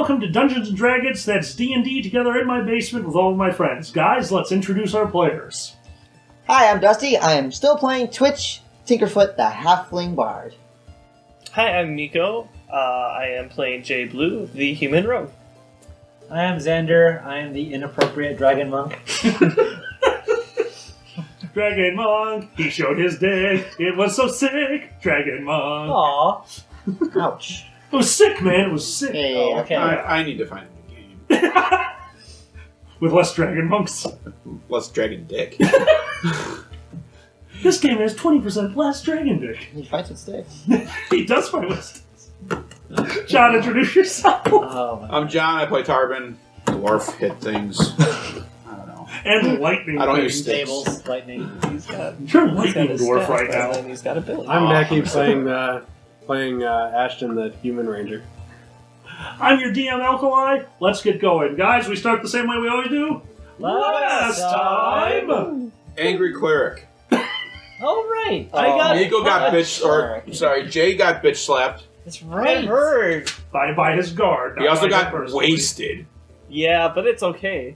welcome to Dungeons & Draggets. That's D&D together in my basement with all of my friends. Guys, let's introduce our players. Hi, I'm Dusty. I am still playing Twitch Tinkerfoot, the Halfling Bard. Hi, I'm Miko. I am playing Jay Blue, the Human Rogue. I am Xander. I am the inappropriate Dragon Monk. Dragon Monk, he showed his dick. It was so sick. Dragon Monk. Aww. Ouch. It was sick, man. It was sick. Hey, Oh, okay. I need to find a new game. With less Dragon Monks. Less Dragon Dick. This game has 20% less Dragon Dick. He fights with sticks. He does fight with sticks. John, introduce yourself. Oh, my I'm John. I play Tarbin. Dwarf hit things. I don't know. And lightning. I don't things. use sticks. Tables, lightning. He's got You're he's got lightning his dwarf staff, right now. and he's got ability. I'm Mackie playing Ashton, the Human Ranger. I'm your DM Alkali. Let's get going. Guys, we start the same way we always do. Last time. Angry Cleric. Oh, right. Oh. I got Nico got bitch, or Cleric. sorry, Jay got bitch slapped. That's I right. heard. By his guard. He not also by him got personally. wasted. Yeah, but it's okay.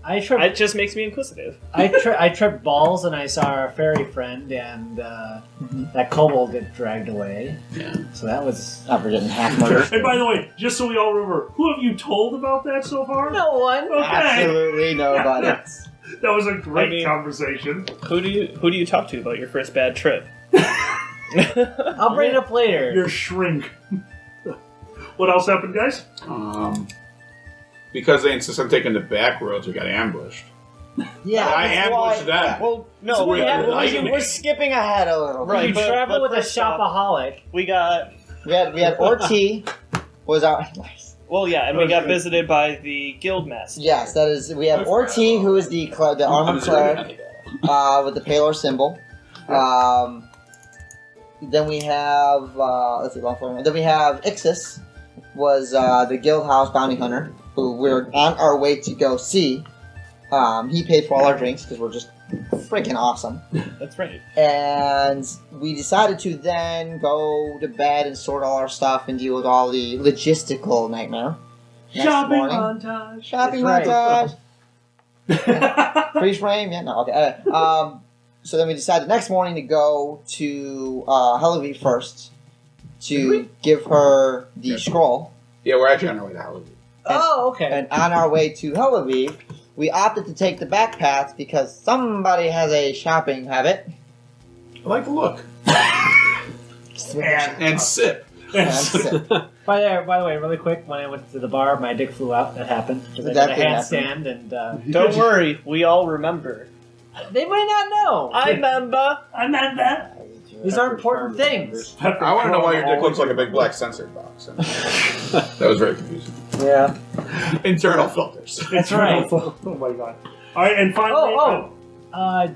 It just makes me inquisitive. I tripped balls and I saw our fairy friend and that kobold get dragged away. Yeah. So that was After getting half murdered. And by the way, just so we all remember, who have you told about that so far? no one. Okay. Absolutely nobody. That was a great I mean- conversation. Who do you talk to about your first bad trip? I'll bring it up later. Your shrink. What else happened, guys? Because they insist on taking the back roads, we got ambushed. Yeah, I that's ambushed why- them. Well, no, So what we, happened was We're skipping ahead a little bit. Right. you but- travel with a first off- shopaholic. we got We had Orti was our well, yeah, and we got visited by the guild master. yes, that is we have Orti who is the armored cleric with the Palor symbol. Then we have let's see, then we have Ixis was the guild house bounty hunter who we're on our way to go see. He paid for all our drinks because we're just freaking awesome. That's right. And we decided to then go to bed and sort all our stuff and deal with all the logistical nightmare. Next Shopping morning, montage. shopping That's montage. Freeze frame, yeah, no, okay. So then we decided the next morning to go to Helavi first to give her the scroll. Yeah, we're actually on our way to Halloween. Oh, okay. And on our way to Helavi, we opted to take the back path because somebody has a shopping habit. I like the look. And sip. That's it. By the way, really quick, when I went to the bar, my dick flew out. That happened. Because I did That a did handstand, and Don't worry, we all remember. they might not know. I remember. I meant that. These are important things. I want to know why your dick looks like a big black censored box. That was very confusing. Yeah. Internal filters. That's right. Oh my god. Alright, and finally...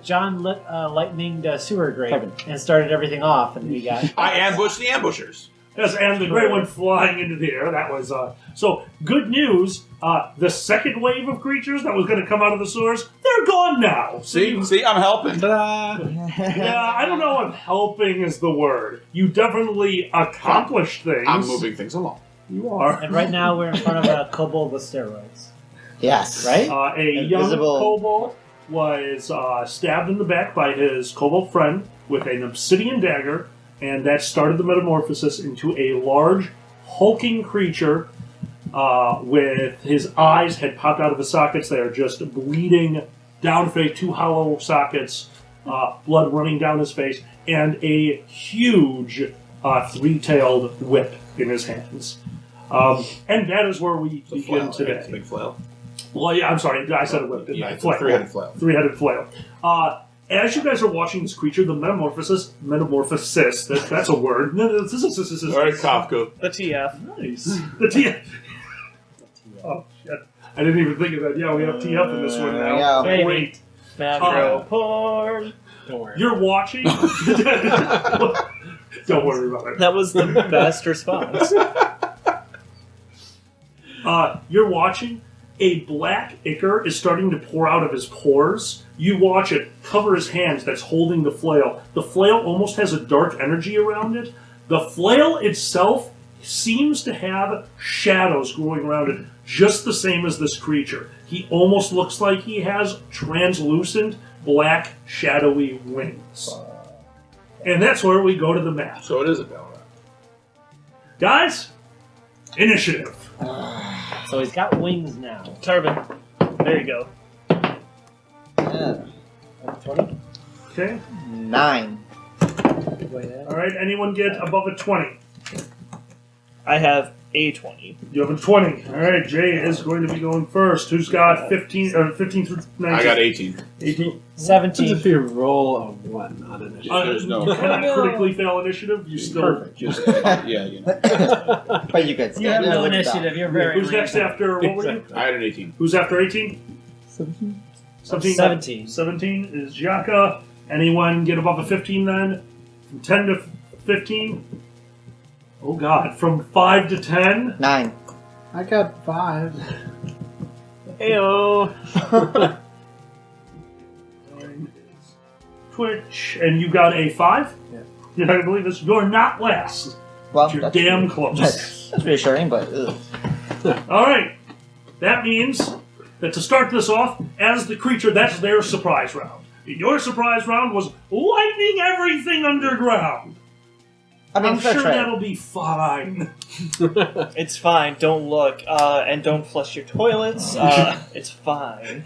John lit lightning the sewer grate and started everything off, and we got. I ambushed the ambushers. Yes, and the gray went flying into the air. That was, so, good news. The second wave of creatures that was going to come out of the sewers, they're gone now. So See, I'm helping. yeah, I don't know if helping is the word. You definitely accomplished things. I'm moving things along. You are. And right now we're in front of a kobold with steroids. Yes. Right? A young Invisible. kobold was stabbed in the back by his kobold friend with an obsidian dagger, and that started the metamorphosis into a large, hulking creature with his eyes had popped out of his sockets. They are just bleeding down face, two hollow sockets, blood running down his face, and a huge three-tailed whip in his hands. And that is where we begin Flail, today. right? Big flail. Well, yeah, I'm sorry. I said a whip, didn't Yeah, I? it's a three-headed flail. Three-headed flail. As you guys are watching this creature, the metamorphosis, that's a word. All right, Kafka. The TF. Nice. The TF. Oh, shit. I didn't even think of that. Yeah, we have TF in this one now. Yeah. Maybe. Great. Macro porn. Don't worry. You're watching. Don't worry about it. That was the best response. You're watching. A black ichor is starting to pour out of his pores. You watch it cover his hands that's holding the flail. The flail almost has a dark energy around it. The flail itself seems to have shadows growing around it, just the same as this creature. He almost looks like he has translucent, black, shadowy wings. And that's where we go to the map. So it is a Balrog. Guys, initiative. So he's got wings now. Tarbin. There you go. 20? Okay. 9. All right. Anyone get above a 20? I have a 20. You have a 20. All right. Jay is going to be going first. Who's got 15? 15 through 19. I got 18. 18. 17. If you roll a 1 on initiative. There's no- You cannot critically fail initiative. You still. Perfect. Just, yeah, you know. But you could You have no look it up. initiative. You're very. Who's next after? What were you? I had an 18. Who's after 18? 17. 17. 17 is Yaka. Anyone get above a 15 then? From 10 to 15? Oh god. From 5 to 10? 9. I got 5. Heyo. Twitch. And you got a 5? Yeah. You're not going to believe this. You're not last. Well, You're that's, damn close. that's reassuring, but ugh. Alright. That means that to start this off, as the creature, that's their surprise round. Your surprise round was lightning everything underground. I mean, I'm fair sure trade. that'll be fine. It's fine. Don't look. And don't flush your toilets. It's fine.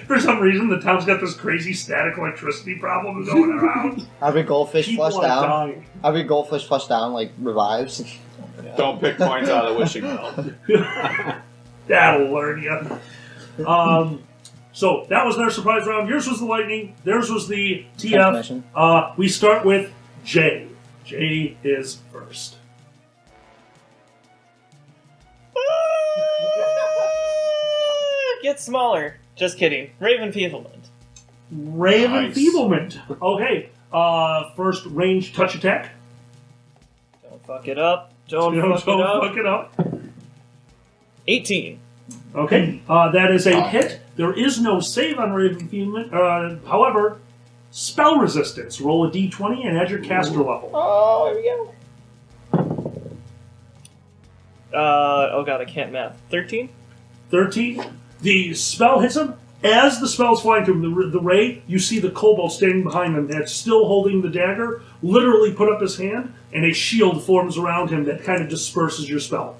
For some reason, the town's got this crazy static electricity problem going around. Every goldfish People flushed are down. dying. Every goldfish flushed down, like, revives. Don't pick points out of the wishing well. That'll learn you. So that was their surprise round. Yours was the lightning. Theirs was the TF. Transmission. We start with Jay. Jay is first. Get smaller. Just kidding. Raven Feeblement. Raven Nice. Feeblement. Okay. First range touch attack. Don't fuck it up. Don't Don't fuck it up. fuck it up. 18. Okay. That is a hit. There is no save on Raven Feeblement. However, spell resistance. Roll a d20 and add your caster level. Oh, here we go. Oh god, I can't math. 13? 13. The spell hits him. As the spell's flying through him, the ray, you see the kobold standing behind him that's still holding the dagger, literally put up his hand, and a shield forms around him that kind of disperses your spell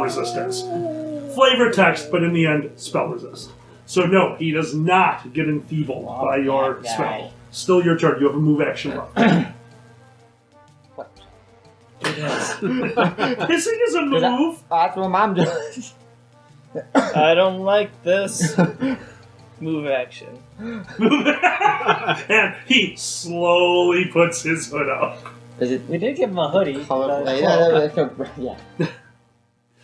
resistance. Flavor text, but in the end, spell resist. So no, he does not get enfeebled by your that guy. spell. Still your turn. You have a move action left. Hissing is a move. That's what Mom does. I don't like this. Move action. And he slowly puts his hood up. Is it We did give him a hoodie. colorful? Yeah.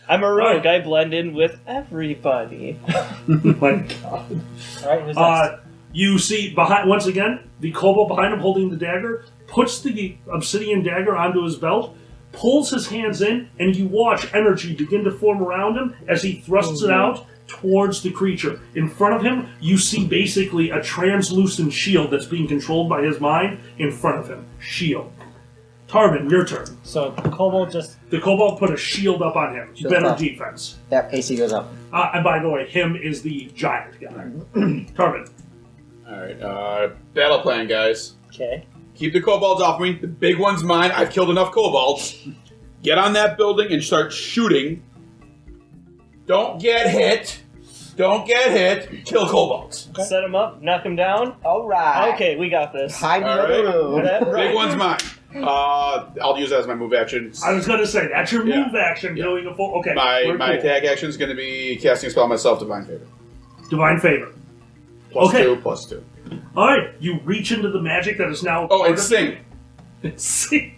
I'm a rogue. I blend in with everybody. My God. All right, who's next? You see, behind once again, the kobold behind him holding the dagger puts the obsidian dagger onto his belt, pulls his hands in, and you watch energy begin to form around him as he thrusts it out towards the creature. In front of him, you see basically a translucent shield that's being controlled by his mind in front of him. Shield. Tarvin, your turn. So Kobold just The kobold put a shield up on him. Shield Better up. defense. Yep, AC goes up. And by the way, him is the giant guy. Tarvin. Alright, battle plan, guys. okay. Keep the kobolds off me. The big one's mine. I've killed enough kobolds. Get on that building and start shooting. Don't get hit. Don't get hit. Kill kobolds. Set him up, knock him down. All right. Okay, we got this. Hide in the All other right. room. That- Big one's mine. I'll use that as my move action. I was going to say, that's your Yeah. move action, doing a full... Okay, My we're cool. attack action is going to be casting a spell on myself, Divine Favor. Divine Favor. Plus Okay. 2, plus 2. All right, you reach into the magic that is now... Oh, and sing. Sing.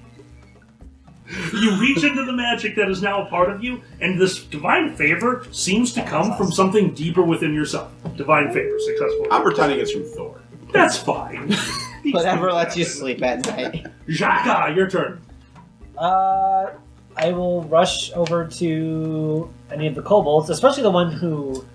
You reach into the magic that is now a part of you, and this divine favor seems to come from something deeper within yourself. Divine favor, successful. I'm pretending it's from Thor. That's fine. Whatever lets you sleep at night. Jaka, your turn. I will rush over to any of the kobolds, especially the one who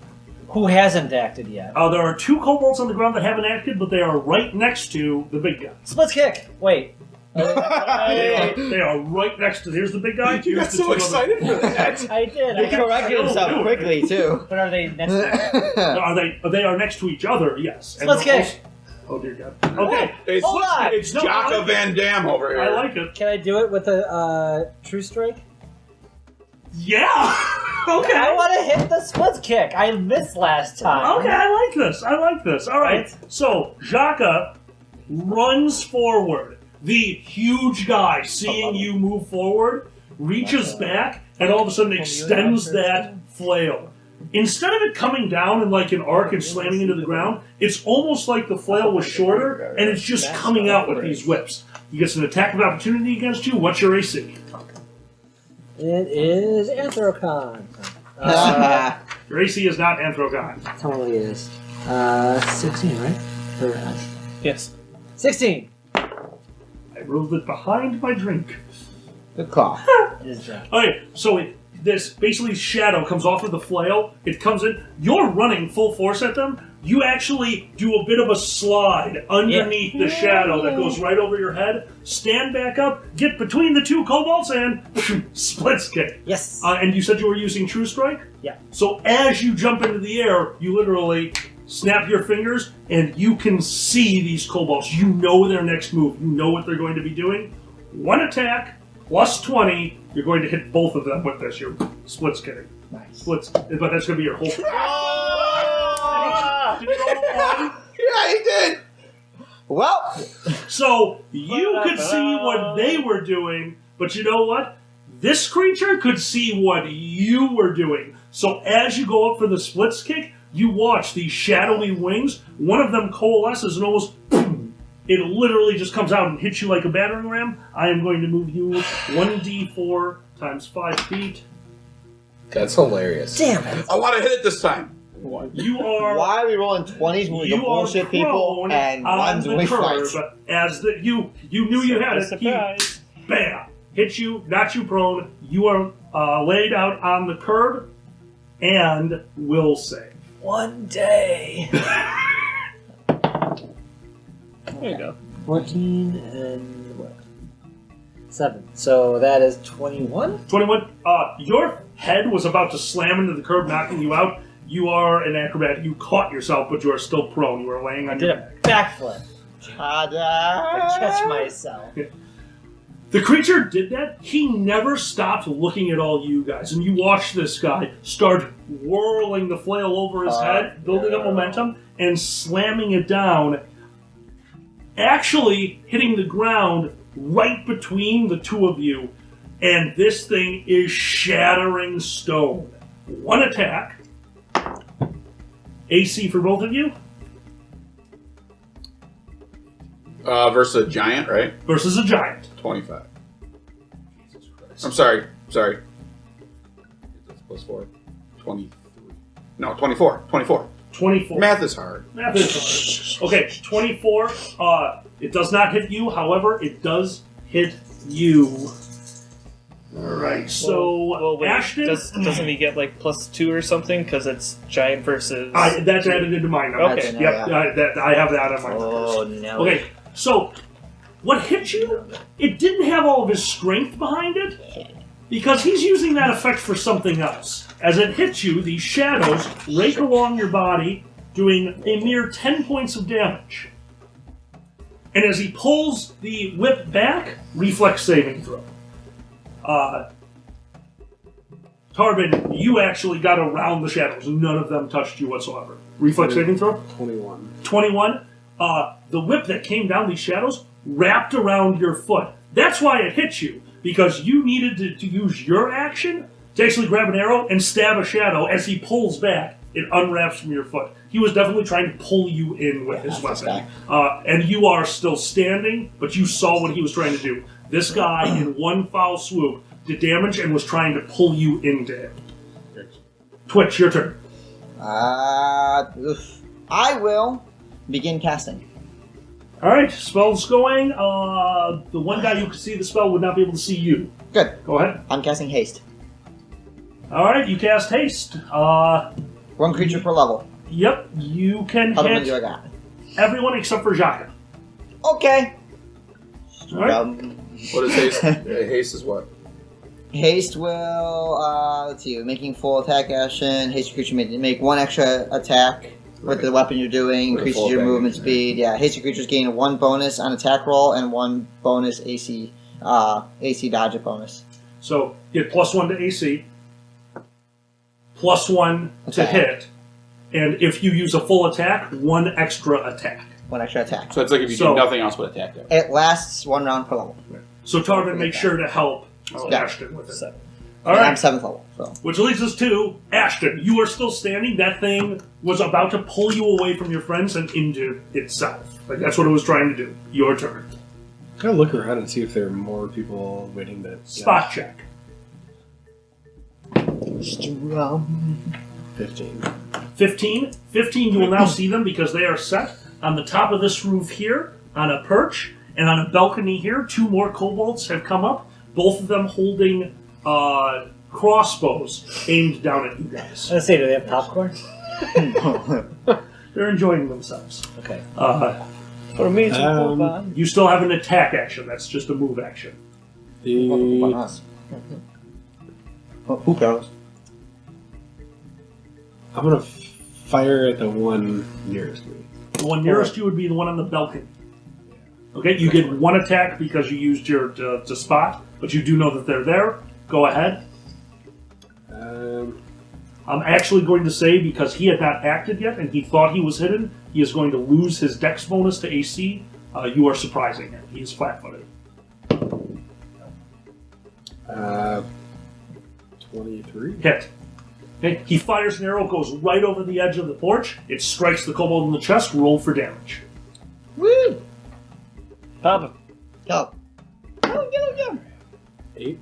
hasn't acted yet. There are 2 kobolds on the ground that haven't acted, but they are right next to the big guy. Split kick. Wait. They are right next to. Here's the big guy. You got Here's the so two other- excited for that. I did. He corrected himself quickly too. But are they next to Are they? They are next to each other. Yes. And Let's they're kick. also- Oh dear God. Okay. It's, Hold on. it's No, I Jocka like Van Dam over here. I like it. Can I do it with a true strike? Yeah. Okay. I want to hit the split kick. I missed last time. Okay, I like this. I like this. All right. Right. So Jaka runs forward. The huge guy, seeing you move forward, reaches back and all of a sudden extends that flail. Instead of it coming down in like an arc and slamming into the ground, it's almost like the flail was shorter and it's just coming out with these whips. He gets an attack of opportunity against you. What's your AC? It is Anthrocon. Your AC is not Anthrogon. Totally is. 16, right? Or, Yes. 16. I moved it behind my drink. Good call. It is drunk. Okay, so this basically shadow comes off of the flail. It comes in. You're running full force at them. You actually do a bit of a slide underneath the shadow that goes right over your head. Stand back up, get between the two kobolds, and splits kick. Yes. And you said you were using True Strike? Yeah. So as you jump into the air, you literally snap your fingers, and you can see these kobolds. You know their next move. You know what they're going to be doing. One attack, plus 20. You're going to hit both of them with this. Your splits kidding. Nice. Splits. But that's going to be your whole... Did you roll a 1? Yeah, he did. Well, So you could see what they were doing, but you know what? This creature could see what you were doing. So as you go up for the splits kick, you watch these shadowy wings. One of them coalesces and almost... It literally just comes out and hits you like a battering ram. I am going to move you 1d4 times 5 feet. That's hilarious. Damn it. I want to hit it this time. You are... why are we rolling 20s when we You go bullshit are people prone and on ones the when we curve. fight? As the you knew you had it. He, Surprise. bam, hit you, knocked you prone. You are laid out on the curb, and will save. One day. There you go. 14 and what? 7. So that is 21? 21. Your head was about to slam into the curb, knocking you out. You are an acrobat. You caught yourself, but you are still prone. You are laying on Did your a back. backflip. Ta-da! I catch myself. The creature did that. He never stopped looking at all you guys. And you watch this guy start whirling the flail over his head, building up momentum, and slamming it down. Actually hitting the ground right between the two of you. And this thing is shattering stone. One attack. AC for both of you Versus a giant, right? versus a giant. 25. I'm sorry. That's plus 4. 23. No, 24. 24. 24. Math is hard. Math is hard. Okay, 24. It does not hit you. However, it does hit you. All right. So, Well, wait. Ashton. Doesn't he get like +2 or something? Because it's giant versus. That's added into mine. Okay. Yep. I have that on my Oh, numbers. no. Okay. So, what hit you? It didn't have all of his strength behind it because he's using that effect for something else. As it hits you, these shadows rake along your body, doing a mere 10 points of damage. And as he pulls the whip back, reflex saving throw. Tarbin, you actually got around the shadows. None of them touched you whatsoever. Reflex saving throw? 21. 21. The whip that came down these shadows wrapped around your foot. That's why it hit you, because you needed to use your action to actually grab an arrow and stab a shadow. As he pulls back, it unwraps from your foot. He was definitely trying to pull you in with his weapon. And you are still standing, but you saw what he was trying to do. This guy, in one foul swoop, did damage and was trying to pull you into him. Twitch, your turn. I will begin casting. Alright, spell's going. The one guy who could see the spell would not be able to see you. Good. Go ahead. I'm casting haste. Alright, you cast haste. One creature per level. Yep, you can How many do I hit got? everyone except for Jaka. Okay. All right. What is haste? Haste is what? Haste will, let's see, making full attack action. Haste creature make one extra attack with the weapon you're doing, With a increases full your attack movement action. speed. Yeah, haste creatures gain 1 bonus on attack roll and 1 bonus AC dodge bonus. So get +1 to AC, +1 to Attack. hit, and if you use a full attack, 1 extra attack. 1 extra attack. So it's like if you So- do nothing else but attack them. It lasts 1 round per level. So Tarvin makes sure to help Yeah. Ashton with it. So, All And I'm right, 7th level, so. which leads us to Ashton. You are still standing. That thing was about to pull you away from your friends and into itself. Like that's what it was trying to do. Your turn. Can I look around and see if there are more people waiting to Spot check. 15. 15. 15, you will now see them because they are set on the top of this roof here, on a perch, and on a balcony here. 2 more kobolds have come up, both of them holding crossbows aimed down at you guys. Let's see, do they have popcorn? They're enjoying themselves. Okay. for me to Um, move on. You still have an attack action. That's just a move action. On The us. Oh, who cares? I'm gonna fire at the one nearest me. The one nearest you would be the one on the balcony. Okay, you get 1 attack because you used your to spot, but you do know that they're there. Go ahead. I'm actually going to say, because he had not acted yet and he thought he was hidden, he is going to lose his dex bonus to AC. You are surprising him. He is flat-footed. 23. Hit. Okay, he fires an arrow, goes right over the edge of the porch. It strikes the kobold in the chest. Roll for damage. Woo! Papa. Go. Go, get him. 8.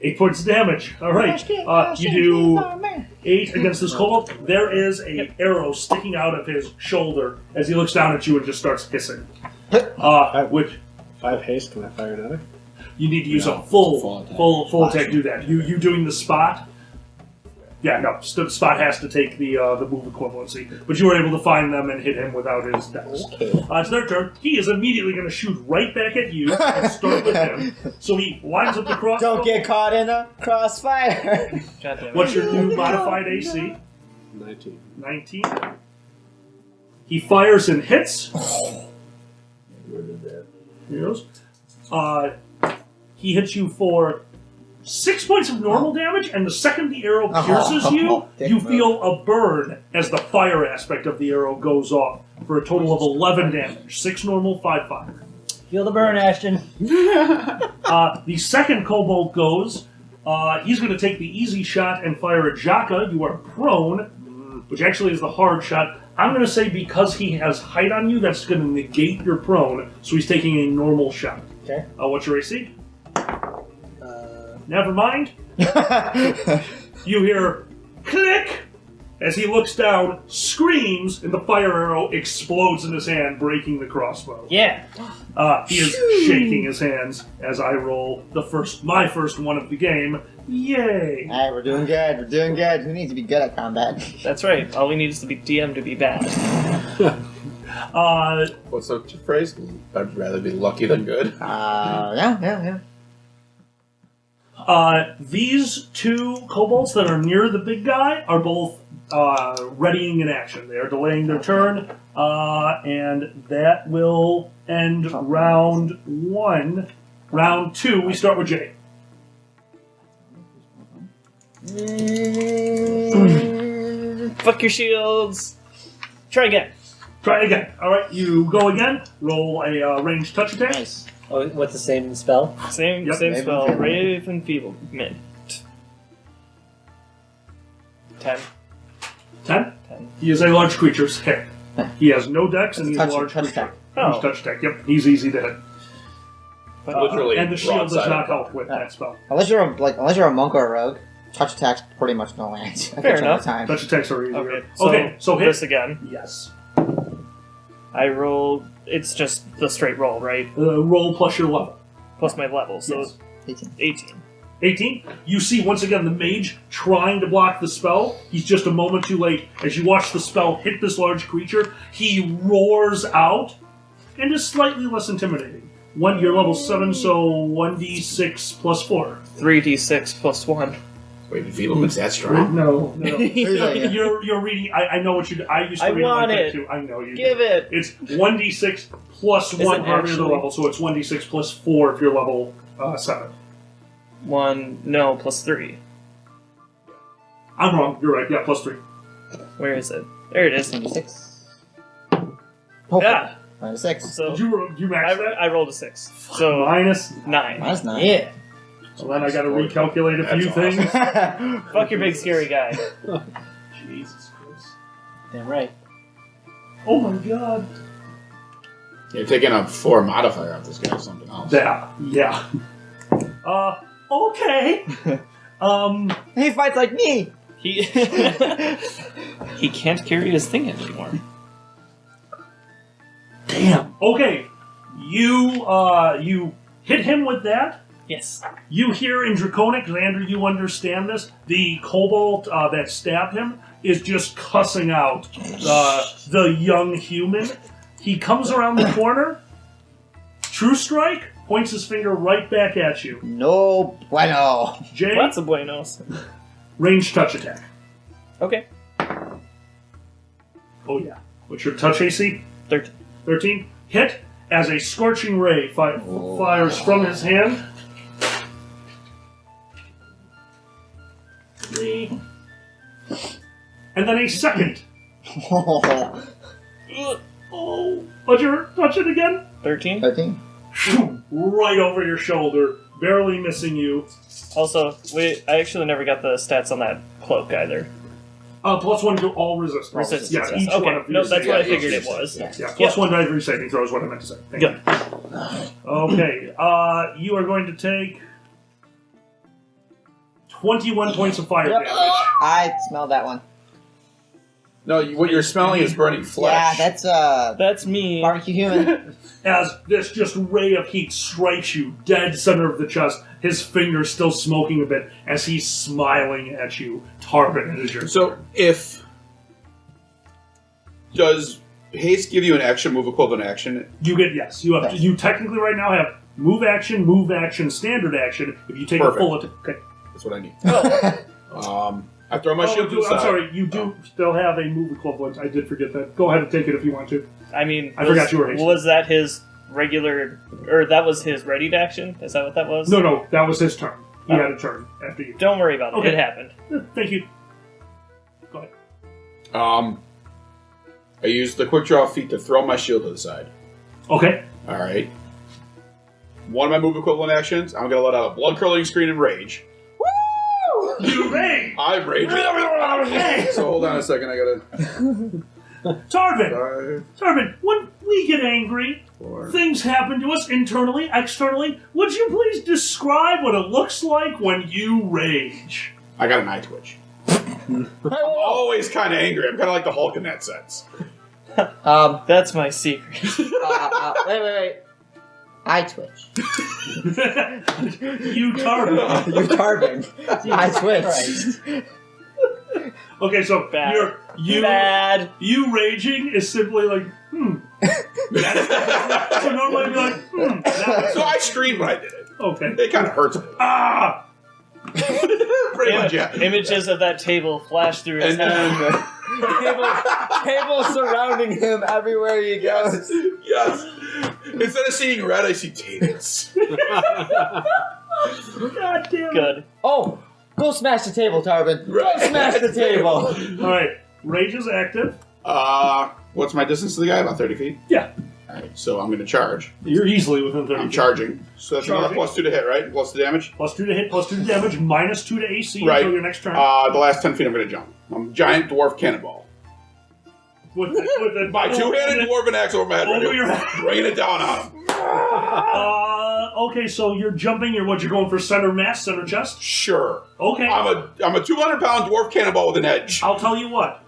8 points of damage. All right. You do 8 against this kobold. There is a arrow sticking out of his shoulder as he looks down at you and just starts hissing. Which 5 haste. Can I fire another? you need to use No, a full full attack. attack to do that. You doing the spot? Yeah, no. The spot has to take the move equivalency. But you were able to find them and hit him without his dex. Okay. It's their turn. He is immediately going to shoot right back at you and start with him. So he lines up the crossbow. Don't get caught in a crossfire. God damn it. What's your new modified AC? 19. 19. He fires and hits. He goes. He hits you for 6 points of normal damage, and the second the arrow pierces you, you feel a burn as the fire aspect of the arrow goes off for a total of 11 damage. 6 normal, 5 fire. Feel the burn, Ashton. The second kobold goes. He's going to take the easy shot and fire at Jaka. You are prone, which actually is the hard shot. I'm going to say because he has height on you, that's going to negate your prone, so he's taking a normal shot. Okay. What's your AC? Never mind. You hear click as he looks down, screams, and the fire arrow explodes in his hand, breaking the crossbow. Yeah. He is shaking his hands as I roll my first one of the game. Yay! Alright, we're doing good. We're doing good. Who needs to be good at combat? That's right. All we need is to be DM to be bad. What's the phrase? I'd rather be lucky than good. Yeah. These 2 kobolds that are near the big guy are both readying in action. They are delaying their turn, and that will end round 1. Round 2, we start with Jay. Fuck your shields. Try again. Try it again. All right, you go again. Roll a ranged touch attack. Nice. Oh, what's the same spell? Same Yep. same spell. Raven Rave and Feeblement. 10. 10. 10. He is a large creature's hit. He has no dex and he's a large Touch creature. attack. Oh. He's touch attack. Yep, he's easy to hit. Literally And the shield does broadside not of help with that spell. Unless you're a monk or a rogue, touch attack's pretty much no land. Fair enough. Time. Touch attacks are easier. Okay, so hit. this again. Yes. I roll. It's just the straight roll, right? Roll plus your level. Plus my level, so Yes. 18. 18. 18. You see once again the mage trying to block the spell. He's just a moment too late. As you watch the spell hit this large creature, he roars out and is slightly less intimidating. You're level 7, so 1d6 plus 4. 3d6 plus 1. Wait, enfeeblement's that strong? No. Yeah. You're reading. I know what you. I used to I read want it like it. that too. I know you. Give it. It's 1d6 plus Is 1 it however you're the actually? level, so it's 1d6 plus 4 if you're level 7. 1, no, plus 3. I'm wrong. You're right. Yeah, plus 3. Where is it? There it is. 6. Yeah. Minus 6. So Did you max that? I rolled a 6. So Minus. 9. Minus 9. Yeah. So then I got to recalculate a few That's things. Fuck your big scary guy. Jesus Christ. Damn right. Oh my God. You're taking a 4 modifier off this guy or something else. Yeah. Okay. He fights like me. He he can't carry his thing anymore. Damn. Okay. You hit him with that. Yes. You hear in Draconic, Xander, you understand this. The kobold that stabbed him is just cussing out the young human. He comes around the corner. True Strike points his finger right back at you. No bueno. Jay, Lots of buenos. range touch attack. Okay. Oh yeah. What's your touch AC? 13. 13. Hit as a scorching ray fires from his hand. 3. And then a second. Oh, what'd you touch it again? 13. 13. Right over your shoulder, barely missing you. Also, I actually never got the stats on that cloak either. +1 to all resistance. Resistance. Yeah, yes. each one Okay. of No, your that's what I saving figured it throws. was. Yeah, +1 to every saving throw is what I meant to say. Thank Good. you. Okay, you are going to take 21 points of fire damage. I smell that one. No, what you're smelling is burning flesh. Yeah, that's That's me. barbecue human. As this just ray of heat strikes you dead center of the chest, his fingers still smoking a bit as he's smiling at you. Tarvin, it is your So, does haste give you an action move equivalent action? You get yes. You have. You technically right now have move, action, standard action. If you take Perfect. a full attack. Okay. That's what I need. I throw my Oh, shield to the I'm side. sorry. You do still have a move equivalent. I did forget that. Go ahead and take it if you want to. I mean, I forgot you were hasted. Was that his regular, or that was his ready to action? Is that what that was? No, that was his turn. He Oh. had a turn after you. Don't worry about it. Okay. It happened. Thank you. Go ahead. I use the quick draw feat to throw my shield to the side. Okay. All right. One of my move equivalent actions, I'm going to let out a blood curdling scream and rage. You rage. I'm raging. Okay. So hold on a second, I gotta. Tarvin, when we get angry, 4. things happen to us internally, externally. Would you please describe what it looks like when you rage? I got an eye twitch. I'm always kind of angry. I'm kind of like the Hulk in that sense. That's my secret. Wait. I twitch. You Tarvin. You're carving. I twitch. Okay, so Bad. you you raging is simply like, So normally I'd be like, that So I screamed when I did it. was- okay. It kind of hurts a little. Ah! Pretty much, yeah. Images of that table flash through his And head. then, Table surrounding him everywhere he goes. yes. Instead of seeing red, I see tables. God damn it. Good. Oh, go smash the table, Tarvin. Right. Go smash the table. Alright, rage is active. What's my distance to the guy? About 30 feet? Yeah. Alright, so I'm going to charge. You're easily within 30 I'm feet. charging. So that's another Charging. +2 to hit, right? Plus the damage? +2 to hit, +2 to damage, -2 to AC Right. until your next turn. The last 10 feet I'm going to jump. I'm a giant dwarf cannonball. with the, My two-handed dwarven axe over my head. Over ready your to head. Bringing it down on him. Okay, so you're jumping. You're going for center mass, center chest. Sure. Okay, I'm a 200-pound dwarf cannonball with an edge. I'll tell you what.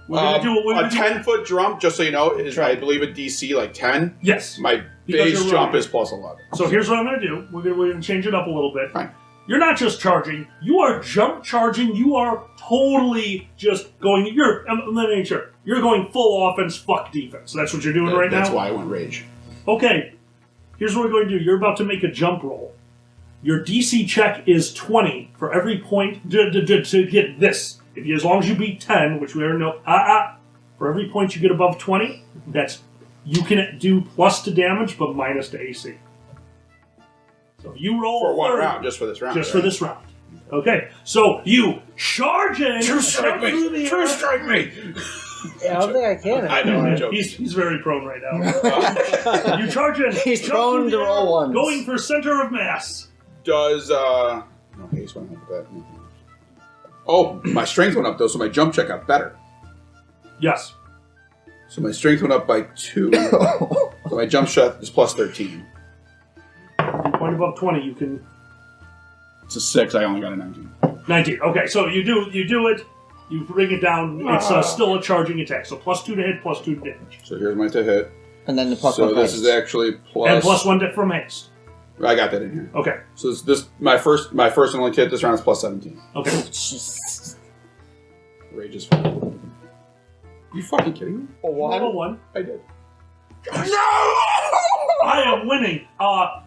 We're gonna do what we're a gonna do. 10-foot jump, just so you know, is I believe a DC like 10. Yes. My Because base you're jump running. is +11. So here's what I'm gonna do. We're gonna change it up a little bit. Fine. You're not just charging. You are jump charging. You are totally just going. Let me make sure. You're going full offense, fuck defense. That's what you're doing right now. That's why I went rage. Okay. here's what we're going to do. You're about to make a jump roll. Your DC check is 20 for every point to get this. If you, as long as you beat 10, which we already know, for every point you get above 20, that's you can do plus to damage but minus to AC. So if you roll For one 30, round, just for this round. just for this round. Okay, so you charge in. True strike me! True strike me! Yeah, I don't think I can. I know, I'm joking. He's very prone right now. You charge in. He's jump prone through to the roll air, ones. Going for center of mass. Does, no, haste went up with that. Oh, my strength went up, though, so my jump check got better. Yes. So my strength went up by 2. So my jump shot is plus 13. Point above 20, you can. It's a 6, I only got a 19. 19. Okay, so you do it. You bring it down. It's still a charging attack. So plus 2 to hit, plus 2 to damage. So here's my to hit. And then the plus So one this haste. is actually plus... And plus 1 from haste. I got that in here. Okay. So this my first and only hit this round is plus 17. Okay. Rage is fine. Are you fucking kidding me? Roll 1. I did. I am winning.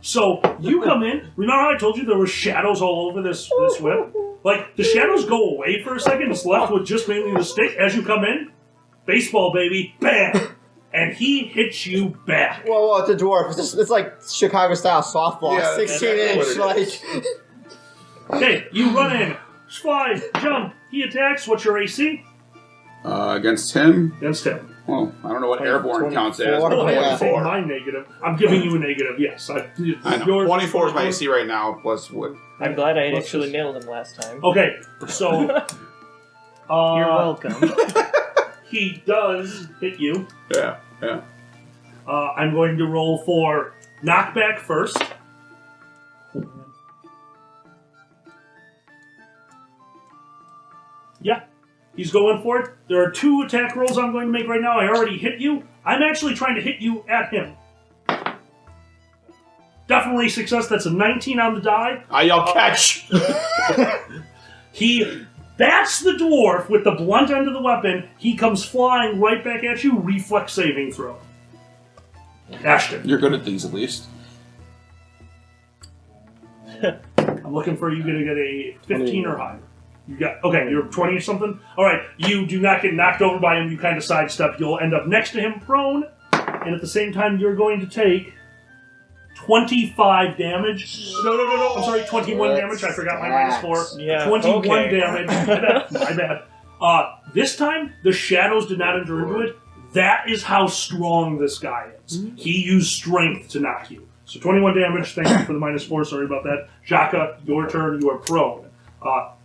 So you come in. Remember how I told you there were shadows all over this whip? Like, the shadows go away for a second. It's left with just mainly the stick. As you come in, baseball, baby, bam! And he hits you back. Whoa, it's a dwarf. It's like Chicago-style softball. Yeah, 16-inch, that's like... Okay, you run in. Slide, jump. He attacks. What's your AC? Against him? Against him. Oh, I don't know what airborne counts as. Oh, Oh, yeah. I take my negative. I'm giving you a negative, yes. I know. 24 is my AC right now, plus what? I'm glad I Let's actually just- nailed him last time. Okay, so... You're welcome. He does hit you. Yeah. I'm going to roll for knockback first. Yeah, he's going for it. There are 2 attack rolls I'm going to make right now. I already hit you. I'm actually trying to hit you at him. Definitely success. That's a 19 on the die. I yell catch! He bats the dwarf with the blunt end of the weapon. He comes flying right back at you. Reflex saving throw. Ashton. You're good at these, at least. I'm looking for you to get a 15 or higher. You got okay. You're 20 or something. All right. You do not get knocked over by him. You kind of sidestep. You'll end up next to him, prone, and at the same time, you're going to take 25 damage. No. I'm sorry, 21 damage. I forgot my -4. Yeah, 21 okay. damage. My bad. This time, the shadows did not enter into it. That is how strong this guy is. He used strength to knock you. So 21 damage. Thank you for the -4. Sorry about that. Jaka, your turn. You are prone.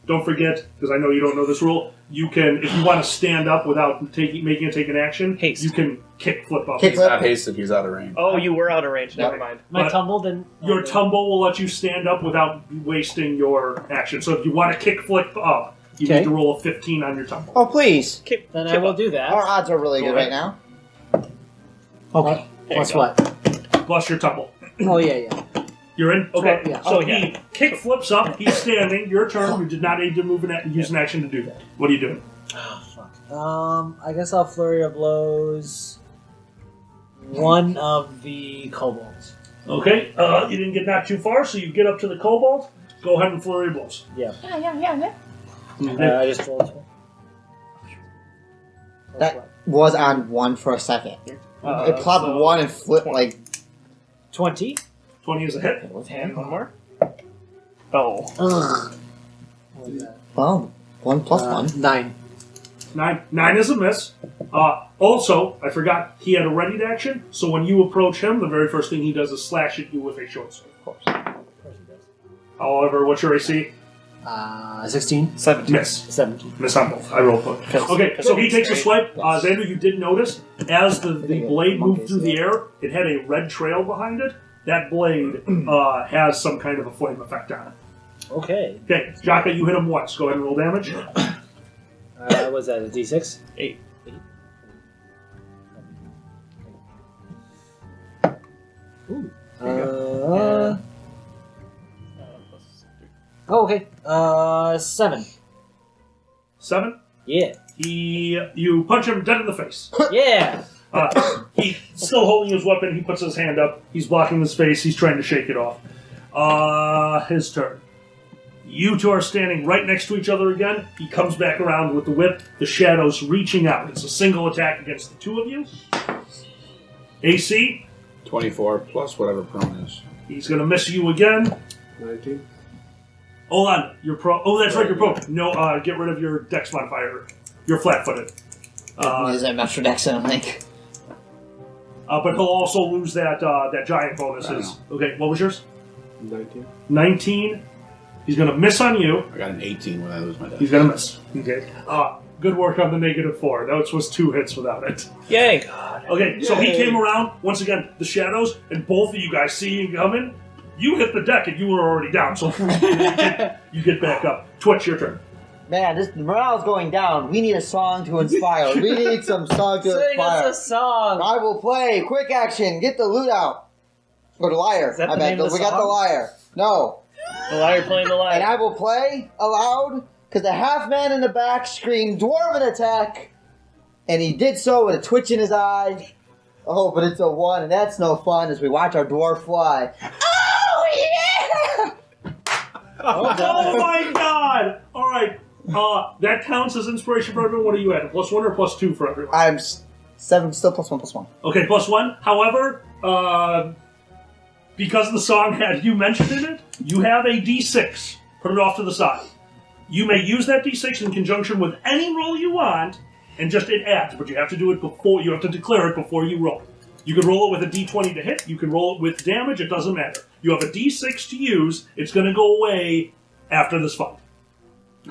Don't forget, because I know you don't know this rule, you can, if you want to stand up without making a take an action, Haste. you can kick flip up. Kick He's flip. not hasted, he's out of range. Oh, you were out of range. Yeah. Never mind. My But tumble didn't. Your tumble will let you stand up without wasting your action. So if you want to kick flip up, you Okay. need to roll a 15 on your tumble. Oh, please. Then I will do that. Our odds are really Go good ahead. right now. Okay. There Plus you go. what? Plus your tumble. Oh, yeah. You're in? Okay. Yeah. So Oh, he yeah. kick flips up. He's standing. Your turn. You did not need to move and use an action to do that. What are you doing? Oh, fuck. I guess I'll flurry of blows one of the kobolds. Okay. You didn't get knocked too far, so you get up to the kobold. Go ahead and flurry blows. Yeah. Okay. I just rolled two. That was on 1 for a second. It plopped so 1 and flipped like... 20. 20 is a hit. And one more. Oh. Ugh. What was that? Well, 1 plus 1. 9. 9 is a miss. Also, I forgot, he had a readied action, so when you approach him, the very first thing he does is slash at you with a short sword. Of course. However, what's your AC? 16. 17. Miss. 17. Miss on both. I rolled both. Okay, so he takes a swipe. Xander, you did notice, as the blade moved through the air, it had a red trail behind it. That blade has some kind of a flame effect on it. Okay. Okay, Jaka, you hit him once. Go ahead and roll damage. Was that a d6? 8. Oh, okay. 7. 7. Yeah. You punch him dead in the face. Yeah. He's still holding his weapon. He puts his hand up. He's blocking his face. He's trying to shake it off. His turn. You two are standing right next to each other again. He comes back around with the whip. The shadows reaching out. It's a single attack against the two of you. AC. 24 plus whatever prone is. He's going to miss you again. 19. Hold on. You're pro. Oh, that's right. You're pro. No, get rid of your dex modifier. You're flat-footed. He doesn't have extra dex, I don't think. But he'll also lose that giant bonuses. Okay, what was yours? 19. 19. He's going to miss on you. I got an 18 when I lose my dex. He's going to miss. Okay. Good work on the -4. That was 2 hits without it. Yay! Okay, so he came around. Once again, the shadows, and both of you guys see him coming. You hit the deck, and you were already down, so you get back up. Twitch, your turn. Man, this morale's going down. We need a song to inspire. We need some song to Sing inspire. us a song. I will play. Quick action. Get the loot out. Or the lyre. Is that I the bet. name of the We got the song? lyre. No. The liar playing the And liar. I will play aloud because the half man in the back screamed dwarven attack. And he did so with a twitch in his eye. Oh, but it's a 1, and that's no fun as we watch our dwarf fly. Oh, yeah! Oh my god! Alright, that counts as inspiration for everyone. What are you at? +1 or +2 for everyone? I'm 7, still +1. Okay, +1. However, because the song had you mentioned in it, you have a D6. Put it off to the side. You may use that D6 in conjunction with any roll you want, and just it adds, but you have to do it before, you have to declare it before you roll. You can roll it with a D20 to hit, you can roll it with damage, it doesn't matter. You have a D6 to use, it's going to go away after this fight.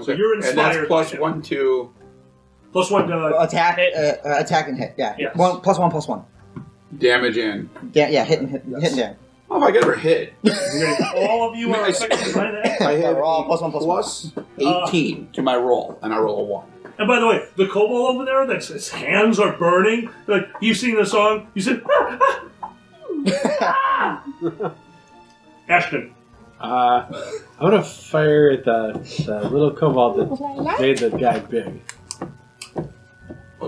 So you're inspired. And that's by it. +1 to... +1 to... Attack, Hit. attack and hit, yeah. Yes. +1. damage and... Yeah, hit and down. Oh, if I get ever hit. Okay, all of you are affected by that. I have We're all a +1. 18 to my roll, and I roll a 1. And by the way, the kobold over there, that's his hands are burning. Like, you've seen the song, you said, Ashton. I'm gonna fire at the little kobold that made the guy big.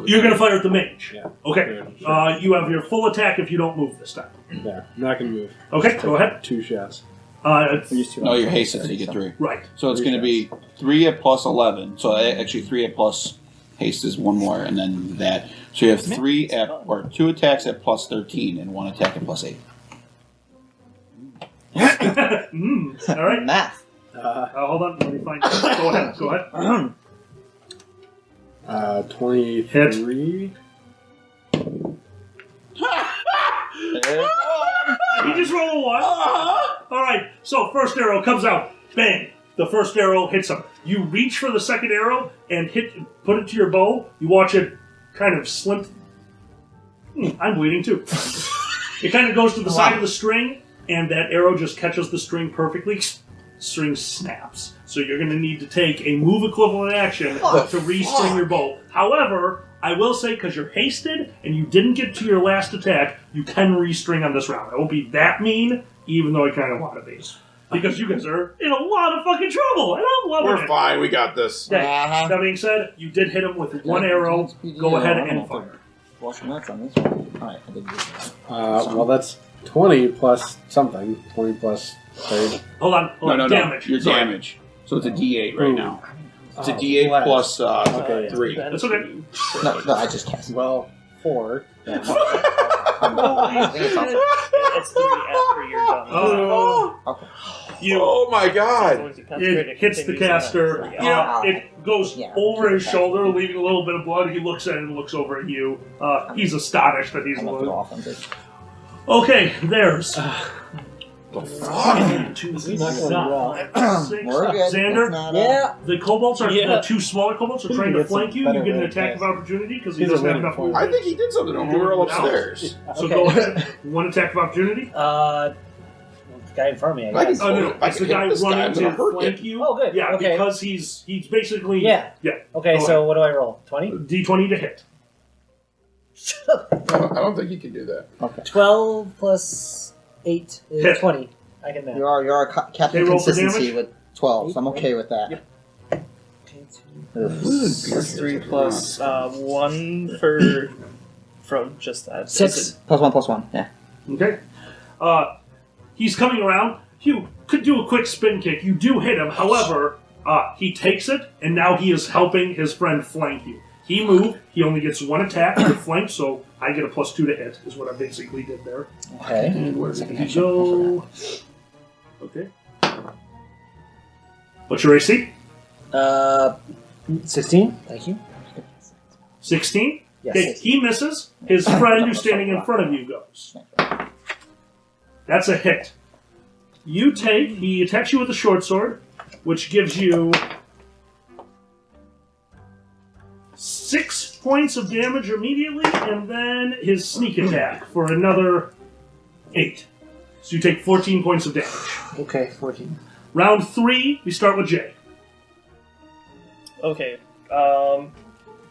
You're going to fire at the mage. Yeah. Okay. Sure. You have your full attack if you don't move this time. There. I'm not gonna move. Okay, go ahead. 2 shots. No, you're hasted, so you get 3. Right. So it's going to be 3 at +11. So actually 3 at plus haste is 1 more, and then that. So you have 3 at, or 2 attacks at +13 and 1 attack at +8. All right. Math. Hold on. Let me find it. Go ahead. 23. You just roll a 1. All right. So first arrow comes out. Bang. The first arrow hits him. You reach for the second arrow and put it to your bow. You watch it kind of slint. I'm bleeding too. It kind of goes to the side of the string, and that arrow just catches the string perfectly. String snaps. So you're going to need to take a move equivalent action to re-string your bow. However, I will say, because you're hasted and you didn't get to your last attack, you can re-string on this round. I won't be that mean, even though I kind of want to be. Because you guys are in a lot of fucking trouble, and I'm loving it. We're fine, we got this. Okay. That being said, you did hit him with 1 arrow. Go ahead and fire. Well, some nuts on this one. Alright, I did this. Well, that's 20 plus something. 20 plus 30. Hold on. No. Damage. Your Sorry. damage. So it's a D8 right now. It's a Oh, D8 flat. plus Okay, yeah. 3. That's okay. No, I just cast it. Well, 4. I think it's also- It's 3 after you're done. Okay. Oh my god! It hits the caster. It goes over his shoulder, leaving a little bit of blood. He looks at it and looks over at you. He's astonished that he's I'm blood. off on this. Okay, there's. We're good. Xander? It's not, Yeah. The kobolds are Yeah. the 2 smaller kobolds are trying to Get some flank you. better You get an way attack of fast. opportunity because he He's a doesn't have winning enough point. I think he did something when we were all upstairs. So Okay. go ahead. 1 attack of opportunity. The guy in front of me, I I guess. can- Oh no, If I it's the can hit guy this guy, running I'm to gonna hurt flank him. you. Oh, good. Yeah, Okay. because he's basically Yeah. Okay, Go so what do I roll? 20? D20 to hit. I don't think he can do that. 12 plus 8 is Hit. 20. I can math. You're a They captain roll for consistency damage? with 12, so I'm okay with that. Plus 3 plus 1 for from just that? 6. Is it- +1/+1. Yeah. Okay. He's coming around. You could do a quick spin kick. You do hit him. However, he takes it, and now he is helping his friend flank you. He moved. He only gets 1 attack to flank, so I get a +2 to hit, is what I basically did there. Okay. And where did he go? Okay. What's your AC? 16. Thank you. 16? Yes. Okay, he misses. His friend who's standing in front of you goes. That's a hit. He attacks you with a short sword, which gives you 6 points of damage immediately, and then his sneak attack for another 8. So you take 14 points of damage. Okay, 14. Round 3, we start with Jay. Okay.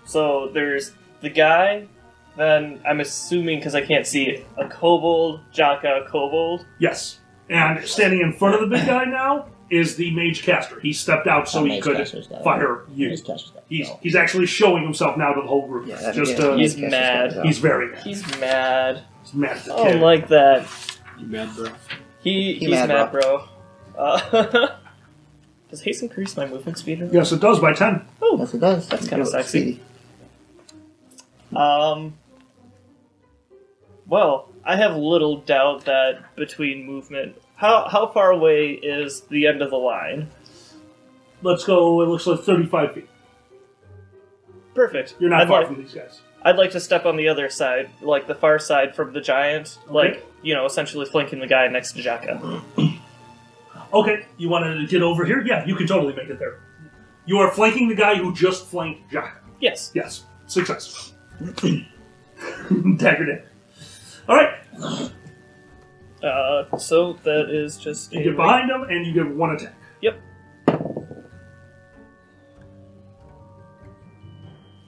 So there's the guy. Then I'm assuming, because I can't see it, a kobold, Jaka, kobold. Yes. And standing in front of the big guy now is the mage caster. He stepped out so he Mage could caster's got it. fire you. Mage caster's got it. He's actually showing himself now to the whole group. Yeah, that's- Just yeah, He's Mage caster's mad. got it. he's very mad. He's mad. He's mad at the I kid. don't like that. You mad, bro? He's mad, mad, bro. Does haste increase my movement speed? Yes, it does by 10. Yes, it does. That's kinda Good. sexy. Speedy. Well, I have little doubt that between movement... How far away is the end of the line? Let's go, it looks like 35 feet. Perfect. You're not I'd far like, from these guys. I'd like to step on the other side, like the far side from the giant, Okay. like, essentially flanking the guy next to Jaka. Okay, you want to get over here? Yeah, you can totally make it there. You are flanking the guy who just flanked Jack. Yes. Yes, success. Dagger down. Alright, So that is just you get behind him and you give 1 attack. Yep.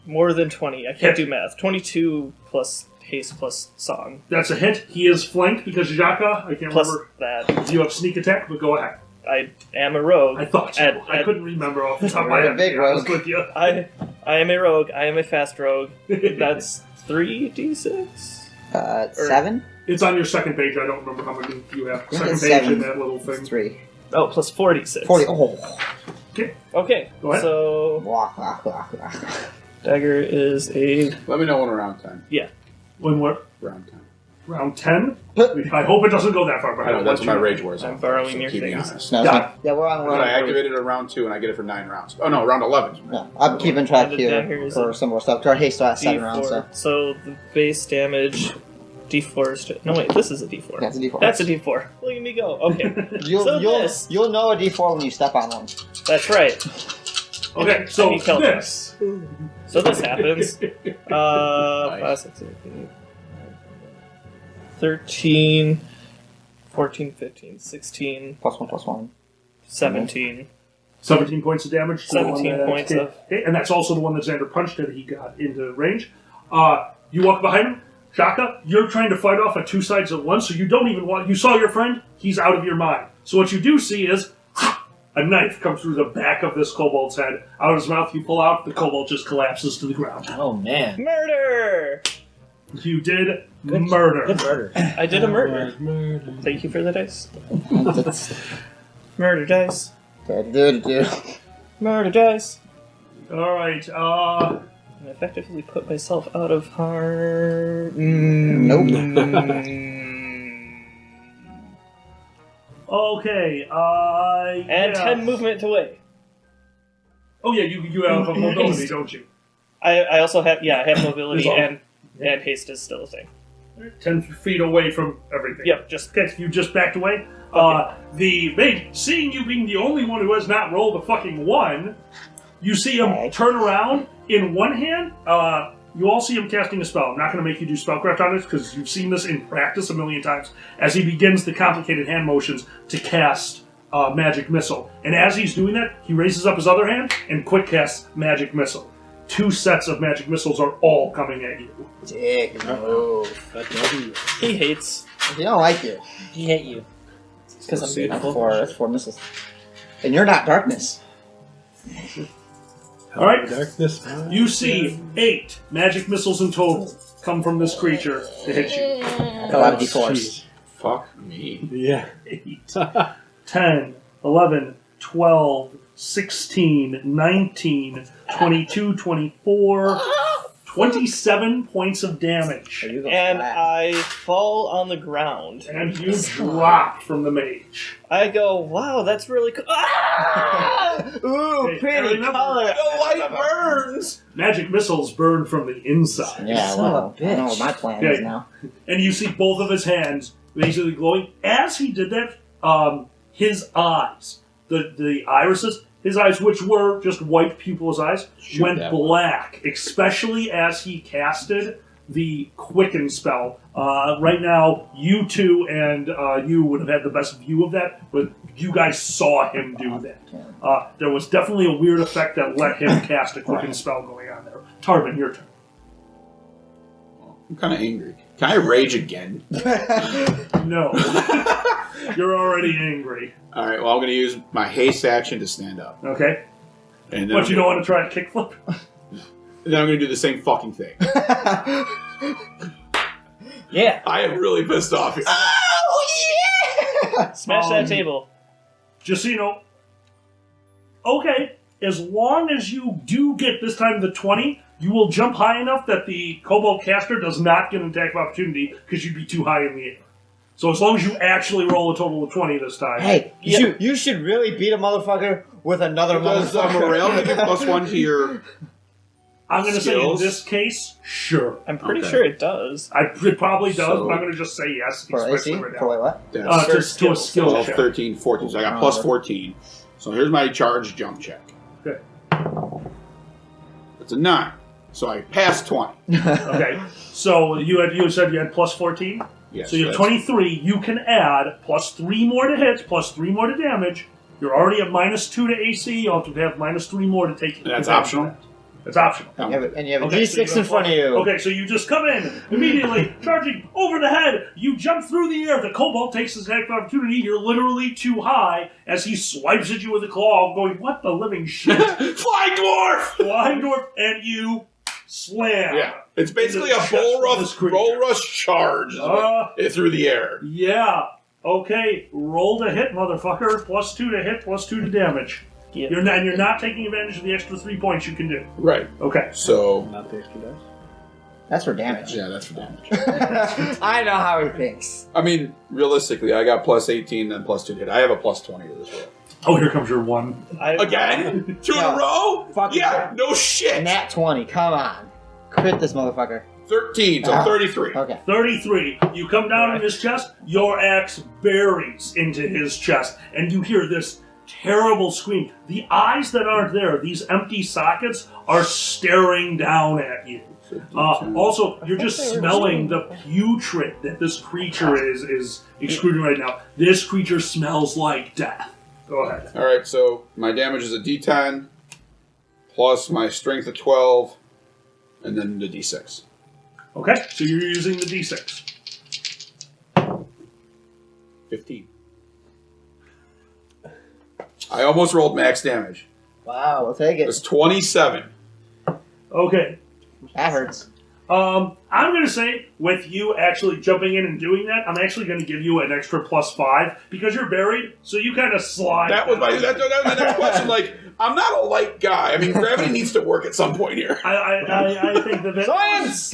More than 20. I can't do math. 22 plus haste plus song. That's a hit. He is flanked because Jaka, I can't Plus remember that. if you have sneak attack, but go ahead. I am a rogue. I thought so. I couldn't remember off the top of my You're a head. big to be honest rogue. with you. I am a rogue. I am a fast rogue. That's 3d6? 7? It's on your second page. I don't remember how many you have. Yeah, Second it's page 7. in that little thing. 3. Oh, plus 46. 40. Oh. Okay. Okay. Go ahead. So Wah, wah, wah, wah. dagger is a Let me know when around time. When what? Round time. Round 10? I hope it doesn't go that far, but I know I'll that's let what my you know. rage war is. I'm on, borrowing so your keep me things. honest. No, it's Yeah. fine. Yeah, we're on But I round 3. activated it around 2 and I get it for 9 rounds. Oh no, round 11. No, I'm keeping track The here dagger is for a some more stuff. Our haste last 7 D4. rounds, so. So the base damage D4 is no wait, this is a D4. That's a D4. That's a D4. Look at me go. Okay. You'll, So you'll, this- you'll know a D4 when you step on one. That's right. Okay, so I need Celtics. this. So this happens. 5, 6, 7, 8, 13, 14, 15, 16, +1/+1. 17. 17 points of damage. to the one 17 that points hit. of- Okay, and that's also the one that Xander punched that he got into range. You walk behind him. Shaka, you're trying to fight off at 2 sides at once, so you don't even want... You saw your friend, he's out of your mind. So what you do see is a knife comes through the back of this kobold's head. Out of his mouth, you pull out, the kobold just collapses to the ground. Oh man. Murder! You did Good murder. Good murder. I did a murder. Thank you for the dice. Murder dice. Murder dice. All right. And effectively put myself out of harm. Nope. Okay. And yeah. 10 movement away. Oh yeah, you have a mobility, don't you? I also have, I have mobility Resolve. and haste is still a thing. 10 feet away from everything. Yep, just Okay, you just backed away. Okay. The mage, seeing you being the only one who has not rolled a fucking 1, you see him turn around. In one hand, you all see him casting a spell. I'm not going to make you do spellcraft on this because you've seen this in practice a million times. As he begins the complicated hand motions to cast magic missile, and as he's doing that, he raises up his other hand and quick casts magic missile. 2 sets of magic missiles are all coming at you. Dick, no. he hates. He don't like you. He hate you. Because I'm That's beautiful. 4, that's 4 missiles. And you're not darkness. All right. Darkness. You see 8 magic missiles in total. come from this creature to hit you. A lot of d4s. Fuck me. Yeah. 8, 10, 11, 12, 16, 19, 22, 24, 27 points of damage. You go And flat. I fall on the ground. And you drop from the mage. I go, wow, that's really cool. Ah! Ooh, Hey, pretty remember- color. The light burns! Magic missiles burn from the inside. Yeah, Son of a well, I know bitch. what my plan Okay. is now. And you see both of his hands basically glowing. As he did that, his eyes, the irises, his eyes, which were just white pupilless eyes, went that black, especially as he casted the Quicken spell. Right now, you two and you would have had the best view of that, but you guys saw him do that. There was definitely a weird effect that let him cast a Quicken spell going on there. Tarvin, your turn. I'm kind of angry. Can I rage again? No. You're already angry. All right. Well, I'm going to use my haste action to stand up, Okay? and then But you don't want to try a kickflip? then I'm going to do the same fucking thing. Yeah. I am really pissed off. Here. Smash that table. Just so you know, okay, as long as you do get this time the 20, you will jump high enough that the Kobold caster does not get an attack of opportunity because you'd be too high in the air. So as long as you actually roll a total of 20 this time. Hey, Yeah. you should really beat a motherfucker with another Does motherfucker. Morale give you +1 to your? I'm going to say in skills? this case, sure. I'm pretty Okay. sure it does. It probably does, So- but I'm going to just say yes, For AC? especially right For now. wait, what? That's To a skill 12, check. 13, 14. So I got plus 14. So here's my charge jump check. Okay. It's a 9. So I passed 20. Okay, so you said you had plus 14? Yes. So you have that's- 23. You can add plus 3 more to hits, plus 3 more to damage. You're already at -2 to AC. You have to have -3 more to take. That's advantage optional? of that. It's optional. And you have a Okay, D6 so you in front of you. Okay, so you just come in immediately, charging over the head. You jump through the air. The kobold takes his attack of opportunity. You're literally too high as he swipes at you with a claw, going, "What the living shit?" Flying dwarf! Flying dwarf, and you slam. Yeah. It's basically a Into the chest of this creature. bull rush charge through the air. Yeah. Okay, roll to hit, motherfucker. +2 to hit, +2 to damage. Yeah. You're not taking advantage of the extra 3 points you can do. Right. Okay. So, Not the extra dice. That's for damage. yeah, that's for damage. I know how he thinks. I mean, realistically, I got plus 18 and plus 2 to hit. I have a plus 20 to this roll. Oh, here comes your 1. Again? 2 in a No. row? Fuck Yeah, it. no shit. Nat 20, come on. Crit this motherfucker. 13, so Ah. 33. Okay. 33. You come down in his chest, your axe buries into his chest, and you hear this terrible scream. The eyes that aren't there, these empty sockets, are staring down at you. Also, you're just smelling the putrid that this creature is excreting right now. This creature smells like death. Go ahead. All right, so my damage is a D10 plus my strength of 12, and then the D6. Okay, so you're using the D6. 15. I almost rolled max damage. Wow, we'll take It's it. 27. Okay. That hurts. I'm going to say, with you actually jumping in and doing that, I'm actually going to give you an extra +5 because you're buried, so you kind of slide. That was down. that was my next question. Like, I'm not a light guy. I mean, gravity needs to work at some point here. I think that Science!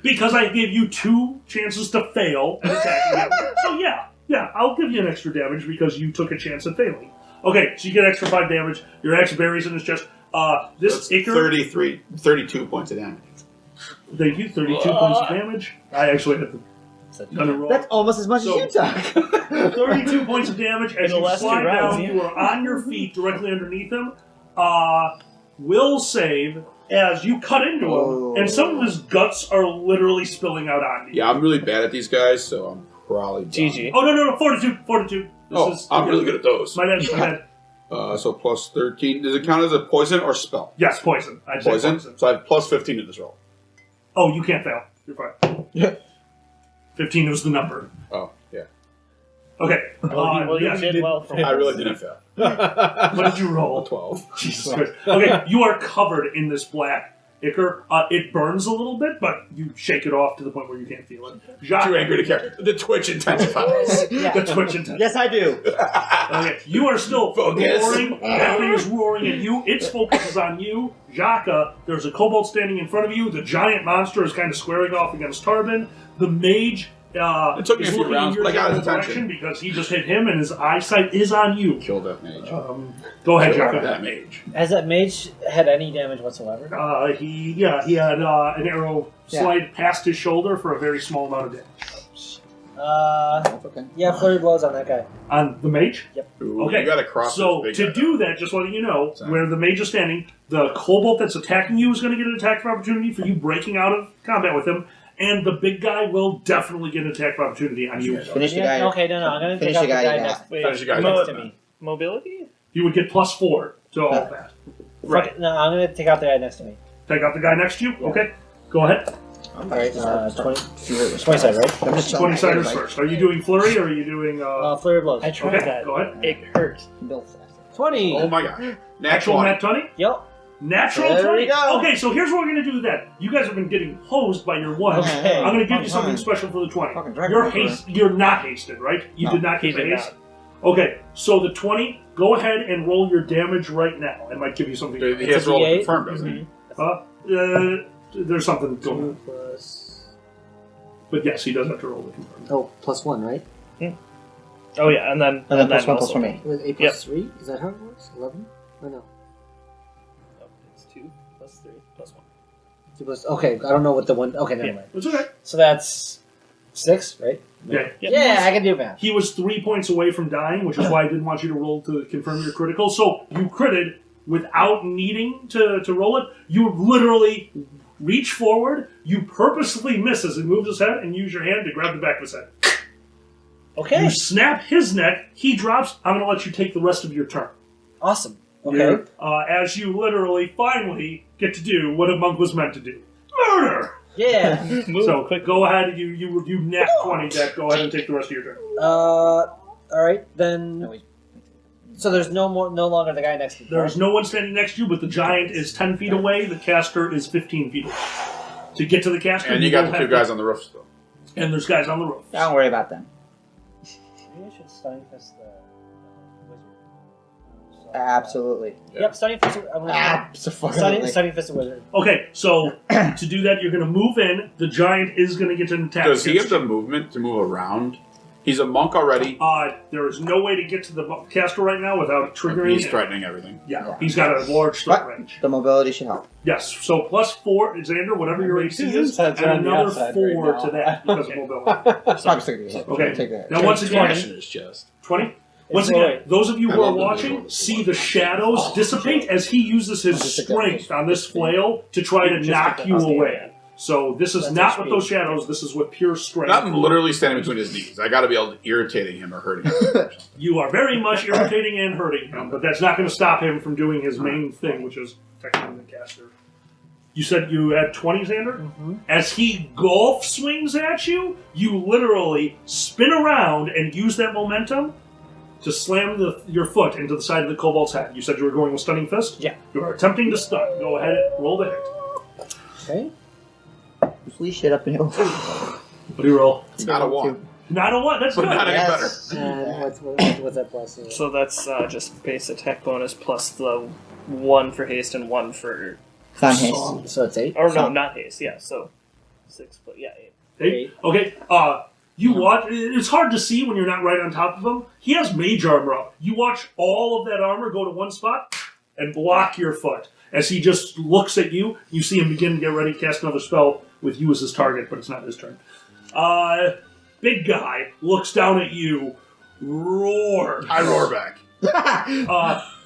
because I gave you 2 chances to fail at attacking him. So yeah, I'll give you an extra damage because you took a chance at failing. Okay, so you get extra 5 damage. Your axe buries in his chest. This Icar... 32 points of damage. Thank you, 32 points of damage. I actually had done a roll. That's almost as much So- as you took. 32 points of damage as the you last 2 slide rounds, down. yeah. You are on your feet directly underneath him. Will save as you cut into him, and some of his guts are literally spilling out on you. Yeah, I'm really bad at these guys, so I'm probably done. GG. Oh, no, Fortitude. I'm really good at those. My bad. So plus 13. Does it count as a poison or spell? Yes, poison. I'd say Poison? poison. So I have plus 15 to this roll. Oh, you can't fail. You're fine. Yeah. 15 was the number. Oh, yeah. Okay. Well, you yes. did well for I really didn't fail. What did you roll? 12. Jesus Christ. Okay, you are covered in this black Iker, it burns a little bit, but you shake it off to the point where you can't feel it. Jacques, Too angry to care. The twitch intensifies. the twitch intensifies. Yes, I do. Okay, you are still Focus. roaring. That thing is roaring at you. Its focus is on you. Jaka, there's a kobold standing in front of you. The giant monster is kind of squaring off against Tarbin. The mage It took me a is few looking rounds, in your but I got his general attention. direction because he just hit him and his eyesight is on you. Kill that mage. Go ahead, That Jaka. mage. Has that mage had any damage whatsoever? He had an arrow slide past his shoulder for a very small amount of damage. That's okay. Yeah, flurry blows on that guy. On the mage? Ooh, Okay, you gotta cross so this to big guy. do that, just letting you know, Sorry. where the mage is standing, the kobold that's attacking you is going to get an attack of opportunity for you breaking out of combat with him, and the big guy will definitely get an attack of opportunity on you. Finish the Yeah, guy. okay, no, I'm gonna Finish take out the the guy guy you next, got. Finish the guy next to next. me. Mobility? You would get +4 to all of that. Right. No, I'm gonna take out the guy next to me. Take out the guy next to you? Okay, go ahead. Alright, 20 20 side, right? I'm just 20 siders first. Are you doing flurry or are you doing. Flurry blows. I tried Okay, that. go ahead. It hurt. 20! Oh my god. Natural Natural nat 20? Yep. Natural There 20. we go. Okay, so here's what we're going to do then. You guys have been getting hosed by your one. Okay. I'm going to give you Fine. something special for the 20. Fucking dragon You're emperor. You're not hasted, right? You No, did not he get the did haste. Okay, so the 20, go ahead and roll your damage right now. I might give you something. He has to roll D8? confirmed, doesn't he? There's something going on. 2 plus... But yes, he does have to roll the confirm. Oh, +1, right? Oh yeah, and then And then plus 1 also- plus for me. With 8 Yep. plus 3? Is that how it works? 11? Or no? Oh, it's 2 plus 3 plus 1. 2 plus... Okay, I don't know what the one... Okay, never Yeah. mind. It's okay. So that's 6, right? Yeah. Yeah, I can do math. He was 3 points away from dying, which is why I didn't want you to roll to confirm your critical. So you critted without needing to roll it. You literally reach forward, you purposely miss as he moves his head, and use your hand to grab the back of his head. Okay. You snap his neck, he drops. I'm going to let you take the rest of your turn. Awesome. Okay. You're, as you literally finally get to do what a monk was meant to do. Murder! Yeah. Move So quick. go ahead, you nat 20 deck, go ahead and take the rest of your turn. Alright, then... No, wait. So there's no longer the guy next to me. There's no one standing next to you, but the giant is 10 feet away, the caster is 15 feet away. To get to the caster, And you got will the two have guys on the roof still. And there's guys on the roof. Don't worry about them. Maybe I should Stunning Fist the wizard. So, Absolutely. Yep, Stunning Fist. I'm gonna Stunning Fist the wizard. Okay, so to do that, you're going to move in. The giant is going to get an attack. Does he have against the movement to move around? He's a monk already. there is no way to get to the caster right now without triggering. He's threatening everything. Yeah, he's got a large threat But range. the mobility should help. Yes, so +4, Xander, whatever your AC His is, head's and on the another outside 4 right to now. that because of mobility. I'm just gonna hit. Okay. Take that. Now, once again, Flash in his chest. 20. Once It's again, right. those of you I who are love the watching visual. see the shadows dissipate as he uses his strength on this flail to try to Just knock get you the- away. So this is That's not his with speed. those shadows. This is with pure strength. I'm literally standing between his knees. I got to be able to irritating him or hurting him. You are very much irritating and hurting him, but that's not going to stop him from doing his main thing, which is protecting the caster. You said you had 20, Xander? Mm-hmm. As he golf swings at you, you literally spin around and use that momentum to slam your foot into the side of the kobold's head. You said you were going with Stunning Fist? Yeah. You are attempting to stun. Go ahead, roll the hit. Okay. Please shit up in here. What do you roll? Not a one. Not a 1. That's But good. not any better. Yes. And what's that plus? So that's just base attack bonus plus the 1 for haste and 1 for... It's not haste. So it's 8? Or no, not haste, yeah, so 6, but yeah, 8. 8. Okay. You watch. It's hard to see when you're not right on top of him. He has mage armor up. You watch all of that armor go to one spot and block your foot. As he just looks at you, you see him begin to get ready to cast another spell with you as his target, but it's not his turn. Big guy looks down at you, roars. I roar back.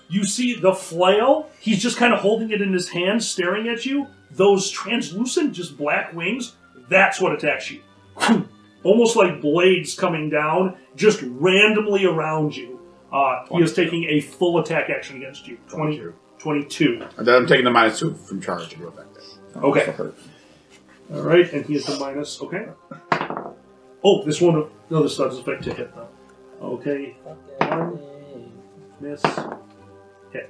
You see the flail. He's just kind of holding it in his hand, staring at you. Those translucent, just black wings, that's what attacks you. Almost like blades coming down, just randomly around you. He is taking a full attack action against you. 22. And then I'm taking the -2 from charge to go back there. Okay. All right, and he is the minus. Okay. Oh, this one. No, this does affect to hit though. Okay. 1 miss. Hit.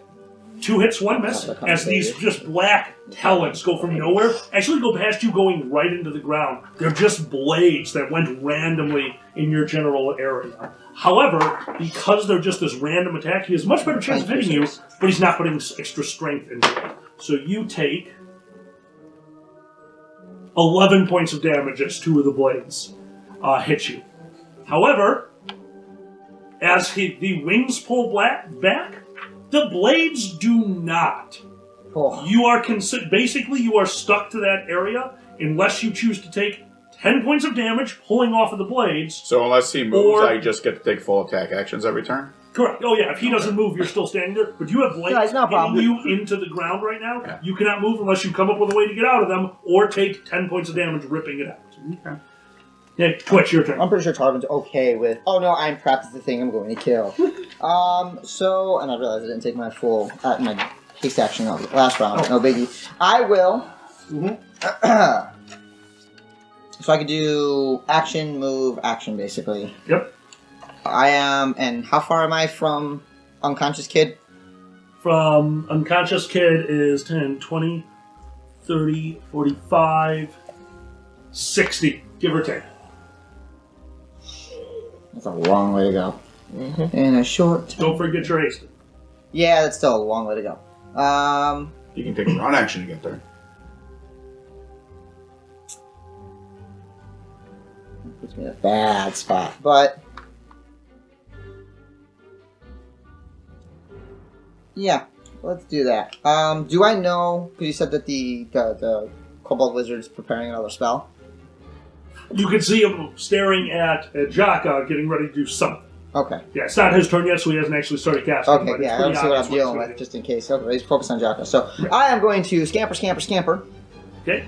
2 hits, 1 miss, as these just black talons go from nowhere, actually go past you going right into the ground. They're just blades that went randomly in your general area. However, because they're just this random attack, he has a much better chance of hitting you, but he's not putting extra strength into it. So you take 11 points of damage as 2 of the blades hit you. However, as the wings pull back, the blades do not. Oh. You are basically you are stuck to that area unless you choose to take 10 points of damage pulling off of the blades. So unless he moves, I just get to take full attack actions every turn? Correct. Oh yeah, if he doesn't move, you're still standing there. But you have blades hitting you into the ground right now. Yeah. You cannot move unless you come up with a way to get out of them or take 10 points of damage ripping it out. Okay. Yeah, Twitch, your turn. I'm pretty sure Tarvin's okay with. Oh no, I'm trapped as the thing I'm going to kill. So, and I realized I didn't take my full my haste action last round. No biggie. I will. So I could do action, move, action, basically. Yep. I am, and how far am I from unconscious kid? From unconscious kid is 10, 20, 30, 45, 60, give or take. That's a long way to go. In a short time. Don't forget your haste. Yeah, that's still a long way to go. You can take a run action to get there. Puts me in a bad spot, but yeah, let's do that. Do I know? Because you said that the Kobold Wizard's preparing another spell. You can see him staring at Jaka, getting ready to do something. Okay. Yeah, it's not his turn yet, so he hasn't actually started casting. Okay, but yeah, I don't see what I'm dealing with, just in case. Okay, he's focused on Jaka. So I am going to scamper. Okay.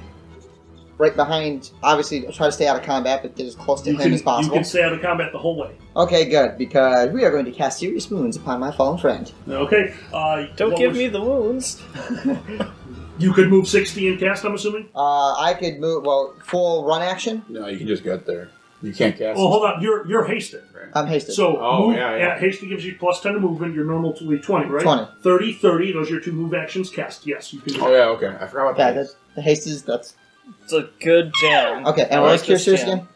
Right behind, obviously, try to stay out of combat, but get as close to him as possible. You can stay out of combat the whole way. Okay, good, because we are going to cast Serious Wounds upon my fallen friend. Okay. Don't give me the wounds. You could move 60 and cast, I'm assuming? I could move, full run action. No, you can just get there. You can't cast. Well, hold on. You're hasted. Right. I'm hasted. So, Oh, yeah. hasted gives you plus 10 to movement. You're normal to 20, right? 20. 30, 30. Those are your 2 move actions. Cast. Yes, you can do Oh, yeah, okay. I forgot about Yeah, that. the haste is, that's... It's a good jam. Okay, and I what like is Cure this Serious jam. again?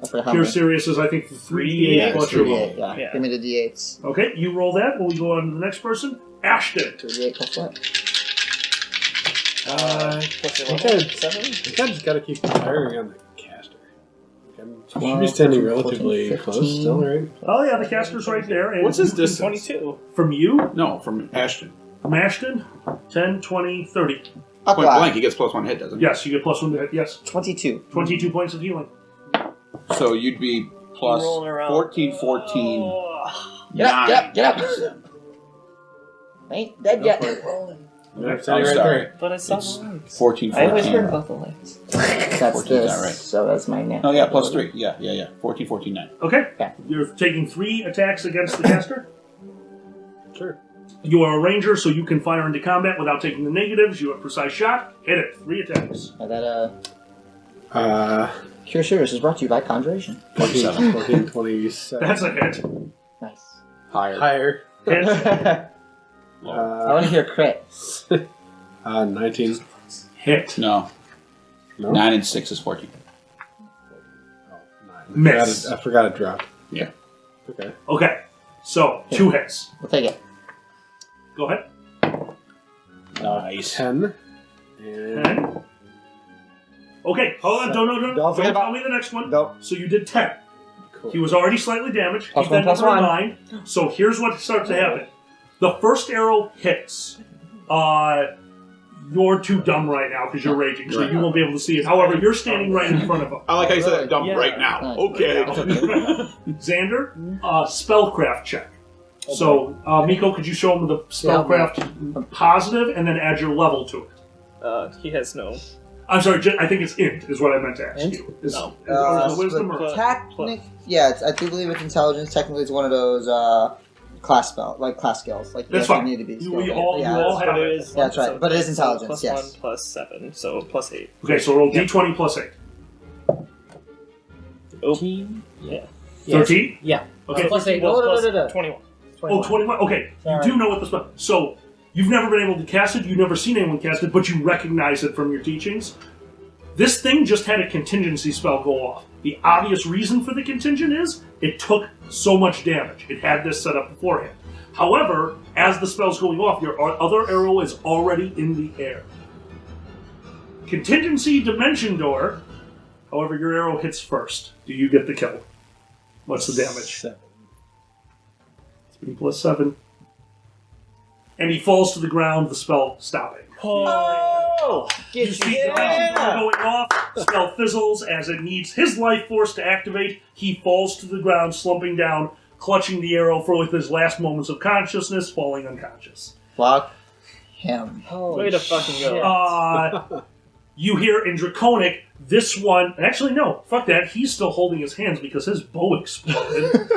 I forgot how Cure many. Serious is, I think, 3d8 Yeah, plus your roll. 38, yeah. Yeah. Give me the D8s. Okay, you roll that. We'll go on to the next person. Ashton. 38 plus what? What's your I level? think 7? I think I just gotta keep firing on the caster. I should 12, be standing 14, relatively 15. close still, right? Oh, yeah, the caster's right there. And What's his you can- distance? 22. From you? No, from Ashton. From Ashton? 10, 20, 30. Up Point loud. blank, he gets +1 hit, doesn't he? Yes, you get plus 1 to hit. Yes. 22. 22 points of healing. So you'd be plus Rolling around. 14, 14, Oh. Get up, 9. get up. Ain't dead Go yet. for it. I'm I'm standing right sorry. there. But I saw It's the legs. 14, I always 14. heard about the legs. That's 14's this. not right. So that's my net. Oh, yeah, plus 3. Yeah. 14, 14, 9. Okay. Okay. You're taking 3 attacks against the caster. Sure. You are a ranger, so you can fire into combat without taking the negatives. You have precise shot. Hit it. 3 attacks. And that, Cure Serious is brought to you by Conjuration. 14, 27. That's a hit. Nice. Higher. Higher. Hit. I want to hear crit. 19. Hit. No. No? 9 and 6 is 14. Oh, 9. Miss. I forgot it dropped. Yeah. Okay. Okay. So, 2 hits. We'll take it. Go ahead. Nice. 10. And 10. Okay, hold on. Don't Don't forget tell about- me the next one. Nope. So you did 10. cool. He was already slightly damaged. Plus Keep one, that plus number in one. mind. So here's what starts to happen. The first arrow hits. You're too dumb right now because you're raging, so you won't be able to see it. However, you're standing right in front of him. I like how you said that dumb Yeah. right now. Right. Okay. Xander, spellcraft check. So, Miko, could you show him the spellcraft positive and then add your level to it? He has no. I'm sorry, I think it's int, is what I meant to ask Int? you. Is, No. or is it wisdom or? Yeah, I do believe it's intelligence. Technically, it's one of those class skills. Like, That's you fine. need to be You skilled. all have But it. it is. Yeah, that's right. But it is intelligence, Plus yes. 1 plus 7, so plus 8. Okay, so roll d20 plus 8. Oh. 13? Yeah. 13? Yeah. Okay. Plus 8. Well, No. plus 21. Oh, 21. Okay, 21. you do know what the spell. So, You've never been able to cast it, you've never seen anyone cast it, but you recognize it from your teachings. This thing just had a contingency spell go off. The obvious reason for the contingent is it took so much damage. It had this set up beforehand. However, as the spell's going off, your other arrow is already in the air. Contingency Dimension Door. However, your arrow hits first. Do you get the kill? What's the damage? 7. 3 plus 7. And he falls to the ground, the spell stopping. Oh! You see the door going off, spell fizzles as it needs his life force to activate. He falls to the ground, slumping down, clutching the arrow for with his last moments of consciousness, falling unconscious. Fuck him. Way to fucking go. You hear in Draconic, this one, actually no, fuck that, he's still holding his hands because his bow exploded.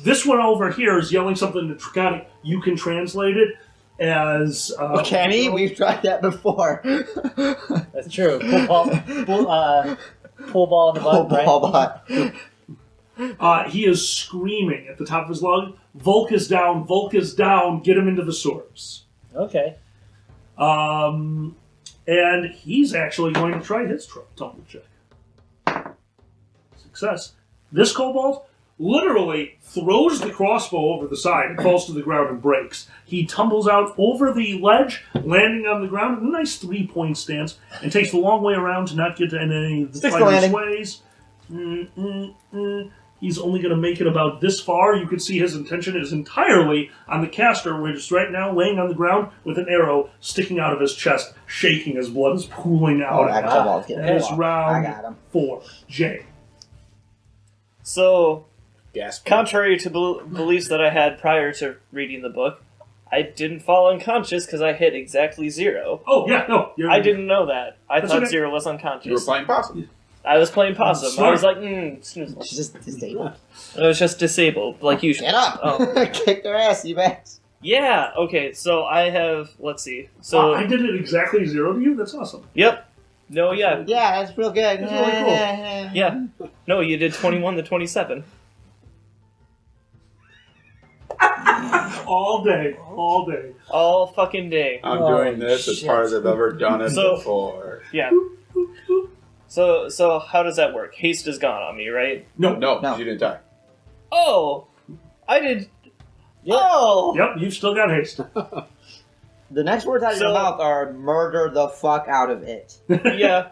This one over here is yelling something to Draconic. You can translate it as... Can he? We've tried that before. That's true. Pull ball in the butt, right? Ball bot. He is screaming at the top of his lung, Volk is down, get him into the swords. Okay. And he's actually going to try his tumble check. Success. This kobold literally throws the crossbow over the side and falls to the ground and breaks. He tumbles out over the ledge, landing on the ground in a nice 3-point stance, and takes the long way around to not get to any of the fighter's ways. He's only going to make it about this far. You can see his intention is entirely on the caster, which is right now laying on the ground with an arrow sticking out of his chest, shaking as blood is pooling out. That kobold's getting That is fucked. round I got him. 4. Jay. So, Gasp. contrary to beliefs that I had prior to reading the book, I didn't fall unconscious because I hit exactly 0. Oh, yeah, no. I didn't know that. I That's thought okay. 0 was You were unconscious. playing possum. I was playing possum. Smart. I was like, snoozle. She's just disabled. I was just disabled, like usual. Get up! Oh. Kick their ass, you ass. Yeah, okay, so I have, let's see. So, I did it exactly 0 to you? That's awesome. yep. No, yeah. Yeah, that's real good. That's really cool. Yeah. No, you did 21 to 27. All day. All fucking day. I'm Oh, doing this as shit. hard as I've ever done it So- before. Yeah. So how does that work? Haste is gone on me, right? No. No, No. you didn't die. Oh! I did... Yep. Oh! Yep, you've still got haste. The next words out of your So- mouth are murder the fuck out of it. Yeah.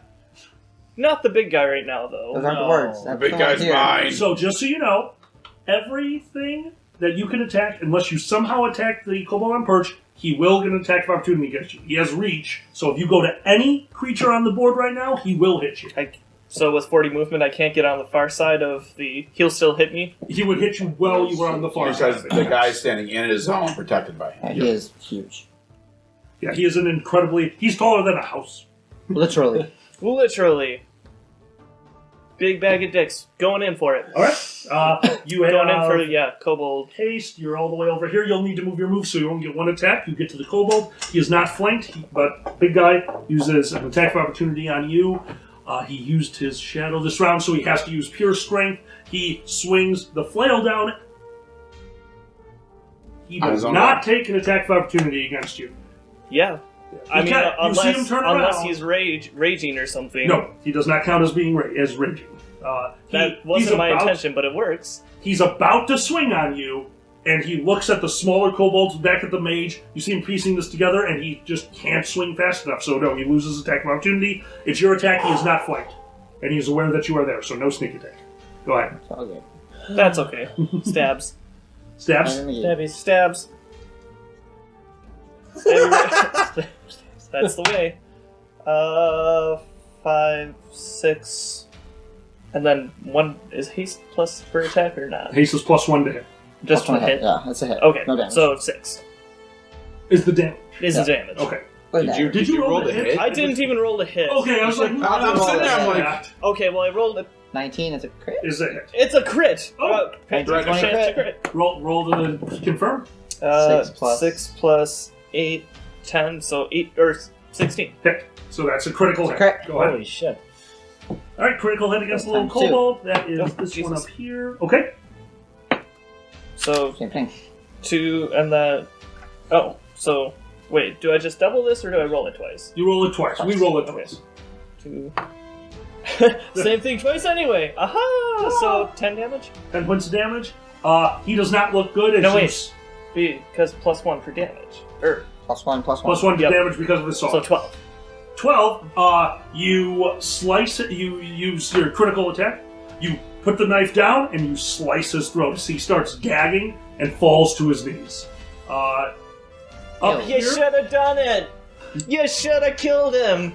Not the big guy right now, though. Those aren't the No. words. The That's big the ones guy's here. mine. So just so you know, everything that you can attack, unless you somehow attack the kobold on perch, he will get an attack of opportunity against you. He has reach, so if you go to any creature on the board right now, he will hit you. So with 40 movement, I can't get on the far side of the... He'll still hit me? He would hit you while you were on the far Because side. the guy's standing in his zone, protected by him. Yeah, he is huge. Yeah, he is an incredibly... He's taller than a house. Literally. Literally. Big bag of dicks. Going in for it. All right. You have Going in for, yeah, kobold. haste. You're all the way over here. You'll need to move your move, so you only get one attack. You get to the kobold. He is not flanked, but big guy uses an attack of opportunity on you. He used his shadow this round, so he has to use pure strength. He swings the flail down. He On does his own not round. take an attack of opportunity against you. Yeah. I You mean, can't- you see him unless, turn unless around. he's raging or something. No, he does not count as being as raging. That He's wasn't my about- intention, but it works. He's about to swing on you, and he looks at the smaller kobolds back at the mage. You see him piecing this together, and he just can't swing fast enough. So no, he loses attack of opportunity. It's your attack. He is not flanked, and he's aware that you are there. So no sneak attack. Go ahead. It's all good. That's okay. Stabs. Stabs. Stabbies. Stabs. That's the way. 5, 6, and then 1 is haste plus for attack or not? Haste is +1 to hit. Just Plus for one hit. Yeah, that's a hit. Okay, No damage. so 6 Is the damage. is Yeah. the damage. Okay. Did you roll the the hit? I didn't even roll the hit. Okay, I was like, I'm sitting there, I'm like, yeah, Okay, well I rolled it. 19 is a crit. is a hit. It's a crit. Oh. Chance Right, to crit. crit. Roll to confirm. 6 plus- 6 plus 8, 10, so 8 or 16. Hit. So that's a critical hit. Crit. Go ahead. Holy shit. All right, critical hit against the little Times two. kobold. That is Oh, this one Jesus. up here. Okay. So Same thing. 2 and then so Wait, do I just double this or do I roll it twice? You roll it twice. We roll it twice. 2. Same thing twice anyway. Aha! So 10 damage? 10 points of damage. He does not look good. No, wait. Because +1 for damage. +1, +1. +1 Yep. damage because of his sword. So 12. 12, you slice it, you use your critical attack, you put the knife down, and you slice his throat. So he starts gagging and falls to his knees. Up You here, should have done it! You should have killed him!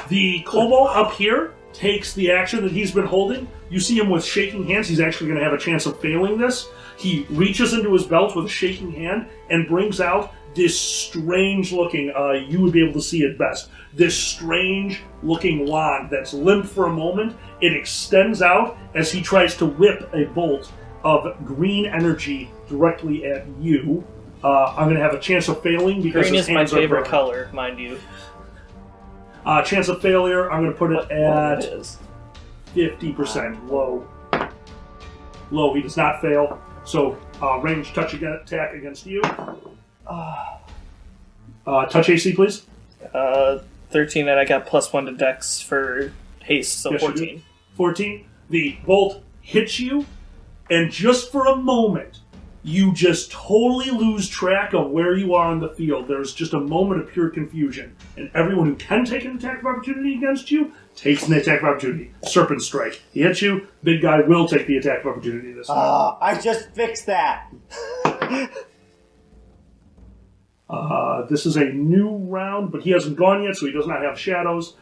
the kobold up here takes the action that he's been holding. You see him with shaking hands. He's actually going to have a chance of failing this. He reaches into his belt with a shaking hand and brings out this strange-looking, you would be able to see it best, this strange-looking wand that's limp for a moment. It extends out as he tries to whip a bolt of green energy directly at you. I'm going to have a chance of failing because Green his is my hands are favorite burned. color, mind you. Chance of failure, I'm going to put it What at it is. 50%. Low. Low, he does not fail. So, range touch attack against you. Touch AC, please. 13, and I got +1 to Dex for haste, so Yes, you 14. do. 14. The bolt hits you, and just for a moment, you just totally lose track of where you are on the field. There's just a moment of pure confusion. And everyone who can take an attack of opportunity against you takes an attack of opportunity. Serpent Strike. He hits you, big guy will take the attack of opportunity this time. I just fixed that. This is a new round, but he hasn't gone yet, so he does not have shadows.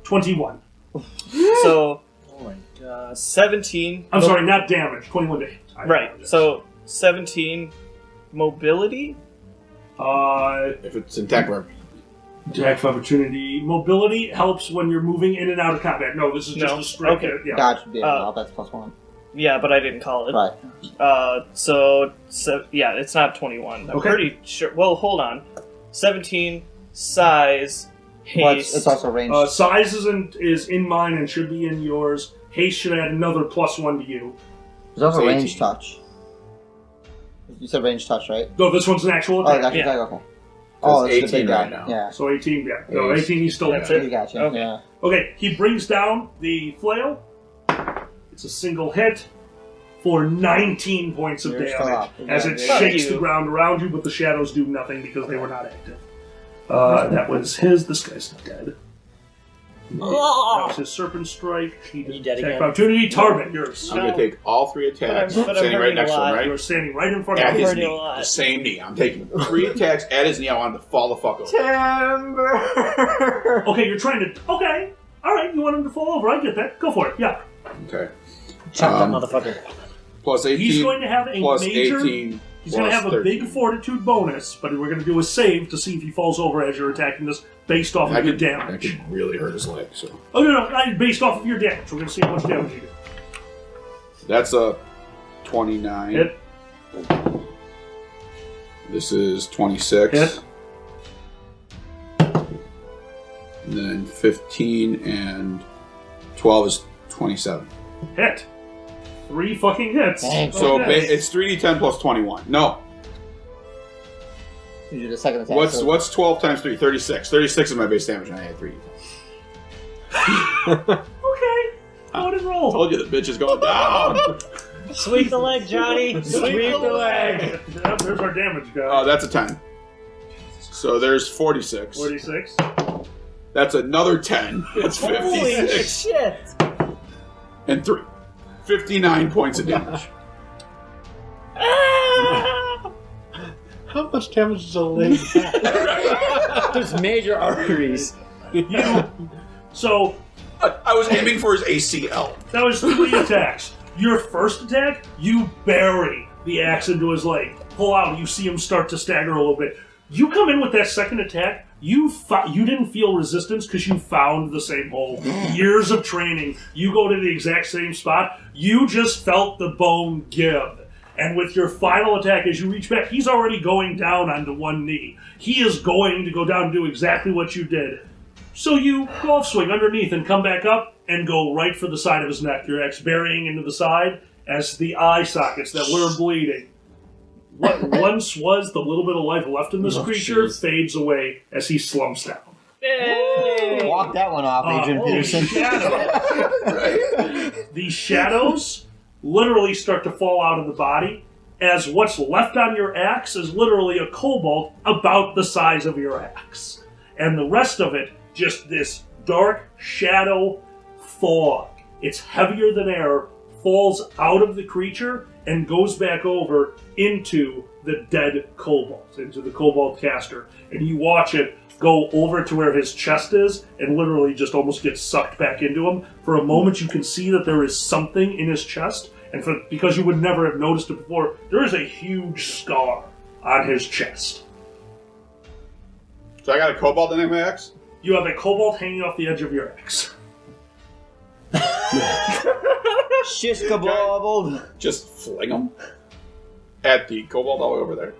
21. So, Oh my god. 17. I'm sorry, not damage. 21 to hit. I Right, apologize. so 17 mobility? If it's in attack verb. Attack of opportunity. Mobility helps when you're moving in and out of combat. No, this is just No. a straight Okay. hit. Yeah. Dodge would be that's +1. Yeah, but I didn't call it. Right. So yeah, it's not 21. I'm Okay. pretty sure. Well, hold on. 17, size, Well, haste. it's also range. Size is in mine and should be in yours. Haste should add another +1 to you. There's also it's range 18. touch. You said range touch, right? No, this one's an actual Oh, attack. that's Yeah. okay. Oh, it's the 18 big guy. right now. Yeah. So 18, yeah. No, Yes. 18, he's still That's there. it. You gotcha. Okay. Yeah. Okay, he brings down the flail. It's a single hit for 19 points of You're still damage up. as it Fuck shakes you. the ground around you, but the shadows do nothing because they were not active. That was his. This guy's dead. That was his Serpent Strike. He You did dead attack again? opportunity. Tarbin, yours. I'm going to take all 3 attacks. But I'm Standing right hurting next a to him, lot. right? You're standing right in front At of his him. hurting a knee. lot. The same knee. I'm taking 3 attacks at his knee. I want him to fall the fuck over. Timber. Okay, you're trying to. Okay, all right. You want him to fall over? I get that. Go for it. Yeah. Okay. Chop Um, that motherfucker. Plus 18. He's going to have a plus major. 18. He's going to plus have a 13. big fortitude bonus, but we're going to do a save to see if he falls over as you're attacking this based off of your That damage. could really hurt his leg. So Oh, no, based off of your damage. We're going to see how much damage you do. that's a 29. Hit. This is 26. Hit. And then 15 and 12 is 27. Hit. 3 fucking hits. Thanks. So Okay. it's 3d10 plus 21. No. You do the second attack. so- What's 12 times 3? 36. 36 is my base damage, and I had 3d10. Okay. Go ahead and I roll. told you the bitch is going down. Sweep the leg, Johnny. Sweep the leg. Yep, there's our damage guy. That's a 10. So there's 46. 46. That's another 10. It's Holy 56. shit. And 3. 59 points of damage. How much damage does a leg have? There's major arteries. So, I was aiming for his ACL. that was 3 attacks. Your first attack, you bury the axe into his leg. Pull out, you see him start to stagger a little bit. You come in with that second attack, you didn't feel resistance because you found the same hole. Years of training, you go to the exact same spot, you just felt the bone give. And with your final attack, as you reach back, he's already going down onto one knee. He is going to go down and do exactly what you did. So you golf swing underneath and come back up and go right for the side of his neck. Your axe burying into the side as the eye sockets that were bleeding. what once was the little bit of life left in this creature jeez. fades away as he slumps down. Yay! Walk that one off, Adrian Peterson. The shadows literally start to fall out of the body, as what's left on your axe is literally a kobold about the size of your axe. And the rest of it, just this dark shadow fog. It's heavier than air, falls out of the creature, and goes back over into the dead kobold, into the kobold caster. And you watch it go over to where his chest is and literally just almost get sucked back into him. For a moment you can see that there is something in his chest, and because you would never have noticed it before, there is a huge scar on his chest. So I got a cobalt in my axe? You have a kobold hanging off the edge of your axe. Shish kabob. Just fling them at the cobalt all the way over there.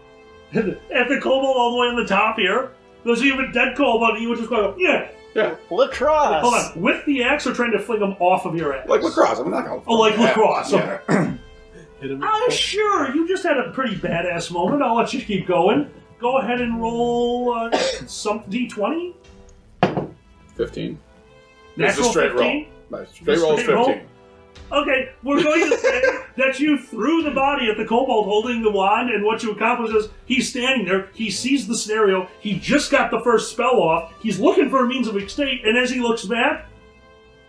At the kobold all the way on the top here, there's even a dead kobold, and you would just go, yeah. Yeah, Lacrosse! Hold on. With the axe or trying to fling them off of your axe? like lacrosse. I'm not going to. Oh, like lacrosse. Yeah. Okay. Hit him. Sure. You just had a pretty badass moment. I'll let you keep going. Go ahead and roll some d20. 15. Natural It's a straight 15. roll. My straight roll is Straight roll? 15. Okay, we're going to say that you threw the body at the kobold holding the wand, and what you accomplish is he's standing there, he sees the scenario, he just got the first spell off, he's looking for a means of escape, and as he looks back,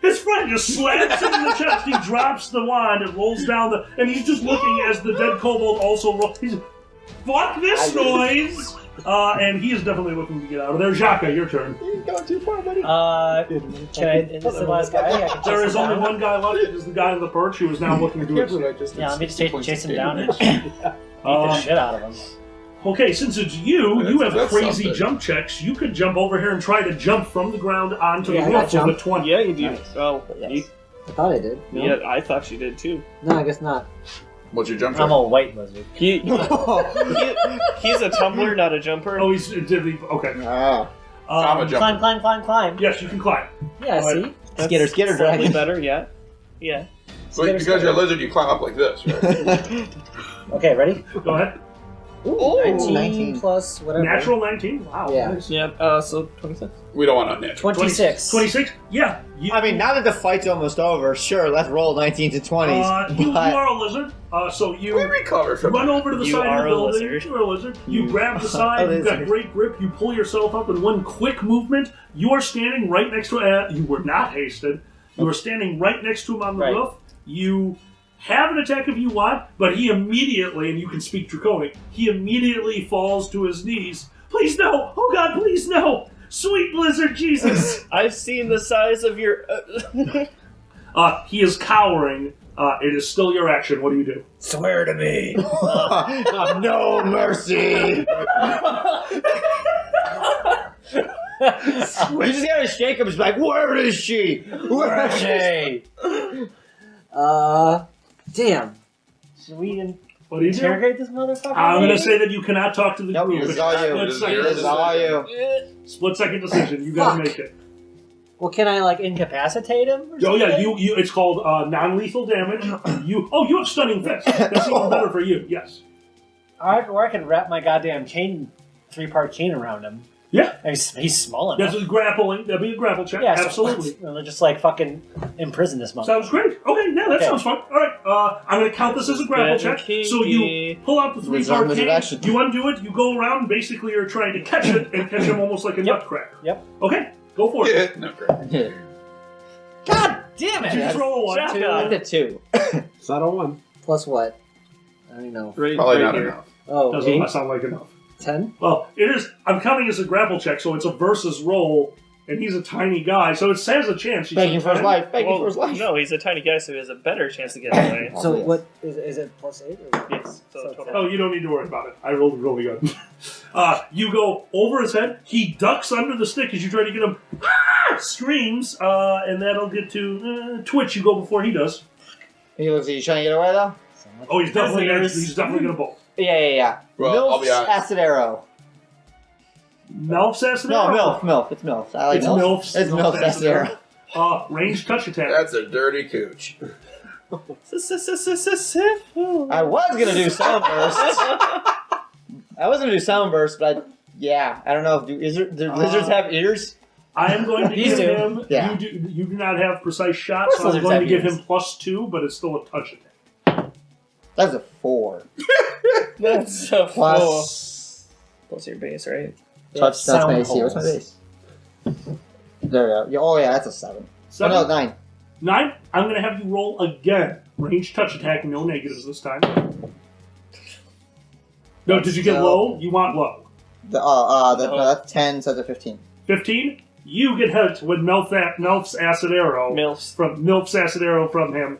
his friend just slaps him in the chest. He drops the wand and rolls down and he's just looking as the dead kobold also rolls. He's, fuck this noise! And he is definitely looking to get out of there. Jaka, your turn. You're going too far, buddy. Can I? Is this the last guy? I can chase There him is only down? one guy left. It is the guy on the perch who is now looking to do it. Yeah, let me just chase him down and beat the shit out of him. Okay, since it's you have That's crazy something. jump checks. You could jump over here and try to jump from the ground onto Yeah, the I got roof with a jump. 20. Yeah, you do. Oh, Yes. I thought I did. No, yeah, I thought you did too. no I guess not. What's your jump I'm check? a white lizard. He's a tumbler, not a jumper. Oh, he's okay. Ah. I'm a jumper. Climb. Yes, you can climb. Yeah, Alright. see? Skitter, skitter, Slightly dragon. better, yeah. Yeah. But because you're a lizard, you climb up like this, right? Okay, ready? Go ahead. Ooh, 19 plus whatever. Natural 19. Wow. Yeah. Nice. Yeah, so 26. We don't want unnatural. 26. 26. Yeah. You, I mean, now that the fight's almost over, sure, let's roll 19 to 20s. you but are a lizard. So you We recover from run that. over to the You side of are the a building. lizard. You're a lizard. You grab the side. A You've got lizard. great grip. You pull yourself up in one quick movement. You are standing right next to. You were not hasted. You are standing right next to him on the Right. roof. You have an attack if you want, but he immediately, and you can speak Draconic, he immediately falls to his knees. Please no! Oh God, please no! Sweet lizard Jesus! I've seen the size of your. He is cowering. It is still your action. What do you do? Swear to me. no mercy! You just gotta shake him. It's like, where is she? Where is she? Damn. Should we What do you do? interrogate this motherfucker? I'm going to say that you cannot talk to the Nope, group. this is all you. Split This is second yours. This is all decision. you. Split second decision. You got to Fuck. make it. Well, can I like incapacitate him? Or Oh yeah, something? you. It's called non-lethal damage. You have stunning fist. That's even better for you. Yes. Or I can wrap my goddamn chain, 3-part chain around him. Yeah. He's small enough. That's a grappling. That'd be a grapple check. Yeah, so Absolutely. let's just like fucking imprison this motherfucker. Sounds great. Okay, yeah, that Okay. sounds fun. All right, I'm going to count this as a grapple check. So you pull out the 3-part Wizard cane, action. you undo it, you go around, and basically you're trying to catch it and catch him almost like a nutcracker. Yep. Okay, go for it. Yeah, no, great. God damn You it! just roll a 1. Jack. I did 2. It's not a 1. Plus what? I don't know. Right, Probably right not here. enough. Oh, Doesn't 8? sound like enough. 10? Well, it is. I'm counting as a grapple check, so it's a versus roll, and he's a tiny guy, so it has a chance. He's Begging a for his 10. life. Begging Well, for his life. no, he's a tiny guy, so he has a better chance to get away. So yes. what is it plus 8? Or? Yes, so So total. Oh, you don't need to worry about it. I rolled really good. You go over his head. He ducks under the stick as you try to get him. Screams, and that'll get to Twitch. You go before he does. He looks at you trying to get away, though? Oh, he's definitely Prisoners. gonna bolt. Yeah. Well, I'll Milf's be honest. acid arrow. Melf's acid No, arrow. MILF. It's MILF. I like It's MILF. Milf's. It's MILF's acid arrow. Range touch attack. That's a dirty cooch. I was gonna do some first. I was gonna do sound burst, but I don't know. Do lizards have ears? I am going to These give do. him. Yeah. You do not have precise shots, Of so course I'm going to lizards give have him +2, but it's still a touch attack. That's a 4. That's a Plus Plus your base, right? touch. That's my sound AC. What's my holes. base? There we go. Oh yeah, that's a 7. Seven? Oh no, 9. 9. I'm going to have you roll again. Range touch attack, no negatives this time. No, did you get low? You want low. No, that's 10, so that's a 15. 15. You get hit with Melf's acid arrow. Milf's acid arrow from him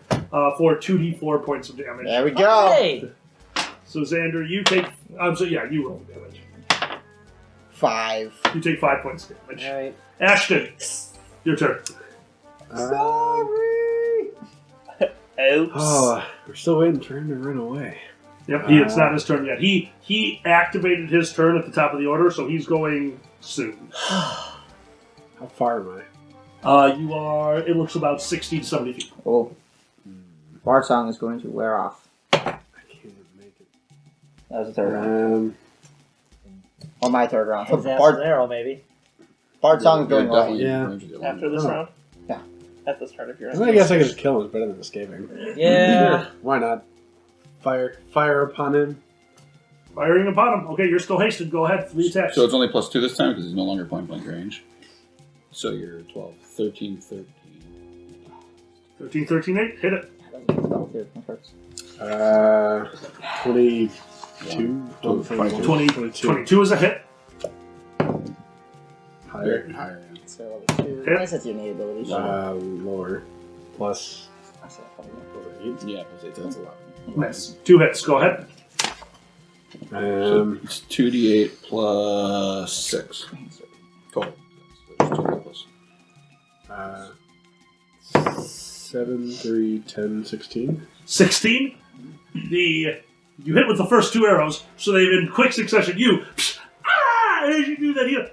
for 2d4 points of damage. There we go. Hey! So Xander, you take. You roll the damage. 5. You take 5 points of damage. Alright. Ashton, your turn. Sorry. Oops. Oh, we're still waiting for him to run away. Yep, it's not his turn yet. He activated his turn at the top of the order, so he's going soon. How far am You are. It looks about 60 to 70 feet. Oh. Bard song is going to wear off. I? I can't make it. That was the third round. Or my third round. So His ass Bard, is arrow, maybe. Bard song is going away. Yeah. After this Oh. round? Yeah. At the start of your I guess I could just kill him. It's better than escaping. Yeah. Why not? Fire upon him. Firing upon him. Okay, you're still hasted. Go ahead. 3 attacks. So it's only +2 this time because he's no longer point blank range. So you're 12, 13, 13. 13, 13, 8. Hit it. 22. 22 is a hit. Higher. Higher. So, 2. Hit. Nice, that's your innate ability. Lower. Plus. Yeah, that's a lot. Nice. 2 hits. Go ahead. So it's 2d8 plus 6. Total. So just 2 plus. 7, 3, 10, 16. 16. You hit with the first 2 arrows, so they've in quick succession. As you do that, you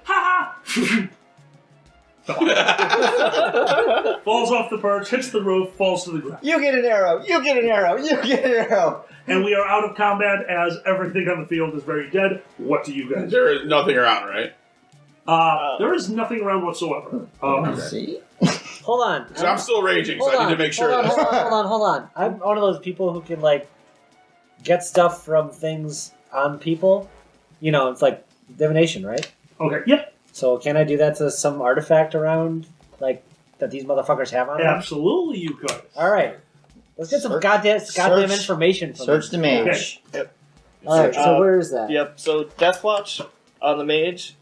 falls off the perch, hits the roof, falls to the ground. You get an arrow. You get an arrow. You get an arrow. And we are out of combat as everything on the field is very dead. What do you guys do? There is nothing around, right? There is nothing around whatsoever. See? Hold on. So I'm still raging, so Hold I on, need to make sure hold on, that. hold on. I'm one of those people who can, like, get stuff from things on people. You know, it's like divination, right? Okay, yep. So can I do that to some artifact around, like, that these motherfuckers have on them? Absolutely you could. Alright. Let's get some Search- goddamn search- information from Search the them. mage. Alright, so where is that? Yep, so Deathwatch on the mage.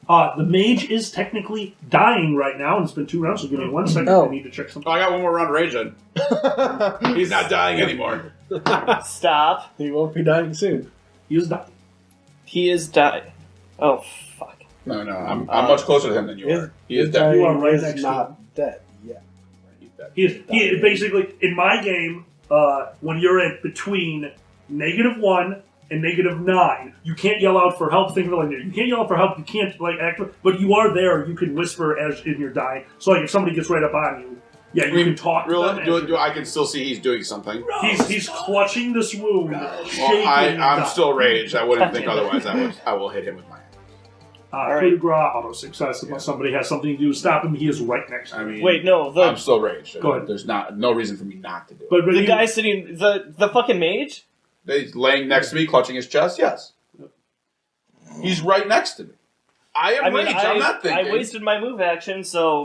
The mage is technically dying right now, and it's been 2 rounds, so give me 1 second. Oh. I need to check something. Oh, I got one more round of rage then. He's not dying anymore. Stop. He won't be dying soon. He is dying. He is dying. Oh, fuck. No, I'm much closer to him than you are. He is You dead. are right He's next to not dead yet. He's dead. He is basically, in my game, when you're at between -1 and -9, you can't yell out for help. Think of it like that. You can't yell out for help. You can't like act, but you are there. You can whisper as in you're dying. So like if somebody gets right up on you, yeah, you can talk to them. Really, I can still see he's doing something. He's clutching this wound, shaking. Well, I'm dying. still raged. I wouldn't think otherwise. I will hit him with my hand. Coup de grace, auto success. Unless somebody has something to do to stop him, he is right next to I him. mean, Wait, no, I'm still raged. Go ahead. There's no reason for me not to do it. But the you- guy sitting, the fucking mage? He's laying next to me, clutching his chest. Yes, he's right next to me. I am raged. I'm not thinking. I wasted my move action, so...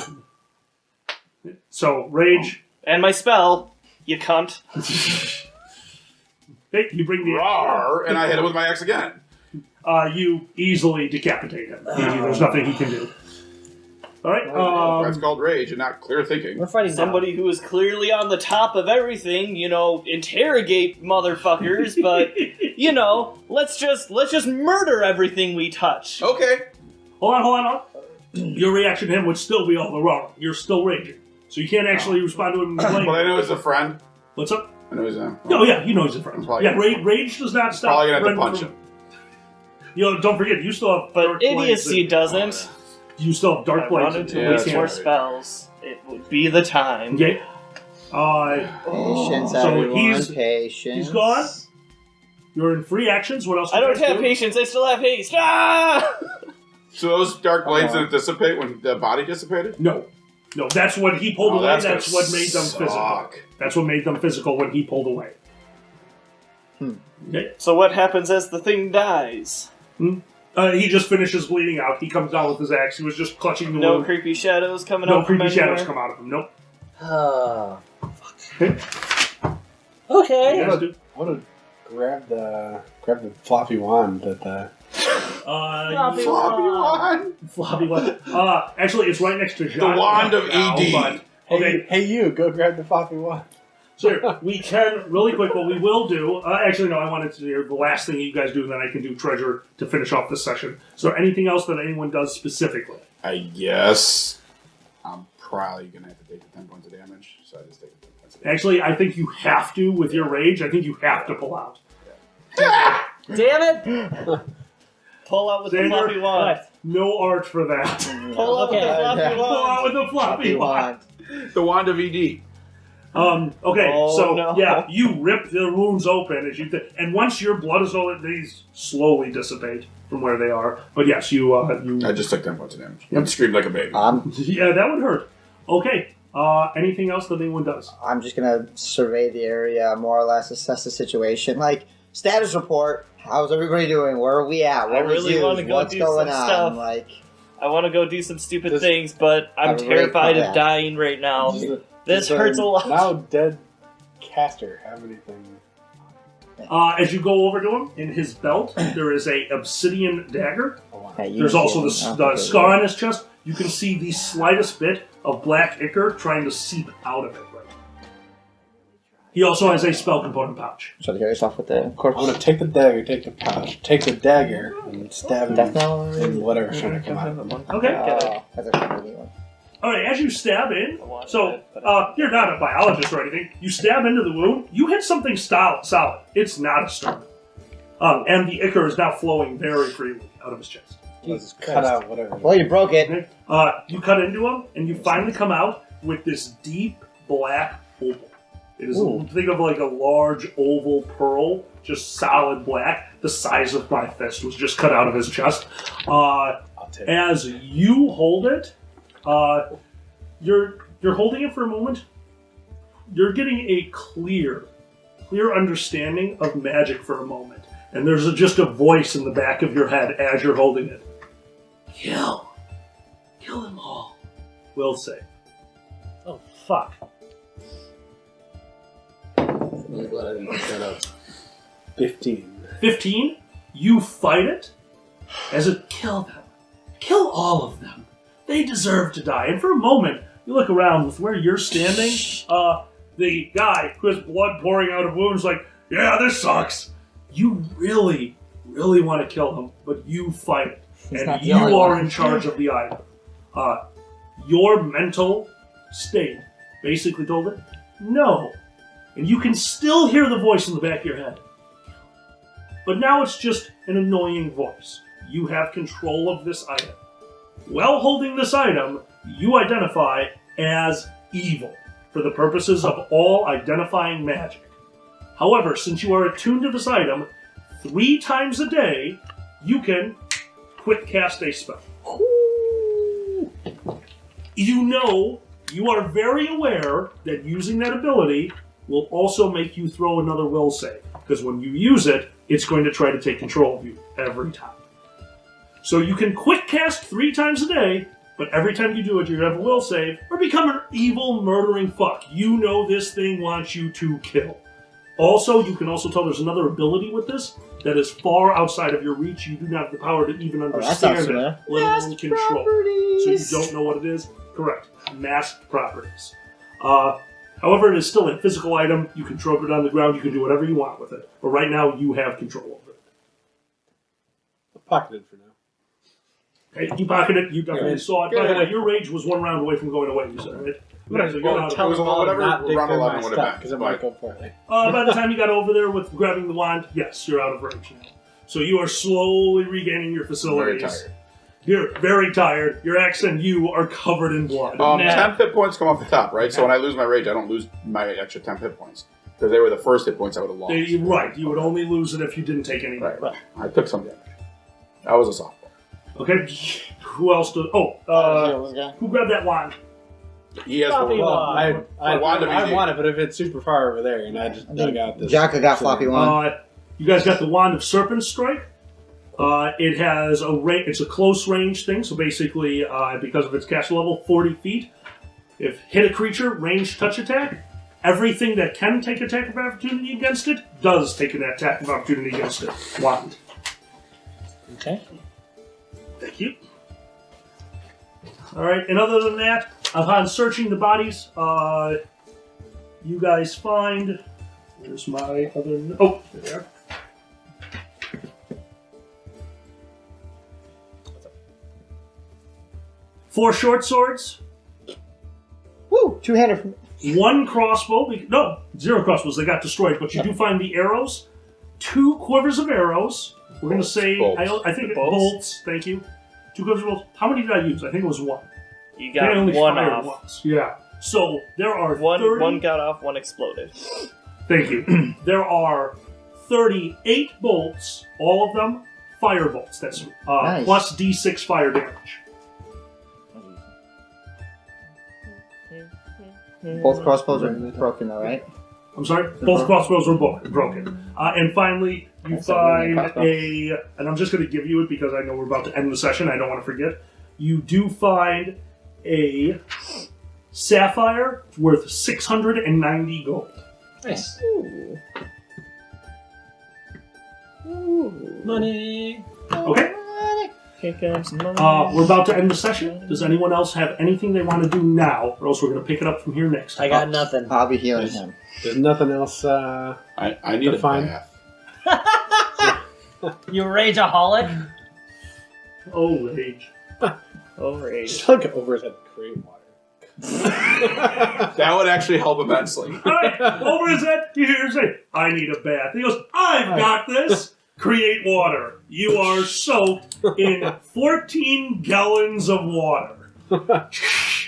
So rage. And my spell, you cunt. Hey, you bring the Rawr, and I hit him with my axe again. You easily decapitate him. There's nothing he can do. All right. That's called rage and not clear thinking. We're fighting Somebody who is clearly on the top of everything, interrogate motherfuckers, but, let's just murder everything we touch. Okay. Hold on. Your reaction to him would still be all the wrong. You're still raging, so you can't actually respond to him. But I know he's a friend. What's up? I know he's a. Oh yeah, you know he's a friend. Probably Yeah, rage does not stop. Probably gonna have to friend punch from- him. Don't forget, you still have But dark blades idiocy and- doesn't. You still have If dark I blades. run and into Yeah, waste that's more right. spells, it would be the time. Okay. Patience, So everyone. he's Patience. gone? You're in free actions. What else? I don't you guys have do? patience. I still have haste. Ah! So those dark blades didn't dissipate when the body dissipated? No. No, that's when he pulled away. That's gonna what made them physical. suck. That's what made them physical when he pulled away. Okay. So what happens as the thing dies? He just finishes bleeding out. He comes down with his axe. He was just clutching the No wound. creepy shadows coming No out from creepy anywhere? shadows come out of him. Nope. Okay. You guys do. I want to grab the floppy wand that the. Floppy Floppy wand. Floppy wand. Actually, it's right next to John. The wand of now, ED. but- okay, Hey, you, go grab the floppy wand. so we can, really quick, what we will do, actually, no, I wanted to do the last thing you guys do, and then I can do treasure to finish off this session. So anything else that anyone does specifically? I guess I'm probably going to have to take the 10 points of damage, so I just take the 10 points of damage. Actually, I think you have to, with your rage, I think you have to pull out. Damn it! Pull out with the Xander, floppy wand. No art for that. Pull out with the Okay. floppy Pull out wand. with the floppy wand. The wand of ED. Okay, Oh, so no. yeah, you rip the wounds open as you, and once your blood is all, these slowly dissipate from where they are. But yes, you I just took 10 points of damage. I screamed like a baby. yeah, that would hurt. Okay, anything else that anyone does? I'm just gonna survey the area, more or less assess the situation. Like, status report. How's everybody doing? Where are we at? What I was really used? wanna go What's do going some on? stuff. Like, I want to go do some stupid Does- things, but I'm Have a great terrified of combat. dying right now. This Does the hurts a lot. Now dead caster have anything? As you go over to him, in his belt, there is a obsidian dagger. hey, you There's can also see him. the scar on his chest. You can see the slightest bit of black ichor trying to seep out of it right now. He also has a spell component pouch. So to hear yourself with the corpse. I'm gonna take the dagger, take the pouch, take the dagger, and stab him Death knell? in whatever's trying to come out. Okay. That's a pretty one. Alright, as you stab in, I wanted so it, but you're not a biologist or anything. You stab into the wound, you hit something solid. It's not a stone. And the ichor is now flowing very freely out of his chest. Let's cut out whatever. Well, you broke it. You cut into him, and you finally come out with this deep black opal. It is, think of like a large oval pearl, just solid black. The size of my fist was just cut out of his chest. I'll take it. As you hold it, you're holding it for a moment. You're getting a clear understanding of magic for a moment, and there's just a voice in the back of your head as you're holding it. Kill them all. Will say. Oh, fuck. 15. 15. You fight it as it kill them. Kill all of them. They deserve to die. And for a moment, you look around with where you're standing. The guy who has blood pouring out of wounds, like, yeah, this sucks. You really, really want to kill him, but you fight it. not And the you only are one. in charge of the item. Your mental state basically told it, no. And you can still hear the voice in the back of your head. But now it's just an annoying voice. You have control of this item. While holding this item, you identify as evil for the purposes of all identifying magic. However, since you are attuned to this item, 3 times a day, you can quick cast a spell. You are very aware that using that ability will also make you throw another will save. Because when you use it, it's going to try to take control of you every time. So you can quick cast 3 times a day, but every time you do it, you're going to have a will save, or become an evil, murdering fuck. You know this thing wants you to kill. Also, you can also tell there's another ability with this that is far outside of your reach. You do not have the power to even that understand sounds it, familiar. let alone control. So you don't know what it is? Correct. Masked properties. However, it is still a physical item. You can drop it on the ground. You can do whatever you want with it. But right now, you have control over it. I'll pocket it for now. Okay, you pocket it. You definitely Good. saw it. By the way, your rage was 1 round away from going away, you said, right? Okay, so you're not- Tell was them all whatever not dig round through 11 my would have stuff been, because it but- might go poorly. By the time you got over there with grabbing the wand, yes, you're out of rage now. So you are slowly regaining your I'm very facilities. tired. You're very tired. Your axe and you are covered in blood. Nah. 10 hit points come off the top, right? So when I lose my rage, I don't lose my extra 10 hit points. Because they were the first hit points I would have lost. Right, you would only lose it if you didn't take any damage. Right. I took some damage. That was a softball. Okay, who else did... who grabbed that wand? He has Floppy the wand. I wand of want easy. it, but if it's super far over there, and I just dug out this. Jaka got floppy one. You guys got the Wand of Serpent Strike. It has it's a close range thing, so basically, because of its caster level, 40 feet. If hit a creature, range touch attack, everything that can take attack of opportunity against it does take an attack of opportunity against it. Wand. Okay. Thank you. Alright, and other than that, upon searching the bodies, you guys find... Where's my other... Oh, there they are. Four short swords, Woo! 200. 1 crossbow. No, 0 crossbows. They got destroyed, but you do find the arrows. 2 quivers of arrows. We're going to say, Bolts. I think Bolts? bolts. Thank you. 2 quivers of bolts. How many did I use? I think it was 1. You I got only one fired off. once. Yeah. So there are One 30. one got off, one exploded. Thank you. There are 38 bolts. All of them fire bolts. That's Nice. plus D6 fire damage. Both crossbows are broken, though, right? I'm sorry? Both crossbows were broken. And finally, you That's a really find crossbow. and I'm just going to give you it because I know we're about to end the session. I don't want to forget. You do find a sapphire worth 690 gold. Nice. Ooh. Money. Okay. Here comes money. We're about to end the session. Does anyone else have anything they want to do now, or else we're going to pick it up from here next time? I got nothing. I'll be healing him. There's nothing else. I need a Define. bath. You rageaholic? Oh, rage. Oh, rage. Just look over his head, create water. That would actually help immensely. All right, over his head, you hear him say, I need a bath. He goes, I've got this. Create water. You are soaked in 14 gallons of water.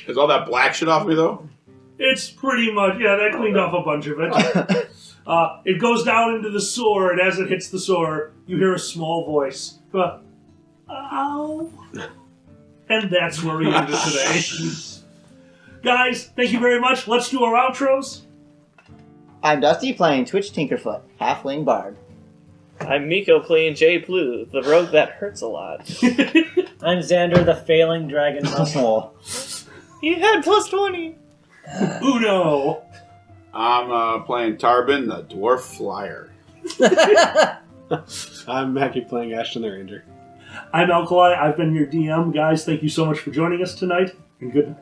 Is all that black shit off me, though? It's pretty much, yeah, that cleaned off a bunch of it. It goes down into the sewer, and as it hits the sewer, you hear a small voice. Ow. And that's where we end it today. Guys, thank you very much. Let's do our outros. I'm Dusty playing Twitch Tinkerfoot, Halfling Bard. I'm Miko playing J Blue, the rogue that hurts a lot. I'm Xander, the failing dragon muscle. You had plus 20. Uno. I'm playing Tarbin, the dwarf flyer. I'm Mackie playing Ashton the Ranger. I'm Alkali. I've been your DM. Guys, thank you so much for joining us tonight, and good night.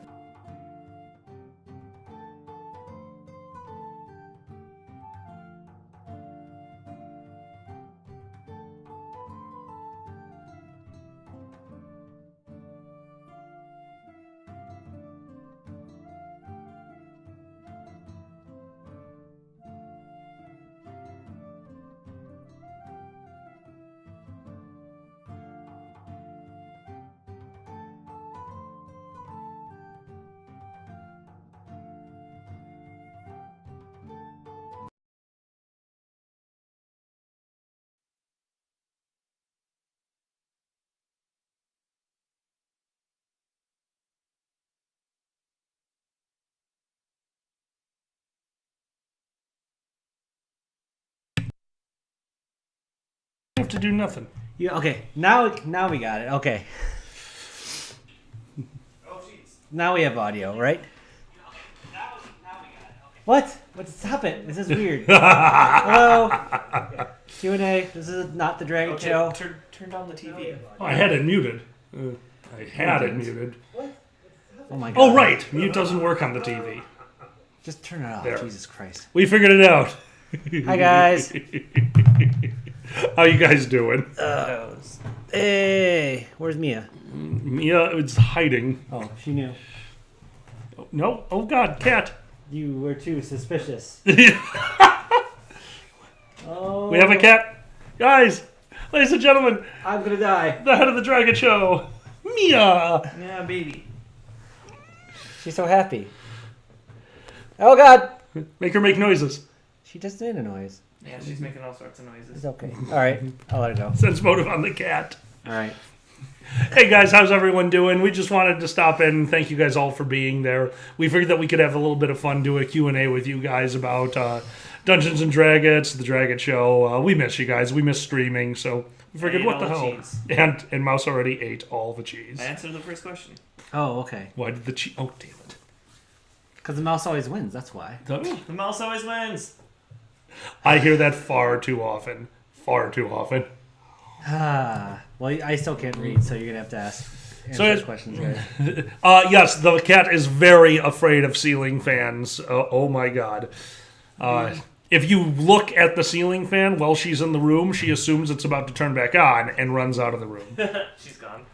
You have to do nothing. Okay, now we got it. Okay. Now we have audio, right? What? Stop it. This is weird. Hello. Q&A. This is not the Dragon Show. Turn down the TV. Oh, I had it muted. I had it muted. Oh my god. Oh, right. Mute doesn't work on the TV. Just turn it off. There. Jesus Christ. We figured it out. Hi, guys. How you guys doing? Hey. Where's Mia? Mia is hiding. Oh, she knew. No. Oh, God. Cat. You were too suspicious. Oh. We have a cat. Guys, ladies and gentlemen, I'm gonna die. the head of the Dragon Show, Mia. Yeah, baby. She's so happy. Oh god. Make her make noises. She just made a noise. Yeah, she's making all sorts of noises. It's okay. All right, I'll let it go. Sense motive on the cat. All right. Hey guys, how's everyone doing? We just wanted to stop in and thank you guys all for being there. We figured that we could have a little bit of fun, do a Q&A with you guys about Dungeons and Draggets, the Dragget show. We miss you guys. We miss streaming, so we figured what the hell. Cheese. And Mouse already ate all the cheese. I answered the first question. Oh, okay. Why did the cheese... Oh, damn it. Because the mouse always wins, that's why. The mouse always wins. I hear that far too often. Far too often. Well, I still can't read, so you're going to have to answer those questions, guys. Yes, the cat is very afraid of ceiling fans. Oh my god. If you look at the ceiling fan while she's in the room, she assumes it's about to turn back on and runs out of the room. She's gone.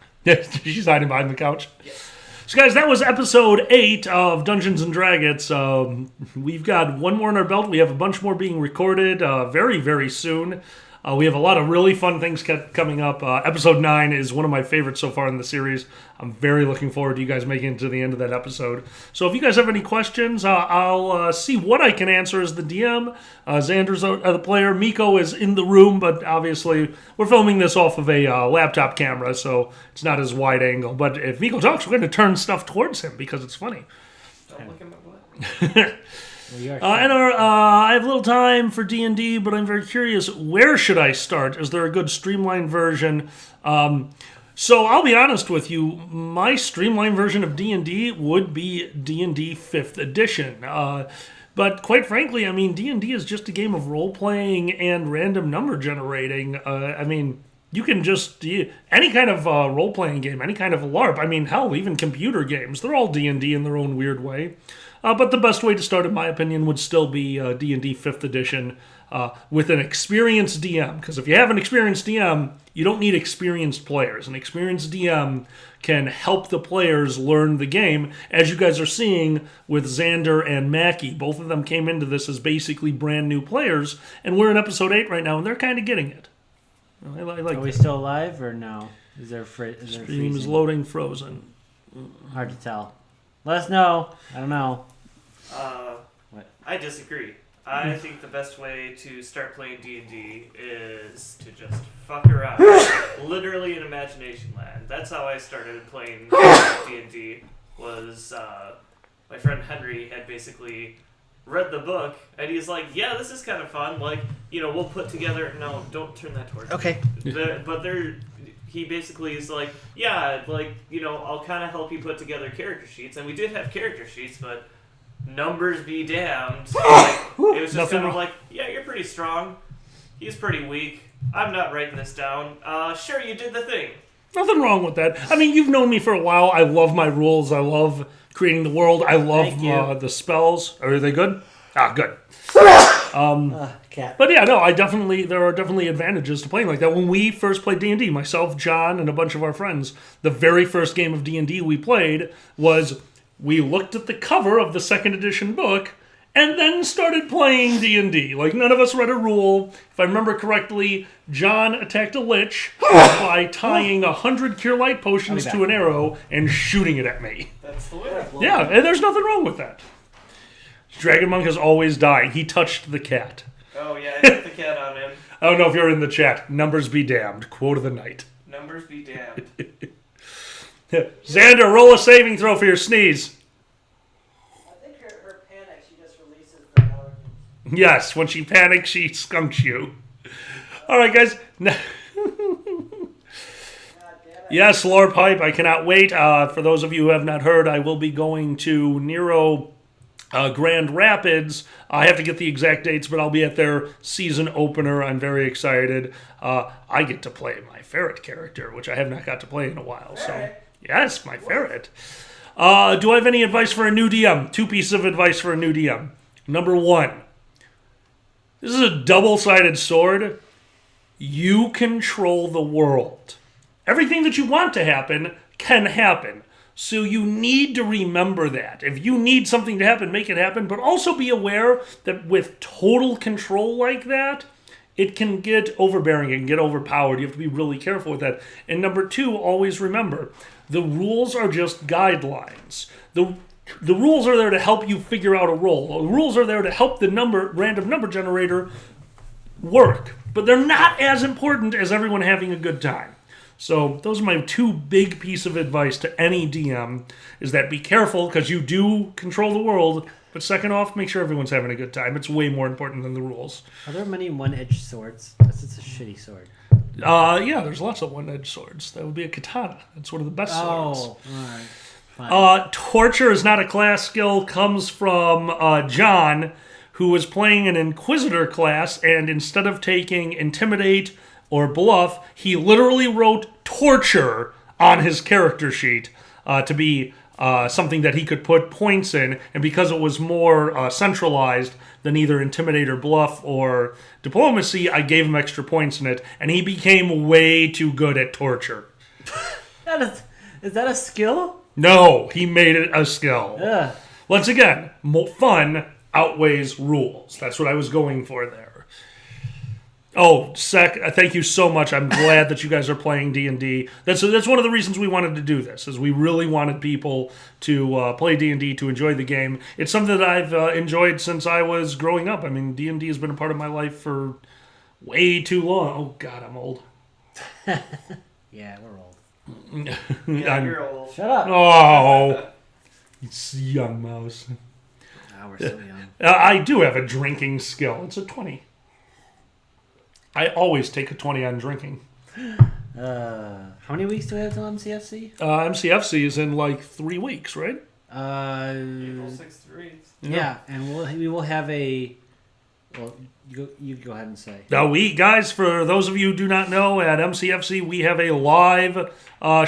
She's hiding behind the couch. Yes. So guys, that was episode 8 of Dungeons and Draggets. We've got one more in our belt. We have a bunch more being recorded very, very soon. We have a lot of really fun things coming up. Episode 9 is one of my favorites so far in the series. I'm very looking forward to you guys making it to the end of that episode. So if you guys have any questions, I'll see what I can answer as the DM. Xander's the player. Miko is in the room, but obviously we're filming this off of a laptop camera, so it's not as wide angle. But if Miko talks, we're going to turn stuff towards him because it's funny. Don't look at my butt. I have little time for D&D, but I'm very curious, where should I start? Is there a good streamlined version? So I'll be honest with you, my streamlined version of D&D would be D&D 5th edition. But quite frankly, I mean, D&D is just a game of role-playing and random number generating. I mean, you can just... any kind of role-playing game, any kind of LARP. I mean, hell, even computer games. They're all D&D in their own weird way. But the best way to start, in my opinion, would still be D&D 5th edition with an experienced DM. Because if you have an experienced DM, you don't need experienced players. An experienced DM can help the players learn the game, as you guys are seeing with Xander and Mackie. Both of them came into this as basically brand new players, and we're in episode 8 right now, and they're kind of getting it. I like Are we that. still alive, or no? Is there Stream is freezing? loading frozen. Hard to tell. Let us know. I don't know. What? I disagree. I think the best way to start playing D&D is to just fuck around. Literally in Imagination Land. That's how I started playing D&D. Was my friend Henry had basically read the book, and he's like, yeah, this is kind of fun. Like, we'll put together... No, don't turn that towards Okay. me. He basically is like, yeah, like, I'll kind of help you put together character sheets. And we did have character sheets, but numbers be damned. It was just kind of like, yeah, you're pretty strong. He's pretty weak. I'm not writing this down. Sure, you did the thing. Nothing wrong with that. I mean, you've known me for a while. I love my rules. I love creating the world. I love the spells. Are they good? Ah, good. Cat. But yeah, no, there are definitely advantages to playing like that. When we first played D&D, myself, John, and a bunch of our friends, the very first game of D&D we played was we looked at the cover of the 2nd edition book and then started playing D&D. Like, none of us read a rule. If I remember correctly, John attacked a lich by tying 100 Cure Light potions to an arrow and shooting it at me. That's the way. Yeah, and there's nothing wrong with that. Dragon Monk is always dying. He touched the cat. Oh, yeah, I hit the cat on him. I don't know if you're in the chat. Numbers be damned. Quote of the night. Numbers be damned. Xander, roll a saving throw for your sneeze. I think her panic, she just releases the allergens. Yes, when she panics, she skunks you. All right, guys. Yes, Lord Pipe, I cannot wait. For those of you who have not heard, I will be going to Nero Grand Rapids. I have to get the exact dates, but I'll be at their season opener. I'm very excited. I get to play my ferret character, which I have not got to play in a while. So, yes, my ferret. Do I have any advice for a new DM? 2 pieces of advice for a new DM. Number 1. This is a double-sided sword. You control the world. Everything that you want to happen can happen. So you need to remember that. If you need something to happen, make it happen. But also be aware that with total control like that, it can get overbearing and get overpowered. You have to be really careful with that. And number 2, always remember, the rules are just guidelines. The rules are there to help you figure out a roll. The rules are there to help the random number generator work. But they're not as important as everyone having a good time. So those are my two big pieces of advice to any DM, is that be careful because you do control the world. But second off, make sure everyone's having a good time. It's way more important than the rules. Are there many one-edged swords? That's just a shitty sword. Yeah, there's lots of one-edged swords. That would be a katana. That's one of the best swords. Oh, alright. Fine. Torture is not a class skill. Comes from John, who was playing an Inquisitor class, and instead of taking Intimidate or Bluff, he literally wrote Torture on his character sheet to be something that he could put points in, and because it was more centralized than either Intimidate or Bluff or Diplomacy, I gave him extra points in it, and he became way too good at Torture. Is that a skill? No, he made it a skill. Yeah. Once again, fun outweighs rules. That's what I was going for there. Oh, thank you so much. I'm glad that you guys are playing D&D. That's one of the reasons we wanted to do this, is we really wanted people to play D&D, to enjoy the game. It's something that I've enjoyed since I was growing up. I mean, D&D has been a part of my life for way too long. Oh, God, I'm old. Yeah, we're old. Yeah, you're old. Shut up. Oh, it's young mouse. Oh, we're so young. I do have a drinking skill. It's a 20. I always take a 20 on drinking. How many weeks do we have till MCFC? MCFC is in like 3 weeks, right? April 6th, 3. Yeah, and we will have a... Well, you go ahead and say. Now, guys, for those of you who do not know, at MCFC, we have a live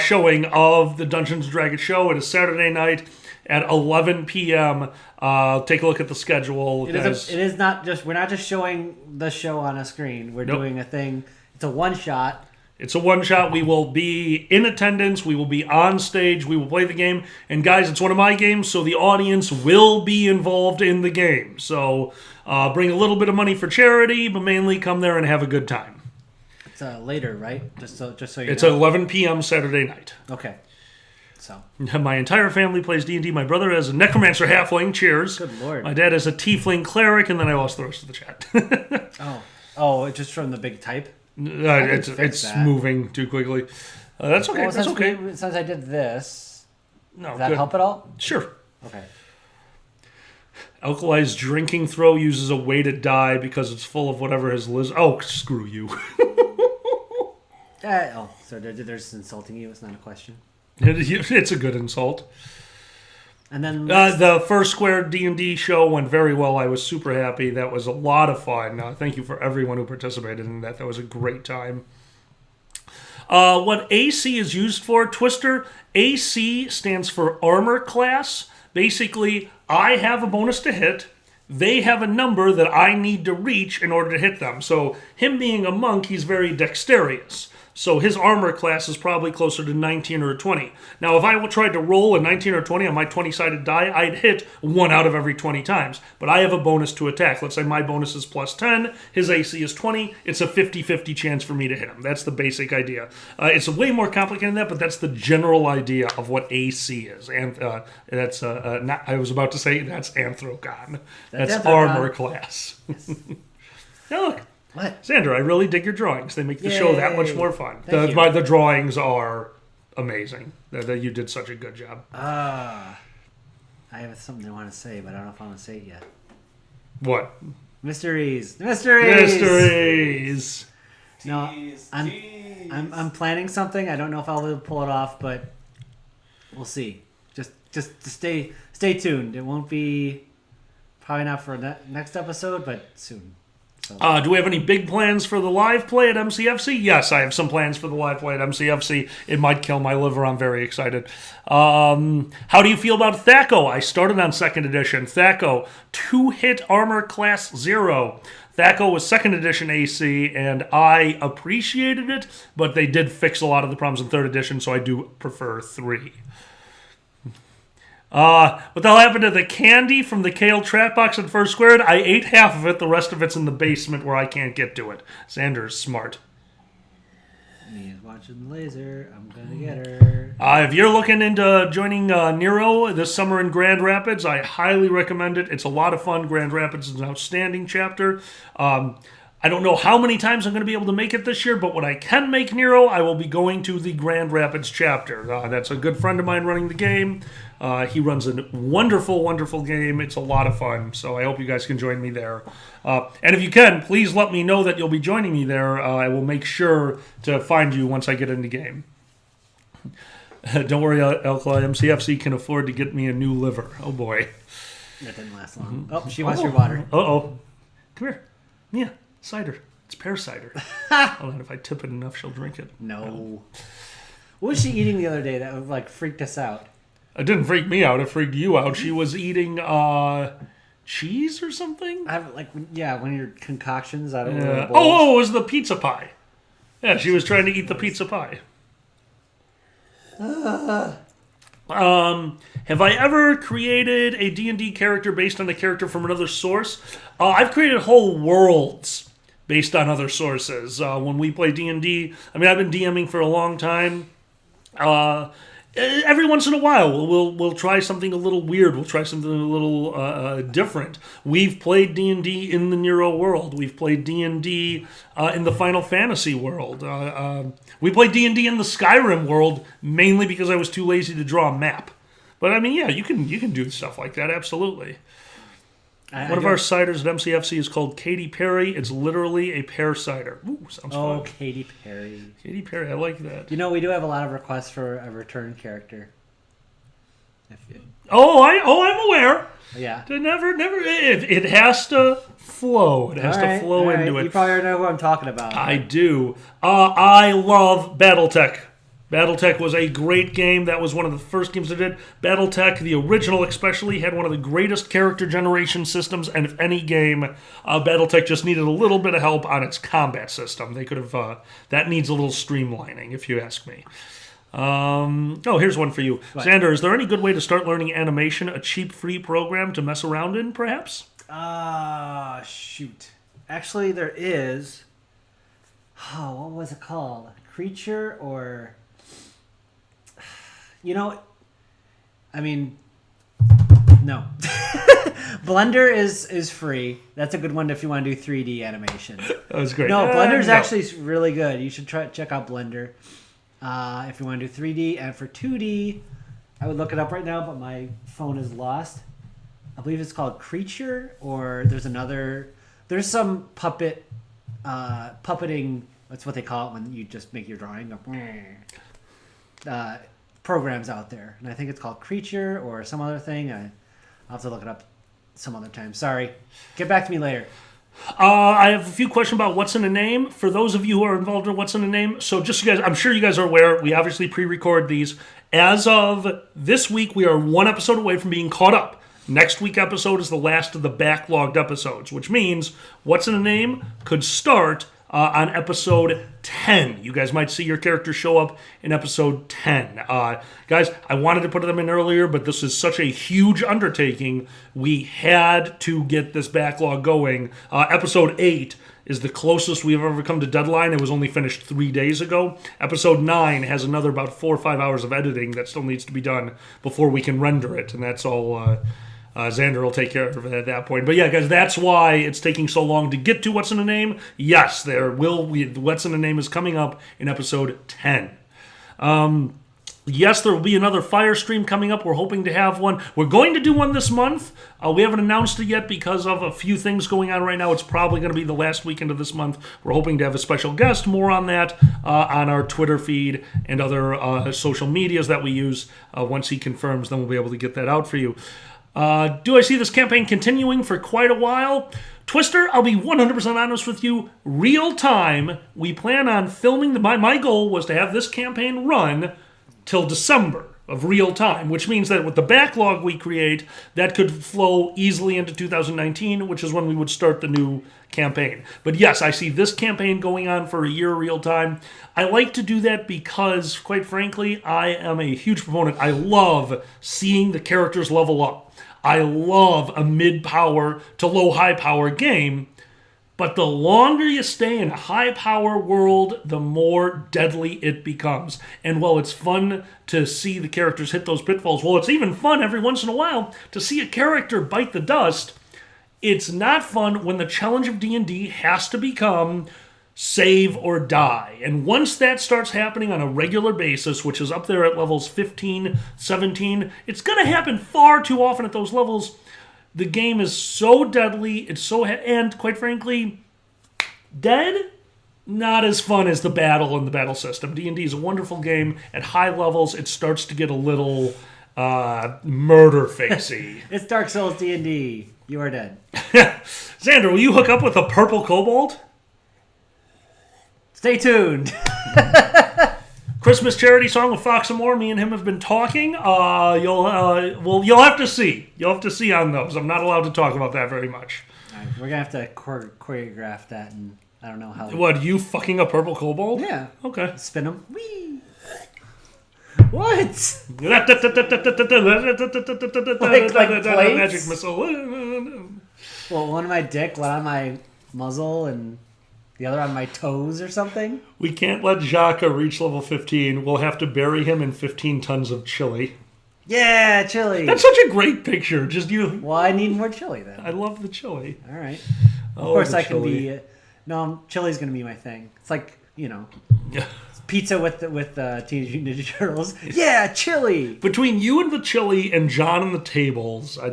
showing of the Dungeons & Dragons show. It is Saturday night at 11 p.m. Take a look at the schedule. It is not just... We're not just showing the show on a screen. We're doing a thing. It's a one-shot. It's a one-shot. We will be in attendance. We will be on stage. We will play the game. And, guys, it's one of my games, so the audience will be involved in the game. So bring a little bit of money for charity, but mainly come there and have a good time. It's later, right? Just so you It's know. 11 p.m. Saturday night. Okay. So. My entire family plays D&D. My brother has a necromancer halfling. Cheers. Good lord. My dad has a tiefling cleric, and then I lost the rest of the chat. Oh, it's just from the big type? It's moving too quickly. That's okay. Well, that's okay. Since I did this, No, does that good. help at all? Sure. Okay. Alkali's drinking throw uses a way to die because it's full of whatever his Oh, screw you. So they're just insulting you. It's not a question. It's a good insult. And then the first Square D&D show went very well. I was super happy. That was a lot of fun. Thank you for everyone who participated in that. That was a great time. What AC is used for, Twister, AC stands for armor class. Basically, I have a bonus to hit. They have a number that I need to reach in order to hit them. So him being a monk, he's very dexterous. So his armor class is probably closer to 19 or 20. Now, if I tried to roll a 19 or 20 on my 20-sided die, I'd hit 1 out of every 20 times. But I have a bonus to attack. Let's say my bonus is plus 10. His AC is 20. It's a 50-50 chance for me to hit him. That's the basic idea. It's way more complicated than that, but that's the general idea of what AC is. And that's I was about to say that's Anthrocon. That's armor class. Yes. Now look. What? Sandra, I really dig your drawings. They make the show that much more fun. The drawings are amazing. You did such a good job. I have something I want to say, but I don't know if I want to say it yet. What? Mysteries. No, I'm planning something. I don't know if I'll pull it off, but we'll see. Just stay tuned. It won't be probably not for next episode, but soon. So. Do we have any big plans for the live play at MCFC? Yes, I have some plans for the live play at MCFC. It might kill my liver. I'm very excited. How do you feel about Thaco? I started on 2nd edition. Thaco, 2-hit armor class 0. Thaco was 2nd edition AC, and I appreciated it, but they did fix a lot of the problems in 3rd edition, so I do prefer 3. What the hell happened to the candy from the kale trap box at First Squared? I ate half of it. The rest of it's in the basement where I can't get to it. Xander's smart. Mia's watching the laser. I'm gonna get her. If you're looking into joining Nero this summer in Grand Rapids, I highly recommend it. It's a lot of fun. Grand Rapids is an outstanding chapter. I don't know how many times I'm going to be able to make it this year, but when I can make Nero, I will be going to the Grand Rapids chapter. That's a good friend of mine running the game. He runs a wonderful, wonderful game. It's a lot of fun, so I hope you guys can join me there. And if you can, please let me know that you'll be joining me there. I will make sure to find you once I get in the game. Don't worry, Alkali. MCFC can afford to get me a new liver. Oh, boy. That didn't last long. Oh, she wants your water. Uh-oh. Come here. Yeah. Cider. It's pear cider. Oh, and if I tip it enough, she'll drink it. No. What was she eating the other day that like freaked us out? It didn't freak me out. It freaked you out. She was eating cheese or something. When your concoctions out of it was the pizza pie. Yeah, she was trying to eat the pizza pie. Have I ever created a D&D character based on a character from another source? I've created whole worlds based on other sources. When we play D&D, I've been DMing for a long time. Every once in a while, we'll try something a little weird. We'll try something a little different. We've played D&D in the Nero world. We've played D&D in the Final Fantasy world. We played D&D in the Skyrim world mainly because I was too lazy to draw a map. But you can do stuff like that. Absolutely. One of our ciders at MCFC is called Katy Perry. It's literally a pear cider. Ooh, sounds fun. Oh, Katy Perry. Katy Perry, I like that. We do have a lot of requests for a return character. I'm aware. Yeah. It has to flow. It has to flow into it. You probably know who I'm talking about. I do. I love BattleTech. BattleTech was a great game. That was one of the first games I did. BattleTech, the original especially, had one of the greatest character generation systems, and if any game, BattleTech just needed a little bit of help on its combat system. They could have, that needs a little streamlining, if you ask me. Here's one for you. What? Xander, is there any good way to start learning animation, a cheap, free program to mess around in, perhaps? Shoot. Actually, there is. Oh, what was it called? Creature or... no. Blender is free. That's a good one if you want to do 3D animation. That was great. No, Blender's actually really good. You should check out Blender if you want to do 3D. And for 2D, I would look it up right now, but my phone is lost. I believe it's called Creature, or there's some puppeting. That's what they call it when you just make your drawing. Programs out there, and I think it's called Creature or some other thing. I'll have to look it up some other time. Sorry. Get back to me later. I have a few questions about What's in a Name. For those of you who are involved in What's in a Name, so just so you guys, I'm sure you guys are aware, we obviously pre-record these. As of this week, we are one episode away from being caught up. Next week's episode is the last of the backlogged episodes, which means What's in a Name could start on episode 10. You guys might see your character show up in episode 10. Guys, I wanted to put them in earlier, but this is such a huge undertaking. We had to get this backlog going. Episode 8 is the closest we've ever come to deadline. It was only finished 3 days ago. Episode 9 has another about 4 or 5 hours of editing that still needs to be done before we can render it, and that's all... Xander will take care of it at that point. But yeah, guys, that's why it's taking so long to get to What's in a Name. Yes, What's in a Name is coming up in episode 10. Yes, there will be another Fire stream coming up. We're hoping to have one. We're going to do one this month. We haven't announced it yet because of a few things going on right now. It's probably going to be the last weekend of this month. We're hoping to have a special guest. More on that on our Twitter feed and other social medias that we use. Once he confirms, then we'll be able to get that out for you. Do I see this campaign continuing for quite a while? Twister, I'll be 100% honest with you. Real time, we plan on filming. My goal was to have this campaign run till December of real time, which means that with the backlog we create, that could flow easily into 2019, which is when we would start the new campaign. But yes, I see this campaign going on for a year real time. I like to do that because, quite frankly, I am a huge proponent. I love seeing the characters level up. I love a mid-power to low-high power game, But the longer you stay in a high-power world, the more deadly it becomes. And while it's fun to see the characters hit those pitfalls, well, it's even fun every once in a while to see a character bite the dust. It's not fun when the challenge of D&D has to become save or die. And once that starts happening on a regular basis, which is up there at levels 15, 17, it's going to happen far too often at those levels. The game is so deadly, it's so... and, quite frankly, dead? Not as fun as the battle and the battle system. D&D is a wonderful game. At high levels, it starts to get a little murder-facey. It's Dark Souls D&D. You are dead. Xander, will you hook up with a purple kobold? Stay tuned. Christmas charity song with Fox and More. Me and him have been talking. You'll have to see. You'll have to see on those. I'm not allowed to talk about that very much. All right, we're gonna have to choreograph that, and I don't know how. What, you fucking a purple kobold? Yeah. Okay. Spin them. Whee! What? Like plates? Magic missile. Well, one on my dick, one on my muzzle, and the other on my toes or something? We can't let Jaka reach level 15. We'll have to bury him in 15 tons of chili. Yeah, chili. That's such a great picture. Just you. Well, I need more chili then. I love the chili. All right. Of Oh, course, the I can chili. be. No, chili's gonna be my thing. It's like, pizza with Teenage Mutant Ninja Turtles. Yeah, chili. Between you and the chili and John and the tables, I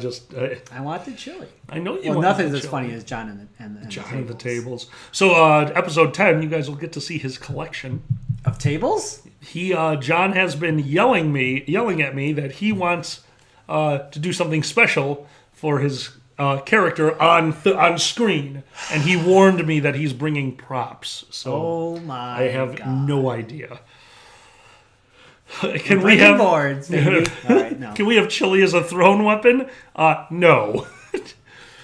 want the chili. I know you. Well, want nothing's the as chili. funny as John and John the and the tables. tables. So, episode 10, you guys will get to see his collection of tables. John has been yelling at me that he wants to do something special for his character on screen, and he warned me that he's bringing props. So I have no idea. Can we have boards, baby? All right, no. Can we have chili as a thrown weapon? No.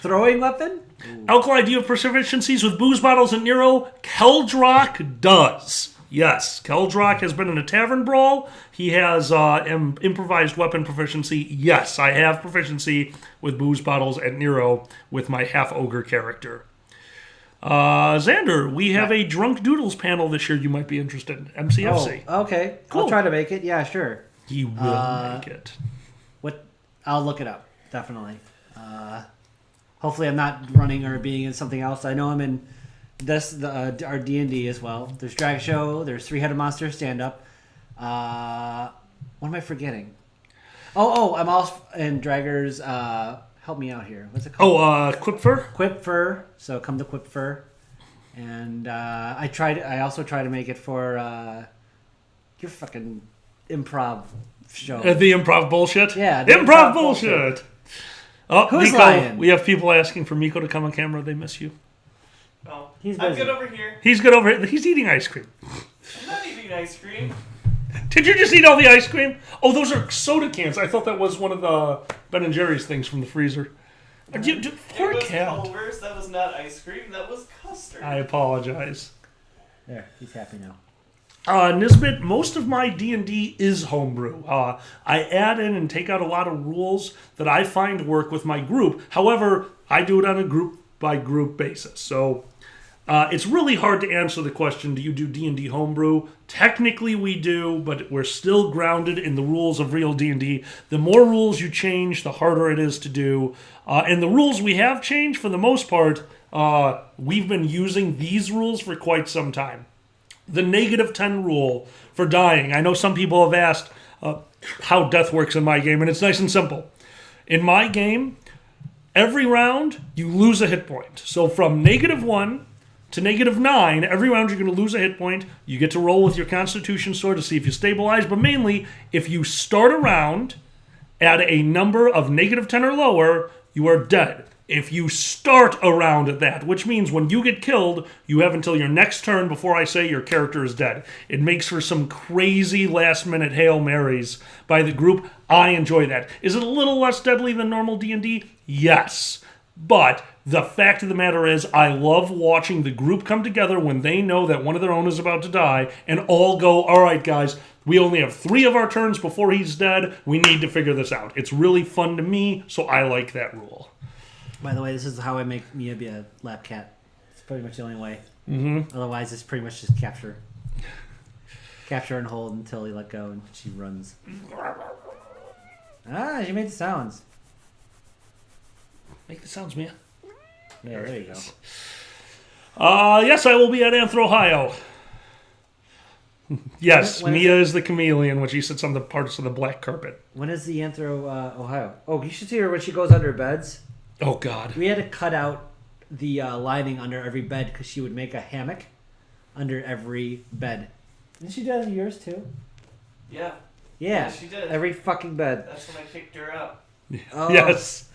Throwing weapon? Alkali, do you have proficiencies with booze bottles at Nero? Keldrock does. Yes, Keldrock has been in a tavern brawl. He has improvised weapon proficiency. Yes, I have proficiency with booze bottles at Nero with my half-ogre character. Xander, we have a Drunk Doodles panel this year you might be interested in. MCFC. Oh, okay. Cool. I'll try to make it. Yeah, sure. You will make it. I'll look it up. Definitely. Hopefully I'm not running or being in something else. I know I'm in our D&D as well. There's Drag Show. There's Three-Headed Monster stand-up. What am I forgetting? I'm also in Draggers. Help me out here. What's it called? Quipfer? Quipfer. So come to Quipfer. And I also try to make it for your fucking improv show. The improv bullshit? Yeah. Improv bullshit. Oh, Who's Miko, lying? we have people asking for Miko to come on camera. They miss you. Oh, He's I'm busy. good over here. He's good over here. He's eating ice cream. I'm not eating ice cream. Did you just eat all the ice cream? Oh, those are soda cans. I thought that was one of the Ben & Jerry's things from the freezer. Poor It was cat. Culver's. That was not ice cream. That was custard. I apologize. There. He's happy now. Nisbet, most of my D&D is homebrew. I add in and take out a lot of rules that I find work with my group. However, I do it on a group-by-group basis. So it's really hard to answer the question, do you do D&D homebrew? Technically we do, but we're still grounded in the rules of real D&D. The more rules you change, the harder it is to do. And the rules we have changed, for the most part, we've been using these rules for quite some time. The -10 rule for dying. I know some people have asked how death works in my game, and it's nice and simple. In my game, every round, you lose a hit point. So from -1 to -9, every round you're going to lose a hit point. You get to roll with your Constitution sword to see if you stabilize, but mainly, if you start a round at a number of -10 or lower, you are dead. If you start a round at that, which means when you get killed, you have until your next turn before I say your character is dead. It makes for some crazy last-minute Hail Marys by the group. I enjoy that. Is it a little less deadly than normal D&D? Yes. But the fact of the matter is, I love watching the group come together when they know that one of their own is about to die, and all go, all right, guys, we only have 3 of our turns before he's dead. We need to figure this out. It's really fun to me, so I like that rule. By the way, this is how I make Mia be a lap cat. pretty much the only way. Mm-hmm. Otherwise, it's pretty much just capture and hold until you let go and she runs. Ah, she made the sounds. Make the sounds, Mia. Yeah, there you go. Yes, I will be at Anthro, Ohio. Yes, When is Mia is the chameleon when she sits on the parts of the black carpet. When is the Anthro, Ohio? Oh, you should see her when she goes under beds. Oh, God. We had to cut out the lining under every bed because she would make a hammock under every bed. Didn't she do that in yours, too? Yeah. Yeah, she did. every fucking bed. That's when I kicked her out. Oh. Yes.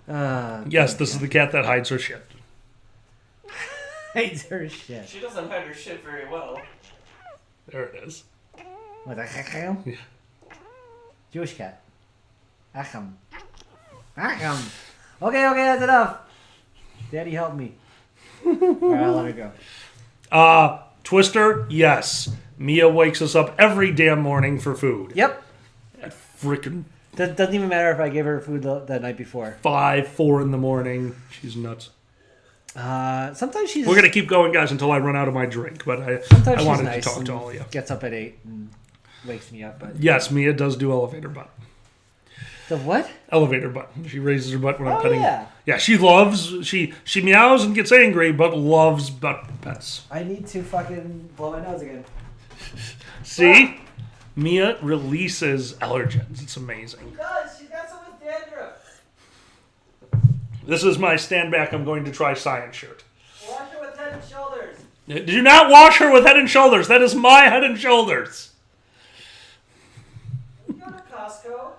Yes, this is the cat that hides her shit. Hides her shit. She doesn't hide her shit very well. There it is. What the heck? Yeah. Jewish cat. Acham. Okay, that's enough. Daddy, help me. Alright, I'll let her go. Twister, yes. Mia wakes us up every damn morning for food. Yep. At frickin' Doesn't even matter if I gave her food the night before. 4 in the morning. She's nuts. Sometimes she's... We're going to keep going, guys, until I run out of my drink. But I Sometimes wanted she's nice to talk and to all of you. Gets up at 8 and wakes me up. But Yes, Mia does do elevator butt. the what? Elevator butt. She raises her butt when I'm petting. Yeah. Yeah, she loves... She meows and gets angry, but loves butt pets. I need to fucking blow my nose again. See? Mia releases allergens. It's amazing. She does. She's got so much dandruff. This is my stand back, I'm going to try science shirt. Wash her with Head and Shoulders. Do not wash her with Head and Shoulders. That is my Head and Shoulders. Go to Costco.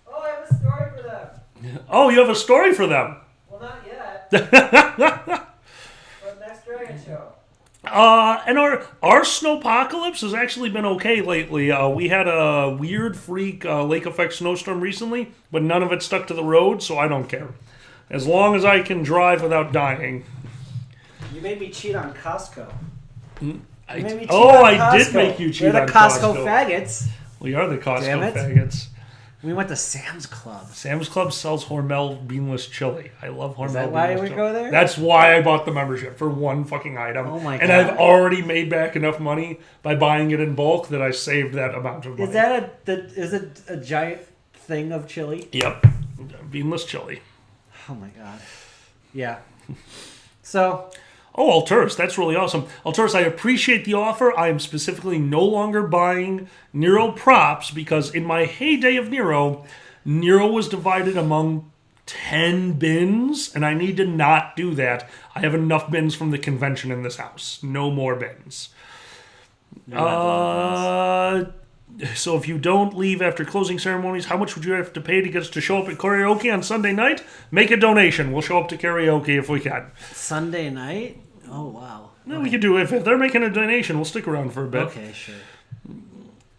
Oh, I have a story for them. Oh, you have a story for them. Well, not yet. But next Dragon show. And our snowpocalypse has actually been okay lately. We had a weird freak lake effect snowstorm recently, but none of it stuck to the road, so I don't care. As long as I can drive without dying. You made me cheat on Costco. I You made me cheat I on did Costco. make you cheat We're the on Costco Costco. faggots. We are the Damn Costco it. faggots. We went to Sam's Club. Sam's Club sells Hormel beanless chili. I love Hormel. Is that why beanless we chili. go there? That's why I bought the membership for one fucking item. Oh my And God. I've already made back enough money by buying it in bulk that I saved that amount of money. Is that is it a giant thing of chili? Yep. Beanless chili. Oh my god. Yeah. So Oh, Alturas, that's really awesome. Alturas, I appreciate the offer. I am specifically no longer buying Nero props because in my heyday of Nero was divided among 10 bins, and I need to not do that. I have enough bins from the convention in this house. No more bins. So if you don't leave after closing ceremonies, how much would you have to pay to get us to show up at karaoke on Sunday night? Make a donation. We'll show up to karaoke if we can. Sunday night? Oh wow. No, we could do if they're making a donation, we'll stick around for a bit. Okay, sure.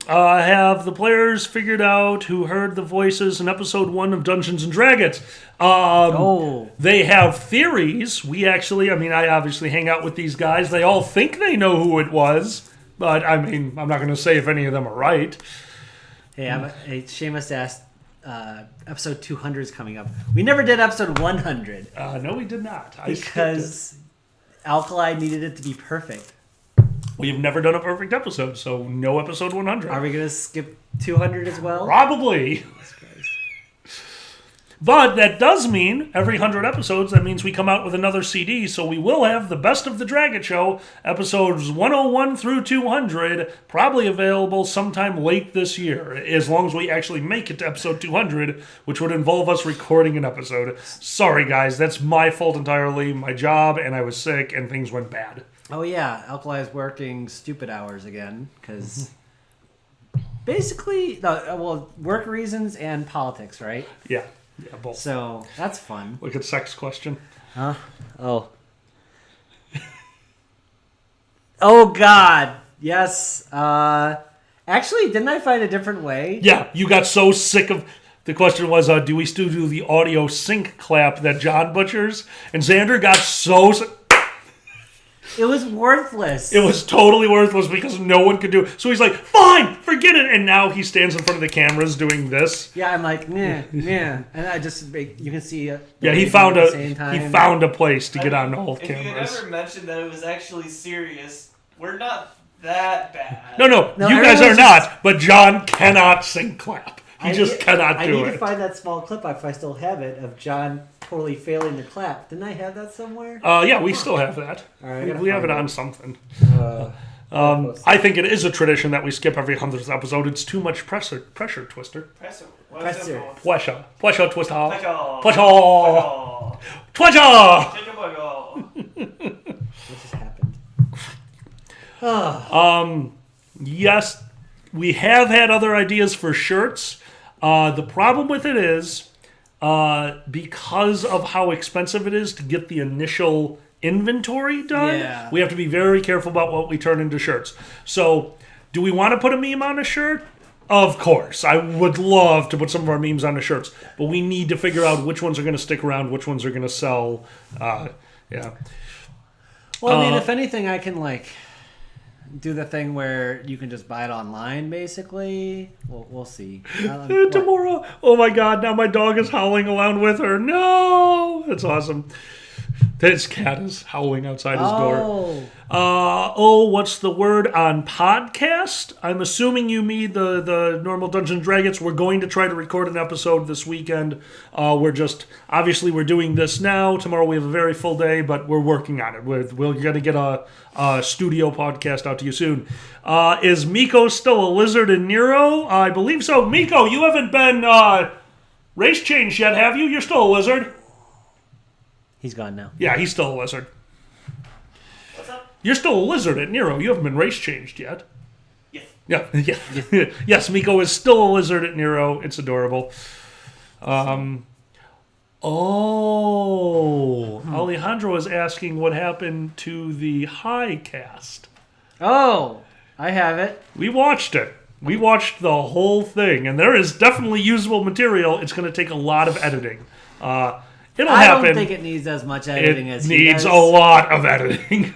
Have the players figured out who heard the voices in episode 1 of Dungeons and Draggets? They have theories. I obviously hang out with these guys. They all think they know who it was, but I'm not going to say if any of them are right. Hey, Seamus asked, episode 200 is coming up. We never did episode 100. No, we did not. Because Alkali needed it to be perfect. We've never done a perfect episode, so no episode 100. Are we going to skip 200 as well? Probably. But that does mean every 100 episodes, that means we come out with another CD, so we will have the Best of the Dragon Show, episodes 101 through 200, probably available sometime late this year, as long as we actually make it to episode 200, which would involve us recording an episode. Sorry, guys, that's my fault entirely, my job, and I was sick, and things went bad. Oh yeah, Alkali is working stupid hours again, because basically, work reasons and politics, right? Yeah, both. So, that's fun. Look at sex question. Huh? Oh. Oh god, yes. Actually, didn't I find a different way? Yeah, you got so sick of... The question was, do we still do the audio sync clap that John butchers? And Xander got so... It was worthless. It was totally worthless because no one could do it. So he's like, fine, forget it. And now he stands in front of the cameras doing this. Yeah, I'm like, nah. And I just, you can see. He found a place to get on all if cameras. If you had ever mentioned that it was actually serious, we're not that bad. No, you guys are not. But John cannot sing clap. He just cannot do it. I need to find that small clip if I still have it of John totally failing to clap. Didn't I have that somewhere? Yeah, we still have that. All right, we have it on something. I think it is a tradition that we skip every 100th episode. It's too much pressure, Twister. Pressure. Pressure, Twister. Pressure. What just happened? Yes, we have had other ideas for shirts. The problem with it is, because of how expensive it is to get the initial inventory done, we have to be very careful about what we turn into shirts. So, do we want to put a meme on a shirt? Of course. I would love to put some of our memes on the shirts, but we need to figure out which ones are going to stick around, which ones are going to sell. Well, I mean, if anything, I can, do the thing where you can just buy it online, basically. We'll see. Tomorrow. Oh my God! Now my dog is howling along with her. No, that's awesome. His cat is howling outside his door. What's the word on podcast? I'm assuming you mean the normal Dungeons & Dragons. We're going to try to record an episode this weekend. We're doing this now. Tomorrow we have a very full day, but we're working on it. We're going to get a studio podcast out to you soon. Is Miko still a lizard in Nero? I believe so. Miko, you haven't been race changed yet, have you? You're still a lizard. He's gone now. Yeah, he's still a lizard. What's up? You're still a lizard at Nero. You haven't been race changed yet. Yes. Yeah. Yes, Miko is still a lizard at Nero. It's adorable. Alejandro is asking what happened to the High cast. Oh, I have it. We watched it. We watched the whole thing, and there is definitely usable material. It's going to take a lot of editing. It'll happen. I don't think it needs as much editing as he needs. A lot of editing.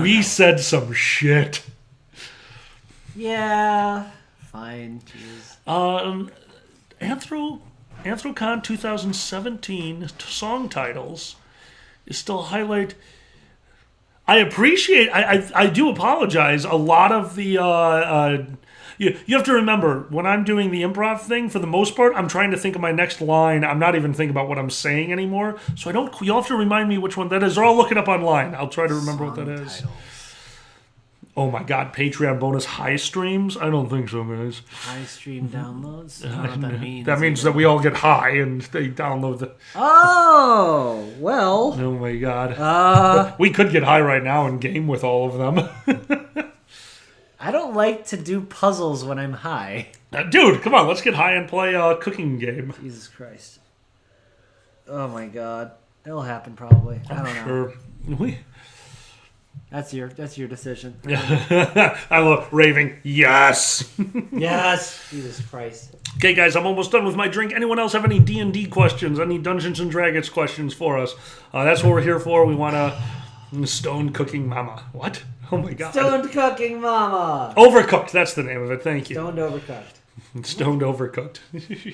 We said some shit. Yeah, fine. Jeez. Anthrocon 2017 song titles is still a highlight. I appreciate. I do apologize. A lot of the. You have to remember, when I'm doing the improv thing, for the most part, I'm trying to think of my next line. I'm not even thinking about what I'm saying anymore. So you'll have to remind me which one that is. Or I'll look it up online. I'll try to remember what that is. Titles. Oh my God, Patreon bonus high streams? I don't think so, guys. High stream downloads? I don't know what that means. That means that we all get high and they download the... Oh, well. Oh my God. We could get high right now and game with all of them. I don't like to do puzzles when I'm high. Dude, come on, let's get high and play a cooking game. Jesus Christ. Oh my God. It'll happen probably. I don't know. Sure. That's your decision. I love raving. Yes. Yes. Jesus Christ. Okay, guys, I'm almost done with my drink. Anyone else have any D&D questions? Any Dungeons and Dragons questions for us? That's what we're here for. We want to stone cooking mama. What? Oh my God. Stoned cooking mama. Overcooked. That's the name of it. Thank you. Stoned overcooked. Stoned overcooked.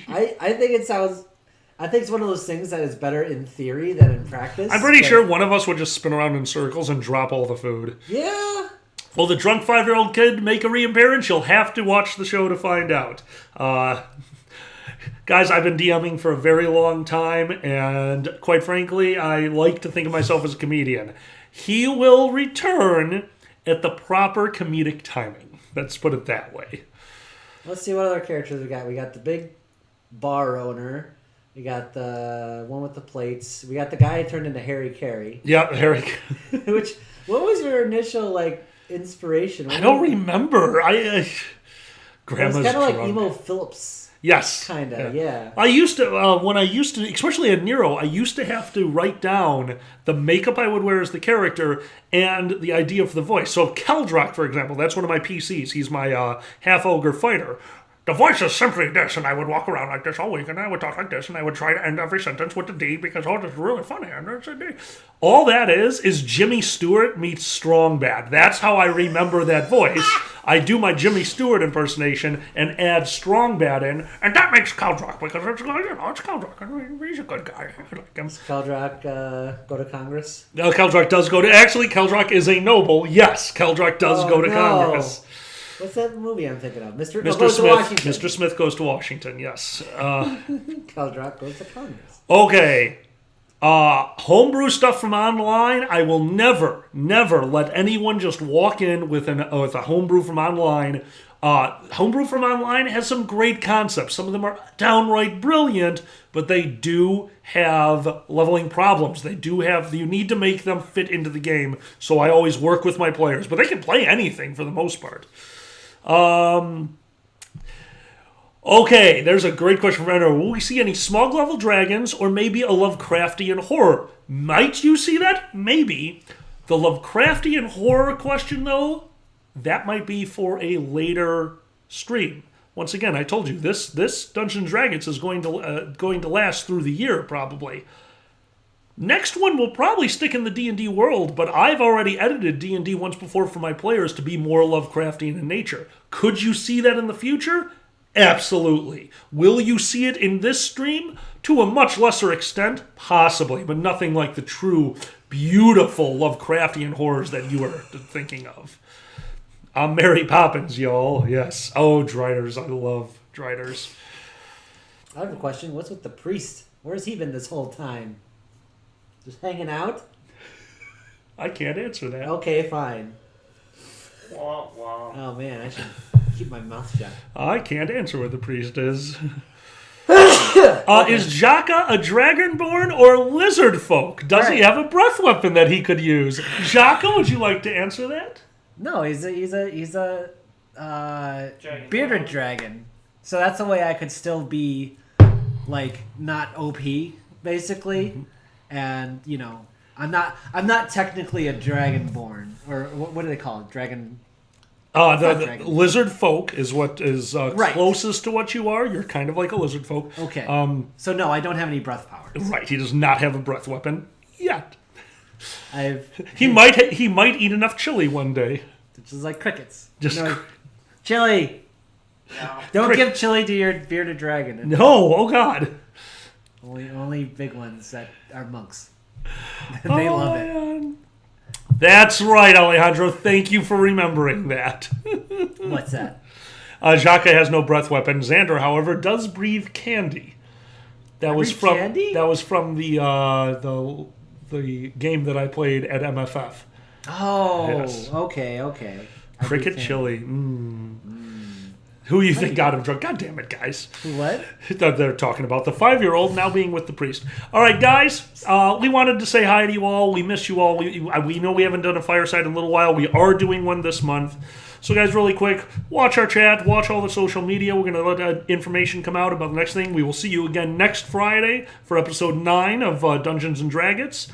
I think it sounds... I think it's one of those things that is better in theory than in practice. I'm pretty sure one of us would just spin around in circles and drop all the food. Yeah. Will the drunk 5-year-old kid make a reappearance? You'll have to watch the show to find out. Guys, I've been DMing for a very long time, and quite frankly, I like to think of myself as a comedian. He will return at the proper comedic timing. Let's put it that way. Let's see what other characters we got. We got the big bar owner. We got the one with the plates. We got the guy who turned into Harry Carey. Yeah, Harry. What was your initial inspiration? I don't remember. Grandma's it was kind of like Emo Phillips. Yes. Kind of, yeah. I used to, especially at Nero, I used to have to write down the makeup I would wear as the character and the idea for the voice. So Keldrock, for example, that's one of my PCs. He's my half-ogre fighter. The voice is simply this, and I would walk around like this all week, and I would talk like this, and I would try to end every sentence with the D because, oh, this is really funny, and it's a D. All that is Jimmy Stewart meets Strong Bad. That's how I remember that voice. I do my Jimmy Stewart impersonation and add Strong Bad in, and that makes Keldrock, because it's Keldrock, and he's a good guy. I like him. Does Keldrock go to Congress? No, Keldrock does go to... Actually, Keldrock is a noble. Yes, Keldrock does go to Congress. What's that movie I'm thinking of? Mr. Mr. goes Smith. to Washington. Mr. Smith goes to Washington. Yes. Keldrock goes to Congress. Okay. Homebrew stuff from online. I will never let anyone just walk in with a homebrew from online. Homebrew from online has some great concepts. Some of them are downright brilliant, but they do have leveling problems. You need to make them fit into the game. So I always work with my players, but they can play anything for the most part. Okay, there's a great question from Ender. Will we see any smog level dragons or maybe a Lovecraftian horror? Might you see that? Maybe. The Lovecraftian horror question, though, that might be for a later stream. Once again, I told you, this Dungeons & Dragons is going to last through the year, probably. Next one will probably stick in the D&D world, but I've already edited D&D once before for my players to be more Lovecraftian in nature. Could you see that in the future? Absolutely. Will you see it in this stream? To a much lesser extent? Possibly, but nothing like the true, beautiful Lovecraftian horrors that you are thinking of. I'm Mary Poppins, y'all. Yes. Oh, Driders. I love Driders. I have a question. What's with the priest? Where's he been this whole time? Just hanging out? I can't answer that. Okay, fine. Wah, wah. Oh, man, I should keep my mouth shut. I can't answer where the priest is. Is Jaka a dragonborn or lizard folk? Does he have a breath weapon that he could use? Jaka, would you like to answer that? No, he's a bearded dragon. So that's the way I could still be, like, not OP, basically. Mm-hmm. And, you know, I'm not technically a dragonborn. Or what do they call it? Dragon... the lizard folk is what is right. Closest to what you are. You're kind of like a lizard folk. Okay. So no, I don't have any breath powers. Right. He does not have a breath weapon yet. He might eat enough chili one day. Which is like crickets. Just chili. No. Don't give chili to your bearded dragon. No. Oh God. Only big ones that are monks. They love it. Man. That's right, Alejandro. Thank you for remembering that. What's that? Jaka has no breath weapon. Xander, however, does breathe candy. That was from the game that I played at MFF. Oh, yes. Okay. Cricket chili. Who you think got him drunk? God damn it, guys. What? They're talking about the 5-year-old now being with the priest. All right, guys. We wanted to say hi to you all. We miss you all. We know we haven't done a fireside in a little while. We are doing one this month. So, guys, really quick, watch our chat. Watch all the social media. We're going to let information come out about the next thing. We will see you again next Friday for episode 9 of Dungeons & Draggets.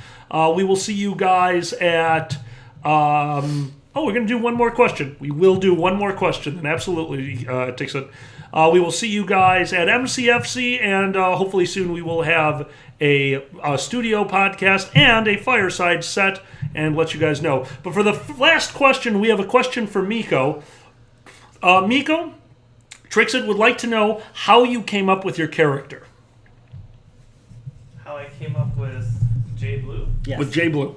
We will see you guys at... we're going to do one more question. We will do one more question, and absolutely takes it. We will see you guys at MCFC, and hopefully soon we will have a studio podcast and a fireside set, and let you guys know. But for the last question, we have a question for Miko. Miko, Trixit would like to know how you came up with your character. How I came up with J Blue? Yes. With J Blue.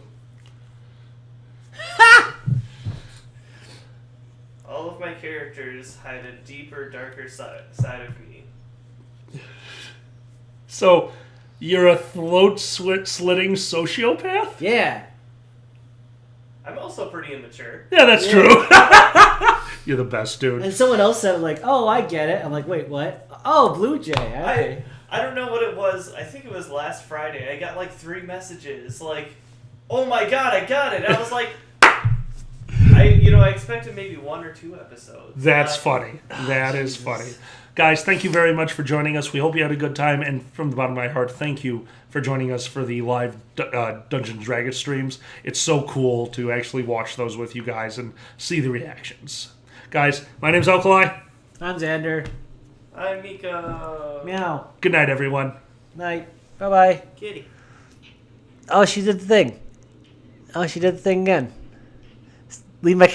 All of my characters hide a deeper, darker side of me. So, you're a throat-slitting sociopath? Yeah. I'm also pretty immature. Yeah, that's true. You're the best, dude. And someone else said, like, oh, I get it. I'm like, wait, what? Oh, Blue Jay. Okay. I don't know what it was. I think it was last Friday. I got like 3 messages. Like, oh my god, I got it. I was like... I expected maybe 1 or 2 episodes. That's funny. That is funny. Guys, thank you very much for joining us. We hope you had a good time. And from the bottom of my heart, thank you for joining us for the live Dungeons & Dragons streams. It's so cool to actually watch those with you guys and see the reactions. Guys, my name's Alkali. I'm Xander. I'm Miko. Meow. Good night, everyone. Night. Bye bye. Kitty. Oh, she did the thing. Oh, she did the thing again. Leave my